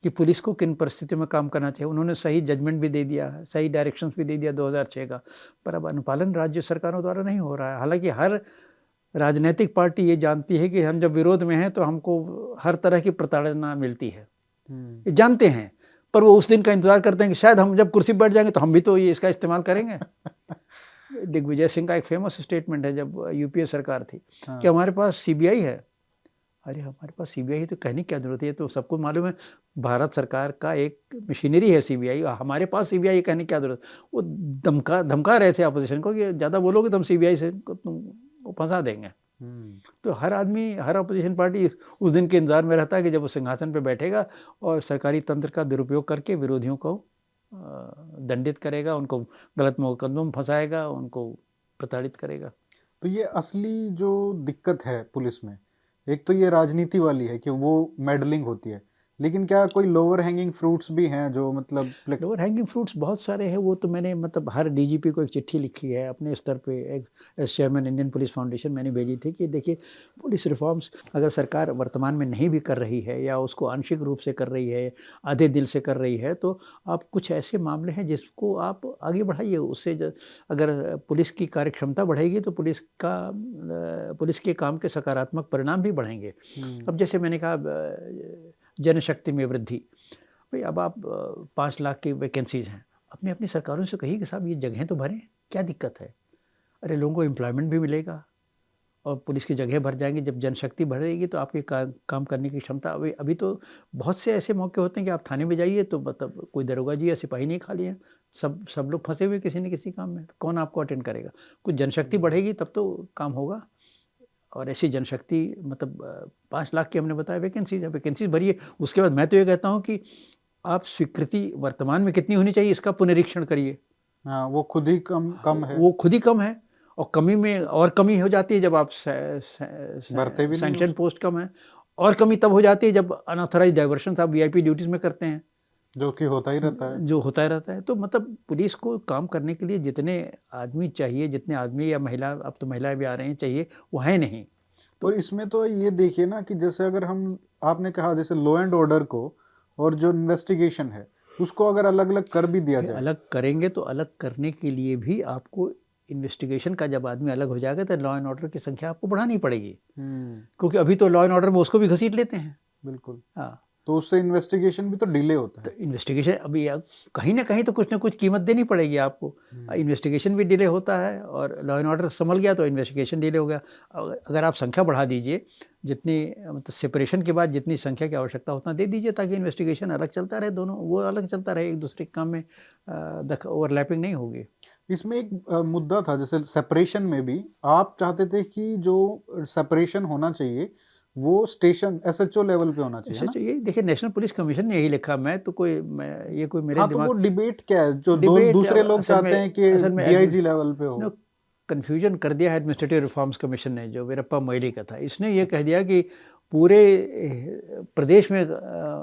[SPEAKER 2] कि पुलिस को किन परिस्थितियों में काम करना चाहिए। उन्होंने सही जजमेंट भी दे दिया, सही डायरेक्शंस भी दे दिया 2006 का, पर अब अनुपालन राज्य सरकारों द्वारा नहीं हो रहा है। हालांकि हर राजनीतिक पार्टी ये जानती है कि हम जब विरोध में हैं तो हमको हर तरह की प्रताड़ना मिलती है, ये जानते हैं, पर वो उस दिन का इंतजार करते हैं कि शायद हम जब कुर्सी पर बैठ जाएंगे तो हम भी तो ये इसका इस्तेमाल करेंगे। दिग्विजय सिंह का एक फेमस स्टेटमेंट है जब यूपीए सरकार थी, कि हमारे पास सीबीआई है। अरे हमारे पास सीबीआई तो कहने की क्या जरूरत है, तो सबको मालूम है भारत सरकार का एक मशीनरी है सीबीआई, हमारे पास सीबीआई कहने की क्या जरूरत। वो धमका रहे थे अपोजिशन को कि ज़्यादा बोलोगे तो हम सीबीआई से तुम फंसा देंगे। तो हर आदमी, हर अपोजिशन पार्टी उस दिन के इंतजार में रहता है कि जब वो सिंहासन पे बैठेगा और सरकारी तंत्र का दुरुपयोग करके विरोधियों को दंडित करेगा, उनको गलत मुकदमों में फंसाएगा, उनको प्रताड़ित करेगा।
[SPEAKER 1] तो ये असली जो दिक्कत है पुलिस में, एक तो ये राजनीति वाली है कि वो मेडलिंग होती है, लेकिन क्या कोई लोअर हैंगिंग फ्रूट्स भी हैं जो मतलब
[SPEAKER 2] लोअर हैंगिंग फ्रूट्स बहुत सारे हैं। वो तो मैंने मतलब हर डीजीपी को एक चिट्ठी लिखी है अपने स्तर पे, एक चेयरमैन इंडियन पुलिस फाउंडेशन मैंने भेजी थी कि देखिए पुलिस रिफॉर्म्स अगर सरकार वर्तमान में नहीं भी कर रही है या उसको आंशिक रूप से कर रही है, आधे दिल से कर रही है, तो आप कुछ ऐसे मामले हैं जिसको आप आगे बढ़ाइए। उससे अगर पुलिस की कार्यक्षमता बढ़ेगी तो पुलिस के काम के सकारात्मक परिणाम भी बढ़ेंगे। अब जैसे मैंने कहा जनशक्ति में वृद्धि, भाई अब आप 5 लाख की वैकेंसीज हैं, अपनी अपनी सरकारों से कहिए कि साहब ये जगहें तो भरें, क्या दिक्कत है? अरे लोगों को एम्प्लॉयमेंट भी मिलेगा और पुलिस की जगह भर जाएंगी। जब जनशक्ति बढ़ेगी तो आपके काम करने की क्षमता, अभी तो बहुत से ऐसे मौके होते हैं कि आप थाने में जाइए तो मतलब कोई दरोगा जी या सिपाही नहीं खाली हैं, सब लोग फंसे हुए किसी न किसी काम में, तो कौन आपको अटेंड करेगा? कुछ जनशक्ति बढ़ेगी तब तो काम होगा। और ऐसी जनशक्ति मतलब 5 लाख की हमने बताया वैकेंसीज है, वैकेंसीज भरिए। उसके बाद मैं तो ये कहता हूँ कि आप स्वीकृति वर्तमान में कितनी होनी चाहिए इसका पुनरीक्षण करिए।
[SPEAKER 1] हाँ, वो खुद ही कम है,
[SPEAKER 2] वो खुद ही कम है और कमी में और कमी हो जाती है जब आप
[SPEAKER 1] भरते भी नहीं
[SPEAKER 2] सैंक्शन पोस्ट कम है, और कमी तब हो जाती है जब अनऑथराइज डाइवर्शन आप वीआईपी ड्यूटीज में करते हैं,
[SPEAKER 1] जो कि होता ही रहता है।
[SPEAKER 2] जो होता ही रहता है। तो मतलब पुलिस को काम करने के लिए जितने आदमी चाहिए, जितने आदमी या महिला, अब तो महिलाएं भी आ रहे हैं, चाहिए, वो है नहीं।
[SPEAKER 1] और इसमें तो ये देखिए ना कि जैसे अगर हम, आपने कहा जैसे लॉ एंड ऑर्डर को और जो इन्वेस्टिगेशन है उसको अगर अलग अलग कर भी दिया जाए,
[SPEAKER 2] अलग करेंगे तो अलग करने के लिए भी आपको इन्वेस्टिगेशन का, जब आदमी अलग हो जाएगा तो लॉ एंड ऑर्डर की संख्या आपको बढ़ानी पड़ेगी, क्योंकि अभी तो लॉ एंड ऑर्डर में उसको भी घसीट लेते हैं।
[SPEAKER 1] बिल्कुल।
[SPEAKER 2] हाँ,
[SPEAKER 1] तो उससे इन्वेस्टिगेशन भी तो डिले होता
[SPEAKER 2] तो
[SPEAKER 1] है।
[SPEAKER 2] इन्वेस्टिगेशन अभी कहीं ना कहीं तो कुछ ना कुछ कीमत देनी पड़ेगी आपको। इन्वेस्टिगेशन भी डिले होता है और लॉ एंड ऑर्डर संभल गया तो इन्वेस्टिगेशन डिले हो गया। अगर आप संख्या बढ़ा दीजिए, जितनी मतलब सेपरेशन के बाद जितनी संख्या की आवश्यकता उतना दे दीजिए, ताकि इन्वेस्टिगेशन अलग चलता रहे, दोनों वो अलग चलता रहे, एक दूसरे के काम में ओवरलैपिंग नहीं होगी।
[SPEAKER 1] इसमें एक मुद्दा था, जैसे सेपरेशन में भी आप चाहते थे कि जो सेपरेशन होना चाहिए वो स्टेशन एसएचओ लेवल पे होना चाहिए, है ना?
[SPEAKER 2] ये देखिए नेशनल पुलिस कमीशन ने यही लिखा, मैं ये कोई मेरे
[SPEAKER 1] हाँ, तो वो
[SPEAKER 2] दिमाग
[SPEAKER 1] डिबेट क्या है जो
[SPEAKER 2] डिबेट
[SPEAKER 1] दूसरे लोग चाहते हैं कि डीआईजी लेवल पे हो?
[SPEAKER 2] कन्फ्यूजन कर दिया है एडमिनिस्ट्रेटिव रिफॉर्म्स कमीशन ने, जो वीरप्पा मोइली का था। इसने ये कह दिया कि पूरे प्रदेश में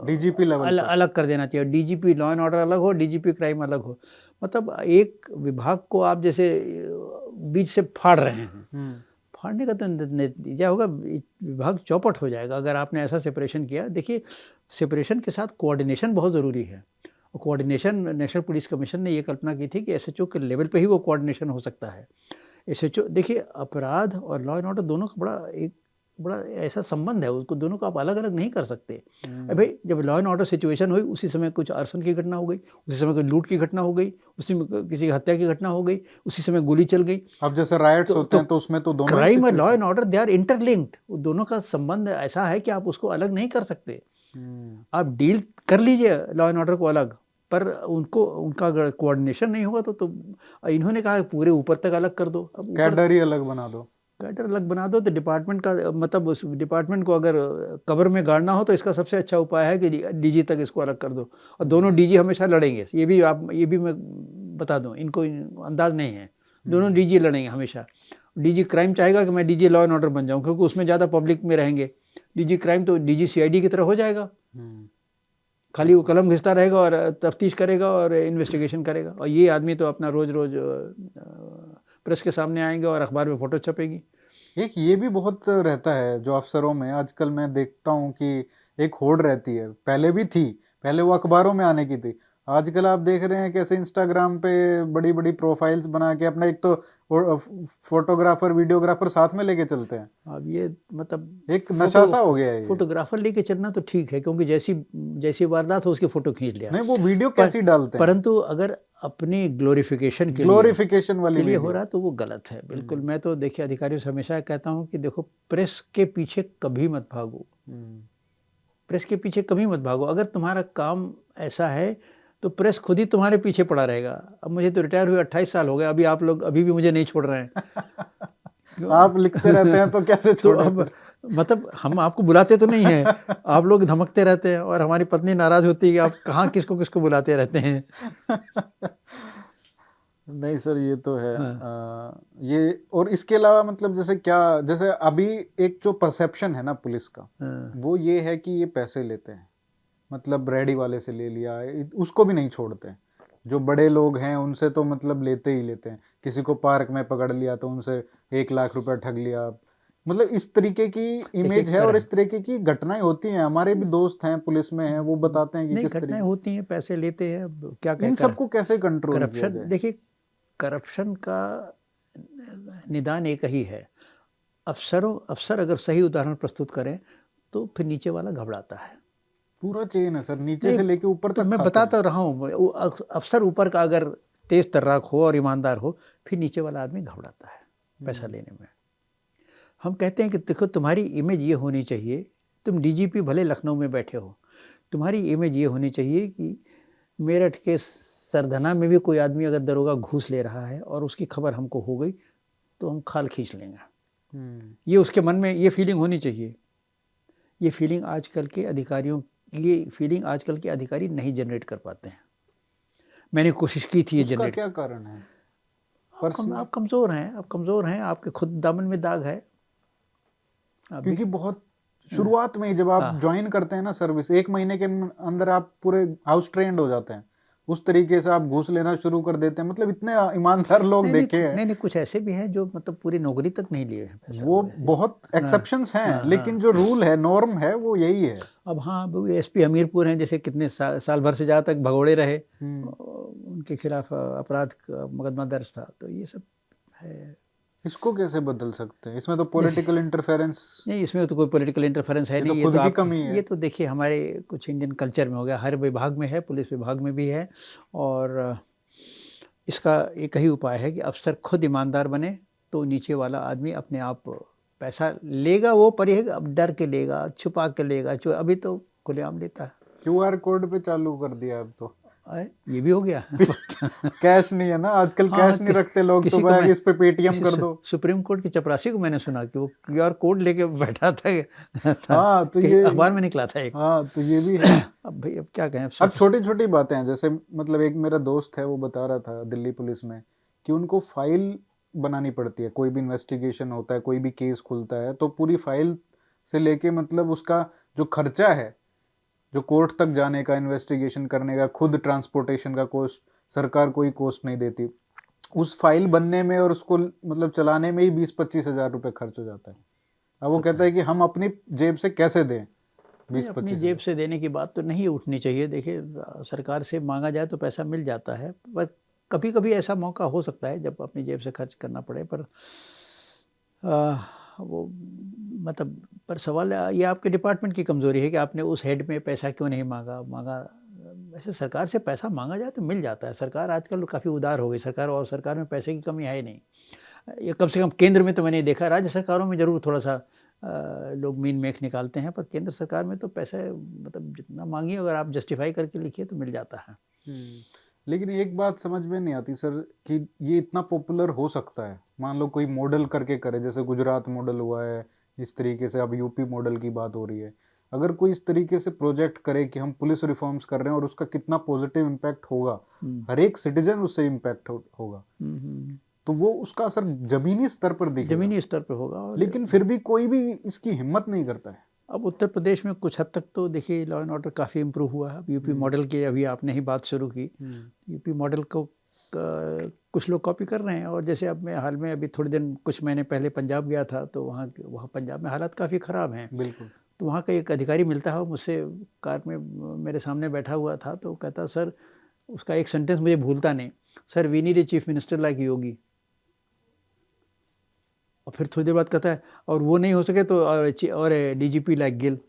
[SPEAKER 1] डीजीपी लेवल पे।
[SPEAKER 2] अलग कर देना चाहिए, डीजीपी लॉ एंड ऑर्डर अलग हो, डीजीपी क्राइम अलग हो। मतलब एक विभाग को आप जैसे बीच से फाड़ रहे हैं, फाड़ने का तो नतीजा होगा विभाग चौपट हो जाएगा अगर आपने ऐसा सेपरेशन किया। देखिए सेपरेशन के साथ कोऑर्डिनेशन बहुत ज़रूरी है, और कोऑर्डिनेशन नेशनल पुलिस कमीशन ने ये कल्पना की थी कि एसएचओ के लेवल पे ही वो कोऑर्डिनेशन हो सकता है। एसएचओ देखिए अपराध और लॉ एंड ऑर्डर दोनों का बड़ा ऐसा संबंध है, उसको दोनों को आप अलग अलग नहीं कर सकते। भाई जब लॉ एंड ऑर्डर सिचुएशन हुई उसी समय कुछ आर्सन की घटना हो गई, उसी समय कोई लूट की घटना हो गई, उसी में किसी की हत्या की घटना हो गई, उसी समय गोली चल गई।
[SPEAKER 1] अब जैसे राइट्स होते हैं तो उसमें तो दोनों
[SPEAKER 2] क्राइम और law and order they are interlinked, दोनों का संबंध ऐसा है कि आप उसको अलग नहीं कर सकते। आप डील कर लीजिए लॉ एंड ऑर्डर को अलग, पर उनका अगर कोऑर्डिनेशन नहीं होगा तो इन्होंने कहा पूरे ऊपर तक अलग कर दो। अब
[SPEAKER 1] कैडर ही अलग बना दो,
[SPEAKER 2] कैडर अलग बना दो तो डिपार्टमेंट का मतलब उस डिपार्टमेंट को अगर कवर में गाड़ना हो तो इसका सबसे अच्छा उपाय है कि डीजी तक इसको अलग कर दो, और दोनों डीजी हमेशा लड़ेंगे। ये भी मैं बता दूं, इनको अंदाज नहीं है, दोनों डीजी लड़ेंगे हमेशा। डीजी क्राइम चाहेगा कि मैं डीजी लॉ एंड ऑर्डर बन जाऊं, क्योंकि उसमें ज़्यादा पब्लिक में रहेंगे। डीजी क्राइम तो डीजी सीआईडी की तरह हो जाएगा, खाली वो कलम घिसता रहेगा और तफ्तीश करेगा और इन्वेस्टिगेशन करेगा, और ये आदमी तो अपना रोज रोज प्रेस के सामने आएंगे और अखबार में फोटो छपेगी।
[SPEAKER 1] एक ये भी बहुत रहता है जो अफसरों में आजकल मैं देखता हूँ कि एक होड़ रहती है, पहले भी थी, पहले वो अखबारों में आने की थी, आजकल आप देख रहे हैं कैसे इंस्टाग्राम पे बड़ी बड़ी प्रोफाइल्स बना के अपना एक तो फोटोग्राफर वीडियोग्राफर साथ में लेके चलते हैं।
[SPEAKER 2] अब ये मतलब
[SPEAKER 1] एक नशा सा हो गया है ये।
[SPEAKER 2] फोटोग्राफर लेके चलना तो ठीक है, क्योंकि जैसी वारदात हो उसकी फोटो खींच लिया,
[SPEAKER 1] नहीं वो वीडियो कैसी डालते हैं,
[SPEAKER 2] परंतु अगर अपनी ग्लोरिफिकेशन
[SPEAKER 1] वाली
[SPEAKER 2] के लिए हो रहा तो वो गलत है बिल्कुल। मैं तो देखिए अधिकारियों से हमेशा कहता हूँ कि देखो प्रेस के पीछे कभी मत भागो, प्रेस के पीछे कभी मत भागो। अगर तुम्हारा काम ऐसा है तो प्रेस खुद ही तुम्हारे पीछे पड़ा रहेगा। अब मुझे तो रिटायर हुए 28 साल हो गए, अभी आप लोग अभी भी मुझे नहीं छोड़ रहे हैं।
[SPEAKER 1] आप लिखते रहते हैं तो कैसे छोड़े?
[SPEAKER 2] तो मतलब हम आपको बुलाते तो नहीं हैं, आप लोग धमकते रहते हैं और हमारी पत्नी नाराज होती है कि आप कहाँ किसको किसको बुलाते रहते हैं।
[SPEAKER 1] नहीं सर, ये तो है।
[SPEAKER 2] हाँ।
[SPEAKER 1] ये और इसके अलावा मतलब जैसे अभी एक जो परसेप्शन है ना पुलिस का,
[SPEAKER 2] हाँ।
[SPEAKER 1] वो ये है कि ये पैसे लेते हैं, मतलब रेडी वाले से ले लिया, उसको भी नहीं छोड़ते। जो बड़े लोग हैं उनसे तो मतलब लेते ही लेते हैं। किसी को पार्क में पकड़ लिया तो उनसे 1 लाख रुपए ठग लिया। मतलब इस तरीके की इमेज है और इस तरीके की घटनाएं होती हैं। हमारे भी दोस्त हैं पुलिस में हैं, वो बताते हैं कि
[SPEAKER 2] नहीं,
[SPEAKER 1] किस
[SPEAKER 2] घटनाएं
[SPEAKER 1] तरीके
[SPEAKER 2] होती हैं, पैसे लेते हैं, अब क्या
[SPEAKER 1] इन
[SPEAKER 2] कहकर
[SPEAKER 1] सबको कैसे कंट्रोल किया
[SPEAKER 2] करप्शन।
[SPEAKER 1] जाए।
[SPEAKER 2] देखिए, करप्शन का निदान एक ही है, अफसर अगर सही उदाहरण प्रस्तुत करें तो फिर नीचे वाला घबराता है।
[SPEAKER 1] पूरा चेन है सर, नीचे
[SPEAKER 2] नहीं,
[SPEAKER 1] से लेके ऊपर
[SPEAKER 2] तो
[SPEAKER 1] तक
[SPEAKER 2] मैं
[SPEAKER 1] खाते
[SPEAKER 2] बताता
[SPEAKER 1] हैं।
[SPEAKER 2] रहा हूँ, अफसर ऊपर का अगर तेज तर्राक हो और ईमानदार हो, फिर नीचे वाला आदमी घबराता है पैसा लेने में। हम कहते हैं कि देखो, तुम्हारी इमेज ये होनी चाहिए, तुम डीजीपी भले लखनऊ में बैठे हो, तुम्हारी इमेज ये होनी चाहिए कि मेरठ के सरधना में भी कोई आदमी अगर दरोगा घूस ले रहा है और उसकी खबर हमको हो गई तो हम खाल खींच लेंगे। ये उसके मन में ये फीलिंग होनी चाहिए। ये फीलिंग आजकल के अधिकारी नहीं जनरेट कर पाते हैं। मैंने कोशिश की थी ये
[SPEAKER 1] उसका
[SPEAKER 2] जनरेट।
[SPEAKER 1] क्या कारण है?
[SPEAKER 2] आप कमज़ोर हैं, आपके खुद दामन में दाग है।
[SPEAKER 1] क्योंकि बहुत शुरुआत में ही जब आप ज्वाइन करते हैं ना सर्विस, 1 महीने के अंदर आप पूरे हाउस ट्रेंड हो जाते हैं। उस तरीके से आप घूस लेना शुरू कर देते हैं। मतलब इतने ईमानदार लोग देखे हैं।
[SPEAKER 2] नहीं, कुछ ऐसे भी हैं जो मतलब पूरी नौकरी तक नहीं लिए हैं पैसा।
[SPEAKER 1] वो बहुत एक्सेप्शंस हैं, लेकिन जो रूल है, नॉर्म है, वो यही है।
[SPEAKER 2] अब हाँ, एसपी हमीरपुर हैं, जैसे कितने साल भर से ज़्यादा तक भगोड़े रहे, उनके खिलाफ अपराध का मुकदमा दर्ज था। तो ये सब है।
[SPEAKER 1] इसको कैसे बदल सकते हैं? इसमें तो पॉलिटिकल इंटरफेरेंस
[SPEAKER 2] नहीं, इसमें तो कोई पॉलिटिकल इंटरफेरेंस है नहीं।
[SPEAKER 1] ये तो कमी है।
[SPEAKER 2] ये तो देखिए हमारे कुछ इंडियन कल्चर में हो गया, हर विभाग में है, पुलिस विभाग में भी है। और इसका एक ही उपाय है कि अफसर खुद ईमानदार बने तो नीचे वाला आदमी अपने आप पैसा लेगा। वो पर अब डर के लेगा, छुपा के लेगा, जो अभी तो खुलेआम लेता है।
[SPEAKER 1] QR कोड पे चालू कर दिया अब तो।
[SPEAKER 2] ये भी हो गया।
[SPEAKER 1] कैश नहीं है ना आजकल, कैश नहीं रखते लोग, तो भाई इस पे पेटीएम कर दो।
[SPEAKER 2] सुप्रीम कोर्ट की चपरासी को मैंने सुना कि वो QR कोड लेके बैठा था।
[SPEAKER 1] हाँ, तो ये
[SPEAKER 2] अखबार में निकला था एक।
[SPEAKER 1] हाँ, तो ये भी है।
[SPEAKER 2] अब भाई, अब क्या कहें।
[SPEAKER 1] अब छोटी छोटी बातें हैं, जैसे मतलब एक मेरा दोस्त है, वो बता रहा था दिल्ली पुलिस में कि उनको फाइल बनानी पड़ती है। कोई भी इन्वेस्टिगेशन होता है, कोई भी केस खुलता है, तो पूरी फाइल से लेके मतलब उसका जो खर्चा है, जो कोर्ट तक जाने का, इन्वेस्टिगेशन करने का, खुद ट्रांसपोर्टेशन का कॉस्ट, सरकार कोई कॉस्ट नहीं देती। उस फाइल बनने में और उसको मतलब चलाने में ही 20-25 हज़ार रुपये खर्च हो जाता है। अब वो कहता है कि हम अपनी जेब से कैसे दें 20-25
[SPEAKER 2] अपनी जेब से देने की बात तो नहीं उठनी चाहिए। देखिए, सरकार से मांगा जाए तो पैसा मिल जाता है, पर कभी कभी ऐसा मौका हो सकता है जब अपनी जेब से खर्च करना पड़े। पर वो मतलब, पर सवाल ये आपके डिपार्टमेंट की कमज़ोरी है कि आपने उस हेड में पैसा क्यों नहीं मांगा। वैसे सरकार से पैसा मांगा जाए तो मिल जाता है। सरकार आजकल काफ़ी उदार हो गई, सरकार में पैसे की कमी है ही नहीं। ये कम से कम केंद्र में तो मैंने देखा, राज्य सरकारों में ज़रूर थोड़ा सा लोग मीन मेख निकालते हैं, पर केंद्र सरकार में तो पैसे मतलब जितना मांगिए, अगर आप जस्टिफाई करके लिखिए तो मिल जाता है।
[SPEAKER 1] लेकिन एक बात समझ में नहीं आती सर कि ये इतना पॉपुलर हो सकता है। मान लो कोई मॉडल करके करे, जैसे गुजरात मॉडल हुआ है, इस तरीके से अब यूपी मॉडल की बात हो रही है। अगर कोई इस तरीके से प्रोजेक्ट करे कि हम पुलिस रिफॉर्म्स कर रहे हैं और उसका कितना पॉजिटिव इम्पैक्ट होगा, हर एक सिटीजन उससे इम्पैक्ट होगा, तो वो उसका असर जमीनी स्तर पर दिखेगा,
[SPEAKER 2] जमीनी स्तर पर होगा।
[SPEAKER 1] लेकिन फिर भी कोई भी इसकी हिम्मत नहीं करता है।
[SPEAKER 2] अब उत्तर प्रदेश में कुछ हद तक तो देखिए लॉ एंड ऑर्डर काफ़ी इम्प्रूव हुआ है। यूपी मॉडल की अभी आपने ही बात शुरू की, यूपी मॉडल को कुछ लोग कॉपी कर रहे हैं। और जैसे अब मैं हाल में अभी कुछ महीने पहले पंजाब गया था, तो वहाँ पंजाब में हालात काफ़ी ख़राब हैं।
[SPEAKER 1] बिल्कुल।
[SPEAKER 2] तो वहाँ का एक अधिकारी मिलता है, मुझसे कार में मेरे सामने बैठा हुआ था, तो कहता, सर, उसका एक सेंटेंस मुझे भूलता नहीं, sir, we need a chief minister like Yogi. और फिर थोड़ी देर बाद कहता है, और वो नहीं हो सके तो और डीजीपी लाइक गिल।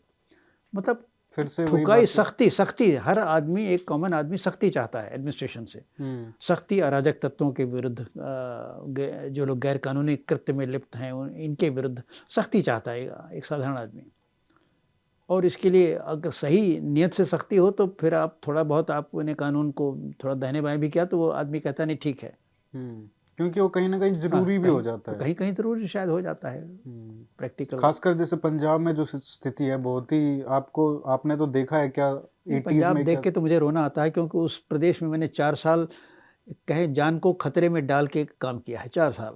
[SPEAKER 2] मतलब
[SPEAKER 1] फिर से
[SPEAKER 2] ठुकाई, सख्ती। हर आदमी, एक कॉमन आदमी सख्ती चाहता है एडमिनिस्ट्रेशन से। सख्ती अराजक तत्वों के विरुद्ध, जो लोग गैर कानूनी कृत्य में लिप्त हैं, इनके विरुद्ध सख्ती चाहता है एक साधारण आदमी। और इसके लिए अगर सही नियत से सख्ती हो तो फिर आप थोड़ा बहुत आपने कानून को थोड़ा दाहिने बाएं भी किया तो वो आदमी कहता नहीं ठीक है,
[SPEAKER 1] क्योंकि वो कहीं ना कहीं जरूरी भी हो जाता है।
[SPEAKER 2] कहीं जरूरी शायद हो जाता है प्रैक्टिकल।
[SPEAKER 1] खासकर जैसे पंजाब में जो स्थिति है, बहुत ही आपने तो देखा है क्या?
[SPEAKER 2] पंजाब देख के तो मुझे रोना आता है, क्योंकि उस प्रदेश में मैंने 4 साल कहें जान को खतरे में डाल के काम किया है। 4 साल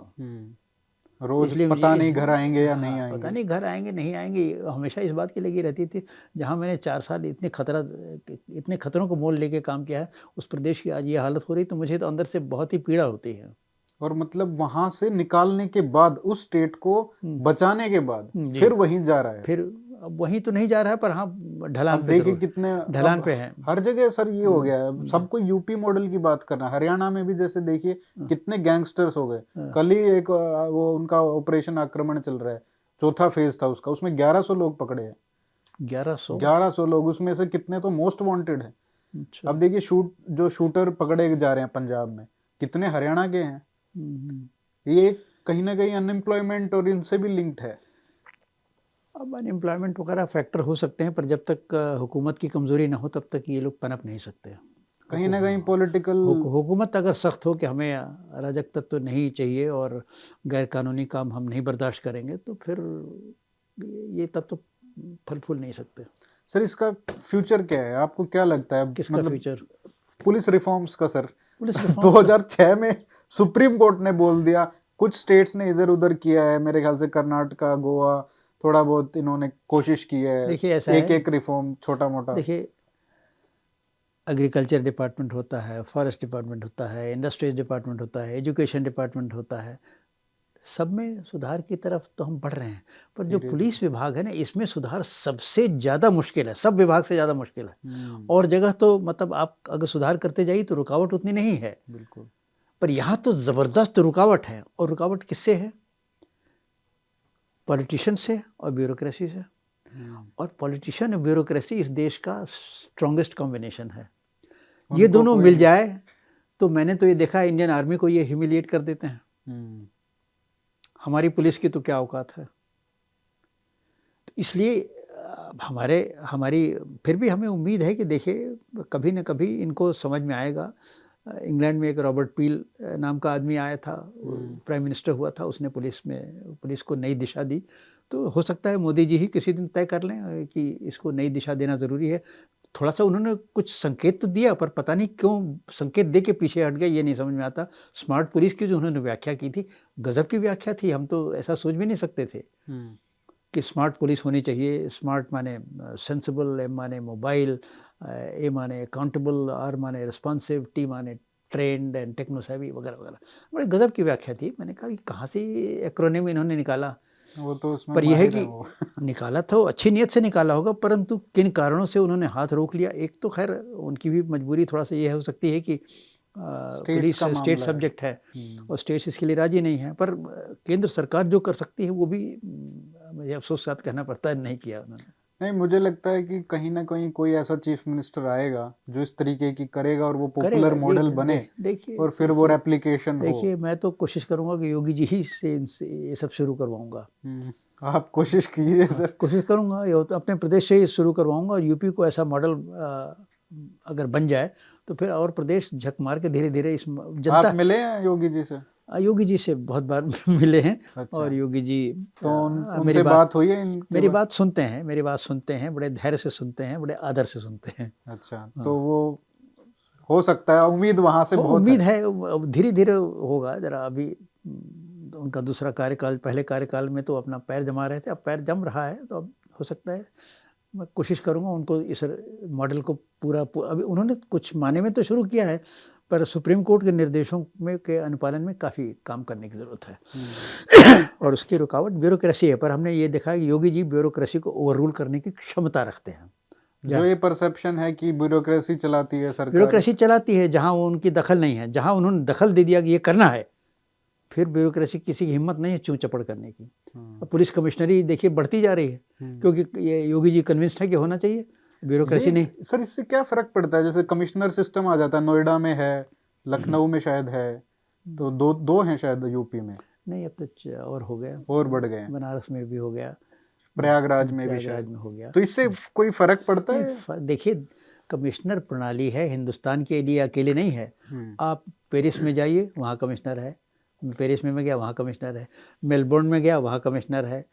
[SPEAKER 1] रोज
[SPEAKER 2] इसलिए
[SPEAKER 1] पता
[SPEAKER 2] मुझे
[SPEAKER 1] नहीं घर आएंगे या
[SPEAKER 2] हाँ,
[SPEAKER 1] नहीं
[SPEAKER 2] पता
[SPEAKER 1] आएंगे।
[SPEAKER 2] नहीं घर आएंगे नहीं आएंगे, हमेशा इस बात की लगी रहती थी। जहाँ मैंने 4 साल इतने खतरों को मोल लेके काम किया है, उस प्रदेश की आज ये हालत हो रही, तो मुझे तो अंदर से बहुत ही पीड़ा होती है।
[SPEAKER 1] और मतलब वहां से निकालने के बाद, उस स्टेट को
[SPEAKER 2] हुँ,
[SPEAKER 1] बचाने के बाद
[SPEAKER 2] जी।
[SPEAKER 1] फिर वहीं जा रहा है।
[SPEAKER 2] फिर अब वहीं तो नहीं जा रहा है, पर हाँ, ढलान
[SPEAKER 1] अब
[SPEAKER 2] पे
[SPEAKER 1] देखिए
[SPEAKER 2] ज़रूर,
[SPEAKER 1] कितने,
[SPEAKER 2] ढलान
[SPEAKER 1] अब
[SPEAKER 2] पे है।
[SPEAKER 1] हर जगह सर ये हो गया है,
[SPEAKER 2] जी।
[SPEAKER 1] सबको यूपी मॉडल की बात करना है। हरियाणा में भी जैसे देखिए कितने गैंगस्टर्स हो गए।
[SPEAKER 2] हाँ।
[SPEAKER 1] कल ही एक वो उनका ऑपरेशन आक्रमण चल रहा है, चौथा फेज था उसका, उसमें 1100 लोग पकड़े हैं।
[SPEAKER 2] 1100?
[SPEAKER 1] 1100 लोग, उसमें से कितने तो मोस्ट वांटेड हैं।
[SPEAKER 2] अच्छा।
[SPEAKER 1] अब देखिए जो शूटर पकड़े जा रहे हैं पंजाब में, कितने हरियाणा के हैं।
[SPEAKER 2] हुँ।
[SPEAKER 1] ये कहीं ना कहीं अनएम्प्लॉयमेंट और इनसे भी लिंक्ड है।
[SPEAKER 2] अब अनएम्प्लॉयमेंट वगैरह फैक्टर हो सकते हैं, पर जब तक हुकूमत की कमज़ोरी ना हो तब तक ये लोग पनप नहीं सकते।
[SPEAKER 1] कहीं ना कहीं पॉलिटिकल,
[SPEAKER 2] हुकूमत अगर सख्त हो कि हमें अराजक तत्व नहीं चाहिए और गैर कानूनी काम हम नहीं बर्दाश्त करेंगे, तो फिर ये तत्व फल फूल नहीं सकते।
[SPEAKER 1] सर इसका फ्यूचर क्या है, आपको क्या लगता है?
[SPEAKER 2] किसका
[SPEAKER 1] मतलब
[SPEAKER 2] फ्यूचर?
[SPEAKER 1] पुलिस रिफॉर्म्स का सर।
[SPEAKER 2] पुलिस रिफॉर्म्स का?
[SPEAKER 1] 2006 में सुप्रीम कोर्ट ने बोल दिया, कुछ स्टेट्स ने इधर उधर किया है, मेरे ख्याल से कर्नाटका, गोवा, थोड़ा बहुत इन्होंने कोशिश की है,
[SPEAKER 2] देखिए ऐसा
[SPEAKER 1] एक
[SPEAKER 2] है,
[SPEAKER 1] एक रिफॉर्म छोटा मोटा।
[SPEAKER 2] देखिए एग्रीकल्चर डिपार्टमेंट होता है, फॉरेस्ट डिपार्टमेंट होता है, इंडस्ट्रीज डिपार्टमेंट होता है, एजुकेशन डिपार्टमेंट होता है। सब में सुधार की तरफ तो हम बढ़ रहे हैं, पर जो
[SPEAKER 1] धीरे
[SPEAKER 2] पुलिस विभाग है ना, इसमें सुधार सबसे ज़्यादा मुश्किल है, सब विभाग से ज़्यादा मुश्किल है।
[SPEAKER 1] धीरे।
[SPEAKER 2] और जगह तो मतलब आप अगर सुधार करते जाइए तो रुकावट उतनी नहीं है,
[SPEAKER 1] बिल्कुल।
[SPEAKER 2] पर यहाँ तो ज़बरदस्त रुकावट है। और रुकावट किससे है? पॉलिटिशियन से और ब्यूरोक्रेसी से। और पॉलिटिशियन और ब्यूरोक्रेसी इस देश का स्ट्रॉन्गेस्ट कॉम्बिनेशन है। ये
[SPEAKER 1] उनको
[SPEAKER 2] दोनों
[SPEAKER 1] कोई
[SPEAKER 2] मिल जाए तो मैंने तो ये देखा है, इंडियन आर्मी को ये ह्यूमिलिएट कर देते हैं। हमारी पुलिस की तो क्या औकात है। तो इसलिए हमारी फिर भी हमें उम्मीद है कि देखिए कभी न कभी इनको समझ में आएगा। इंग्लैंड में एक रॉबर्ट पील नाम का आदमी आया था, प्राइम मिनिस्टर हुआ था, उसने पुलिस को नई दिशा दी। तो हो सकता है मोदी जी ही किसी दिन तय कर लें कि इसको नई दिशा देना ज़रूरी है। थोड़ा सा उन्होंने कुछ संकेत तो दिया, पर पता नहीं क्यों संकेत दे के पीछे हट गए, ये नहीं समझ में आता। स्मार्ट पुलिस की जो उन्होंने व्याख्या की थी, गजब की व्याख्या थी। हम तो ऐसा सोच भी नहीं सकते थे कि स्मार्ट पुलिस होनी चाहिए। स्मार्ट माने सेंसिबल, एम माने मोबाइल, ए माने अकाउंटेबल, आर माने रिस्पॉन्सिव, टी माने ट्रेंड एंड टेक्नो सेवी वगैरह वगैरह। बड़ी गजब की व्याख्या थी। मैंने कहा कि कहाँ से एक्रोनिम इन्होंने निकाला।
[SPEAKER 1] वो तो उसमें
[SPEAKER 2] पर यह है
[SPEAKER 1] माहिर है
[SPEAKER 2] कि
[SPEAKER 1] वो।
[SPEAKER 2] निकाला तो अच्छी नीयत से निकाला होगा, परंतु किन कारणों से उन्होंने हाथ रोक लिया। एक तो खैर उनकी भी मजबूरी थोड़ा सा ये हो सकती है कि
[SPEAKER 1] स्टेट्स
[SPEAKER 2] पुलिस
[SPEAKER 1] का
[SPEAKER 2] स्टेट
[SPEAKER 1] मामला है।
[SPEAKER 2] सब्जेक्ट है और स्टेट्स इसके लिए राजी नहीं है। पर केंद्र सरकार जो कर सकती है वो भी मुझे अफसोस के साथ कहना पड़ता है नहीं किया उन्होंने।
[SPEAKER 1] नहीं, मुझे लगता है कि कहीं ना कहीं कोई ऐसा चीफ मिनिस्टर आएगा जो इस तरीके की करेगा और वो पॉपुलर
[SPEAKER 2] करेगा।
[SPEAKER 1] मॉडल बने
[SPEAKER 2] देखिए
[SPEAKER 1] और फिर वो रेप्लिकेशन हो।
[SPEAKER 2] देखिए मैं तो कोशिश करूंगा कि योगी जी ही से इनसे ये सब शुरू करवाऊंगा।
[SPEAKER 1] आप कोशिश कीजिए सर।
[SPEAKER 2] कोशिश करूंगा, ये तो अपने प्रदेश से ही शुरू करवाऊंगा। और यूपी को ऐसा मॉडल अगर बन जाए तो फिर और प्रदेश झक मार के धीरे धीरे इस
[SPEAKER 1] आप
[SPEAKER 2] जनता।
[SPEAKER 1] मिले हैं योगी जी से?
[SPEAKER 2] योगी जी से बहुत बार मिले हैं।
[SPEAKER 1] अच्छा।
[SPEAKER 2] और योगी जी
[SPEAKER 1] तो
[SPEAKER 2] मेरी
[SPEAKER 1] उनसे बात हुई है इनके
[SPEAKER 2] मेरी
[SPEAKER 1] बारे?
[SPEAKER 2] बात सुनते हैं, मेरी बात सुनते हैं, बड़े धैर्य से सुनते हैं, बड़े आदर से सुनते हैं।
[SPEAKER 1] अच्छा, तो वो हो सकता है, उम्मीद वहां से बहुत
[SPEAKER 2] उम्मीद
[SPEAKER 1] है।
[SPEAKER 2] है धीरे धीरे होगा। जरा अभी उनका दूसरा कार्यकाल, पहले कार्यकाल में तो अपना पैर जमा रहे थे, अब पैर जम रहा है, तो अब हो सकता है। मैं कोशिश करूंगा उनको इस मॉडल को पूरा अभी उन्होंने कुछ माने में तो शुरू किया है, पर सुप्रीम कोर्ट के निर्देशों में के अनुपालन में काफ़ी काम करने की ज़रूरत है। और उसकी रुकावट ब्यूरोक्रेसी है। पर हमने ये देखा कि योगी जी ब्यूरोक्रेसी को ओवररूल करने की क्षमता रखते हैं।
[SPEAKER 1] जो ये परसेप्शन है कि ब्यूरोक्रेसी चलाती है सरकार,
[SPEAKER 2] ब्यूरोक्रेसी चलाती है जहाँ उनकी दखल नहीं है। जहाँ उन्होंने दखल दे दिया कि ये करना है, फिर ब्यूरोक्रेसी किसी की हिम्मत नहीं है चूं चपड़ करने की। अब पुलिस कमिश्नरी देखिए बढ़ती जा रही है, क्योंकि ये योगी जी कन्विंस्ड है कि होना चाहिए, ब्यूरोक्रेसी नहीं।
[SPEAKER 1] सर इससे क्या फर्क पड़ता है? जैसे कमिश्नर सिस्टम आ जाता है, नोएडा में है, लखनऊ में शायद है, तो दो हैं शायद यूपी में।
[SPEAKER 2] नहीं, अब तो और हो गया,
[SPEAKER 1] और बढ़ गए,
[SPEAKER 2] बनारस में भी हो गया,
[SPEAKER 1] प्रयागराज में भी
[SPEAKER 2] प्रयागराज
[SPEAKER 1] शायद।
[SPEAKER 2] में हो गया।
[SPEAKER 1] तो इससे कोई फर्क पड़ता है?
[SPEAKER 2] देखिए कमिश्नर प्रणाली है, हिंदुस्तान के लिए अकेले नहीं है। आप पेरिस में जाइए, वहाँ कमिश्नर है। पेरिस में मैं गया, वहाँ कमिश्नर है। मेलबोर्न में गया, वहाँ कमिश्नर है।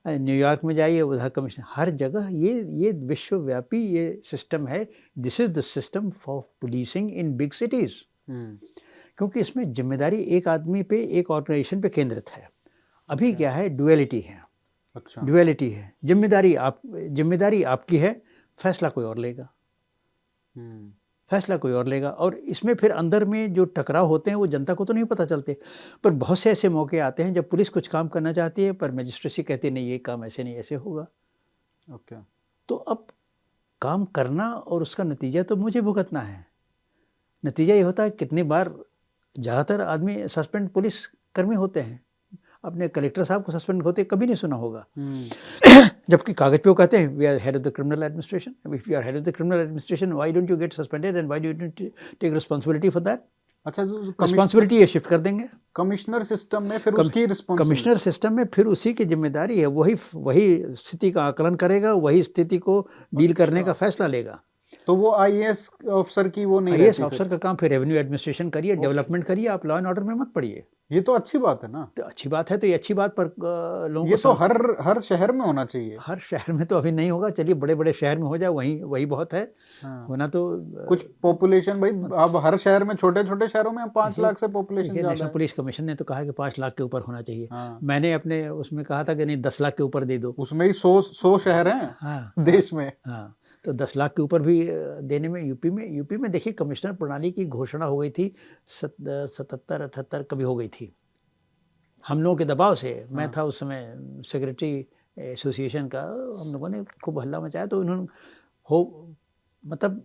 [SPEAKER 2] न्यूयॉर्क में जाइए, उधर कमिश्नर। हर जगह ये विश्वव्यापी ये सिस्टम है। This is the system for policing in big cities. क्योंकि इसमें जिम्मेदारी एक आदमी पे, एक ऑर्गेनाइजेशन पे केंद्रित है। अभी क्या है, डुअलिटी है,
[SPEAKER 1] अच्छा।
[SPEAKER 2] डुअलिटी है। जिम्मेदारी आपकी है, फैसला कोई और लेगा,
[SPEAKER 1] हम्म।
[SPEAKER 2] फैसला कोई और लेगा। और इसमें फिर अंदर में जो टकराव होते हैं वो जनता को तो नहीं पता चलते, पर बहुत से ऐसे मौके आते हैं जब पुलिस कुछ काम करना चाहती है पर मजिस्ट्रेसी कहती नहीं, ये काम ऐसे नहीं, ऐसे होगा।
[SPEAKER 1] ओके।
[SPEAKER 2] तो अब काम करना और उसका नतीजा तो मुझे भुगतना है। नतीजा ये होता है, कितनी बार ज़्यादातर आदमी सस्पेंड पुलिस कर्मी होते हैं, अपने कलेक्टर साहब को सस्पेंड होते कभी नहीं सुना होगा। जबकि कागज पे वो कहते हैं we are head of the criminal administration. If you are head of the criminal administration, why don't you get suspended and why do you take responsibility for that?
[SPEAKER 1] अच्छा, जो
[SPEAKER 2] रिस्पांसिबिलिटी ये शिफ्ट कर देंगे
[SPEAKER 1] कमिश्नर सिस्टम में फिर उसकी responsibility,
[SPEAKER 2] commissioner system में फिर उसी की जिम्मेदारी है, वही स्थिति का आकलन करेगा, वही स्थिति को डील करने का फैसला लेगा।
[SPEAKER 1] तो वो आईएएस ऑफिसर की वो नहीं
[SPEAKER 2] आईएएस
[SPEAKER 1] रहती
[SPEAKER 2] ऑफिसर का काम फिर रेवेन्यू एडमिनिस्ट्रेशन करिए, डेवलपमेंट करिए, आप लॉ एंड ऑर्डर में मत पड़िए।
[SPEAKER 1] ये तो अच्छी बात है ना।
[SPEAKER 2] तो अच्छी बात है, तो ये अच्छी बात पर लोगों
[SPEAKER 1] ये
[SPEAKER 2] को
[SPEAKER 1] तो हर शहर में होना चाहिए।
[SPEAKER 2] हर शहर में तो अभी नहीं होगा, चलिए बड़े बड़े शहर में हो जाए, वही बहुत है।
[SPEAKER 1] हाँ।
[SPEAKER 2] होना तो
[SPEAKER 1] कुछ पॉपुलेशन भाई, अब हर शहर में, छोटे छोटे शहरों में 5 लाख से पॉपुलेशन
[SPEAKER 2] देखिए,
[SPEAKER 1] ज्यादा
[SPEAKER 2] नेशनल
[SPEAKER 1] है।
[SPEAKER 2] पुलिस कमीशन ने तो कहा कि 5 लाख के ऊपर होना चाहिए।
[SPEAKER 1] हाँ।
[SPEAKER 2] मैंने अपने उसमें कहा था कि नहीं 10 लाख के ऊपर दे दो।
[SPEAKER 1] उसमें ही 100 शहर हैं
[SPEAKER 2] हाँ
[SPEAKER 1] देश में।
[SPEAKER 2] हाँ, तो 10 लाख के ऊपर भी देने में यूपी में देखिए कमिश्नर प्रणाली की घोषणा हो गई थी 77-78 कभी हो गई थी, हम लोगों के दबाव से। मैं था उस समय सेक्रेटरी एसोसिएशन का, हम लोगों ने खूब हल्ला मचाया, तो उन्होंने मतलब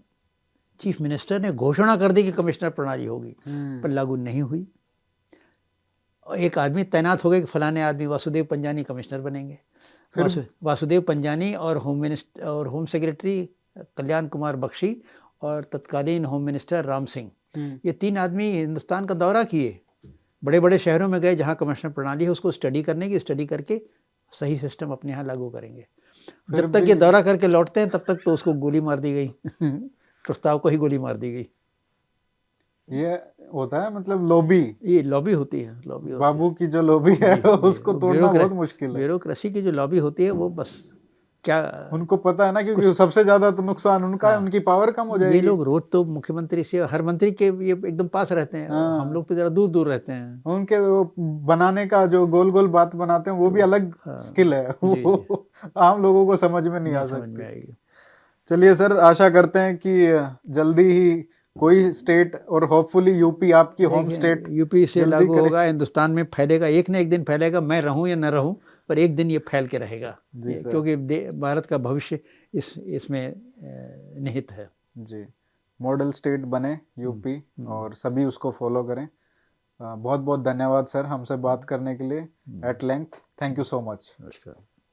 [SPEAKER 2] चीफ मिनिस्टर ने घोषणा कर दी कि कमिश्नर प्रणाली होगी, पर लागू नहीं हुई। और एक आदमी तैनात हो गए कि फलाने आदमी वासुदेव पंजानी कमिश्नर बनेंगे। वासुदेव पंजानी और होम सेक्रेटरी कल्याण कुमार बख्शी और तत्कालीन होम मिनिस्टर राम सिंह, ये 3 आदमी हिंदुस्तान का दौरा किए, बड़े बड़े शहरों में गए जहाँ कमिश्नर प्रणाली है, उसको स्टडी करके सही सिस्टम अपने यहाँ लागू करेंगे। जब तक ये दौरा करके लौटते हैं तब तक तो उसको गोली मार दी गई प्रस्ताव को ही गोली मार दी गई।
[SPEAKER 1] ये होता है मतलब लॉबी,
[SPEAKER 2] ये लॉबी होती है,
[SPEAKER 1] बाबू की जो लॉबी है उसको तोड़ना बहुत मुश्किल है।
[SPEAKER 2] ब्यूरोक्रेसी की जो लॉबी होती है वो बस क्या,
[SPEAKER 1] उनको पता है ना, क्योंकि सबसे ज्यादा तो नुकसान उनका है, उनकी पावर कम हो जाएगी।
[SPEAKER 2] ये लोग रोज तो मुख्यमंत्री से, हर मंत्री के ये एकदम पास रहते हैं, हम लोग तो जरा दूर दूर रहते हैं।
[SPEAKER 1] उनके वो बनाने का जो गोल गोल बात बनाते हैं वो भी अलग स्किल है, वो आम लोगों को समझ में नहीं आ सकती। चलिए सर, आशा करते हैं कि जल्दी ही कोई स्टेट, और होपफुली यूपी आपकी होम स्टेट,
[SPEAKER 2] यूपी से लागू होगा, हिंदुस्तान में फैलेगा, एक न एक दिन फैलेगा, मैं रहूं या न रहूं, पर एक दिन ये फैल के रहेगा, क्योंकि भारत का भविष्य इसमें निहित है।
[SPEAKER 1] जी, मॉडल स्टेट बने यूपी और सभी उसको फॉलो करें। बहुत बहुत धन्यवाद सर हमसे बात करने के लिए at length. Thank you so much.
[SPEAKER 2] नमस्कार।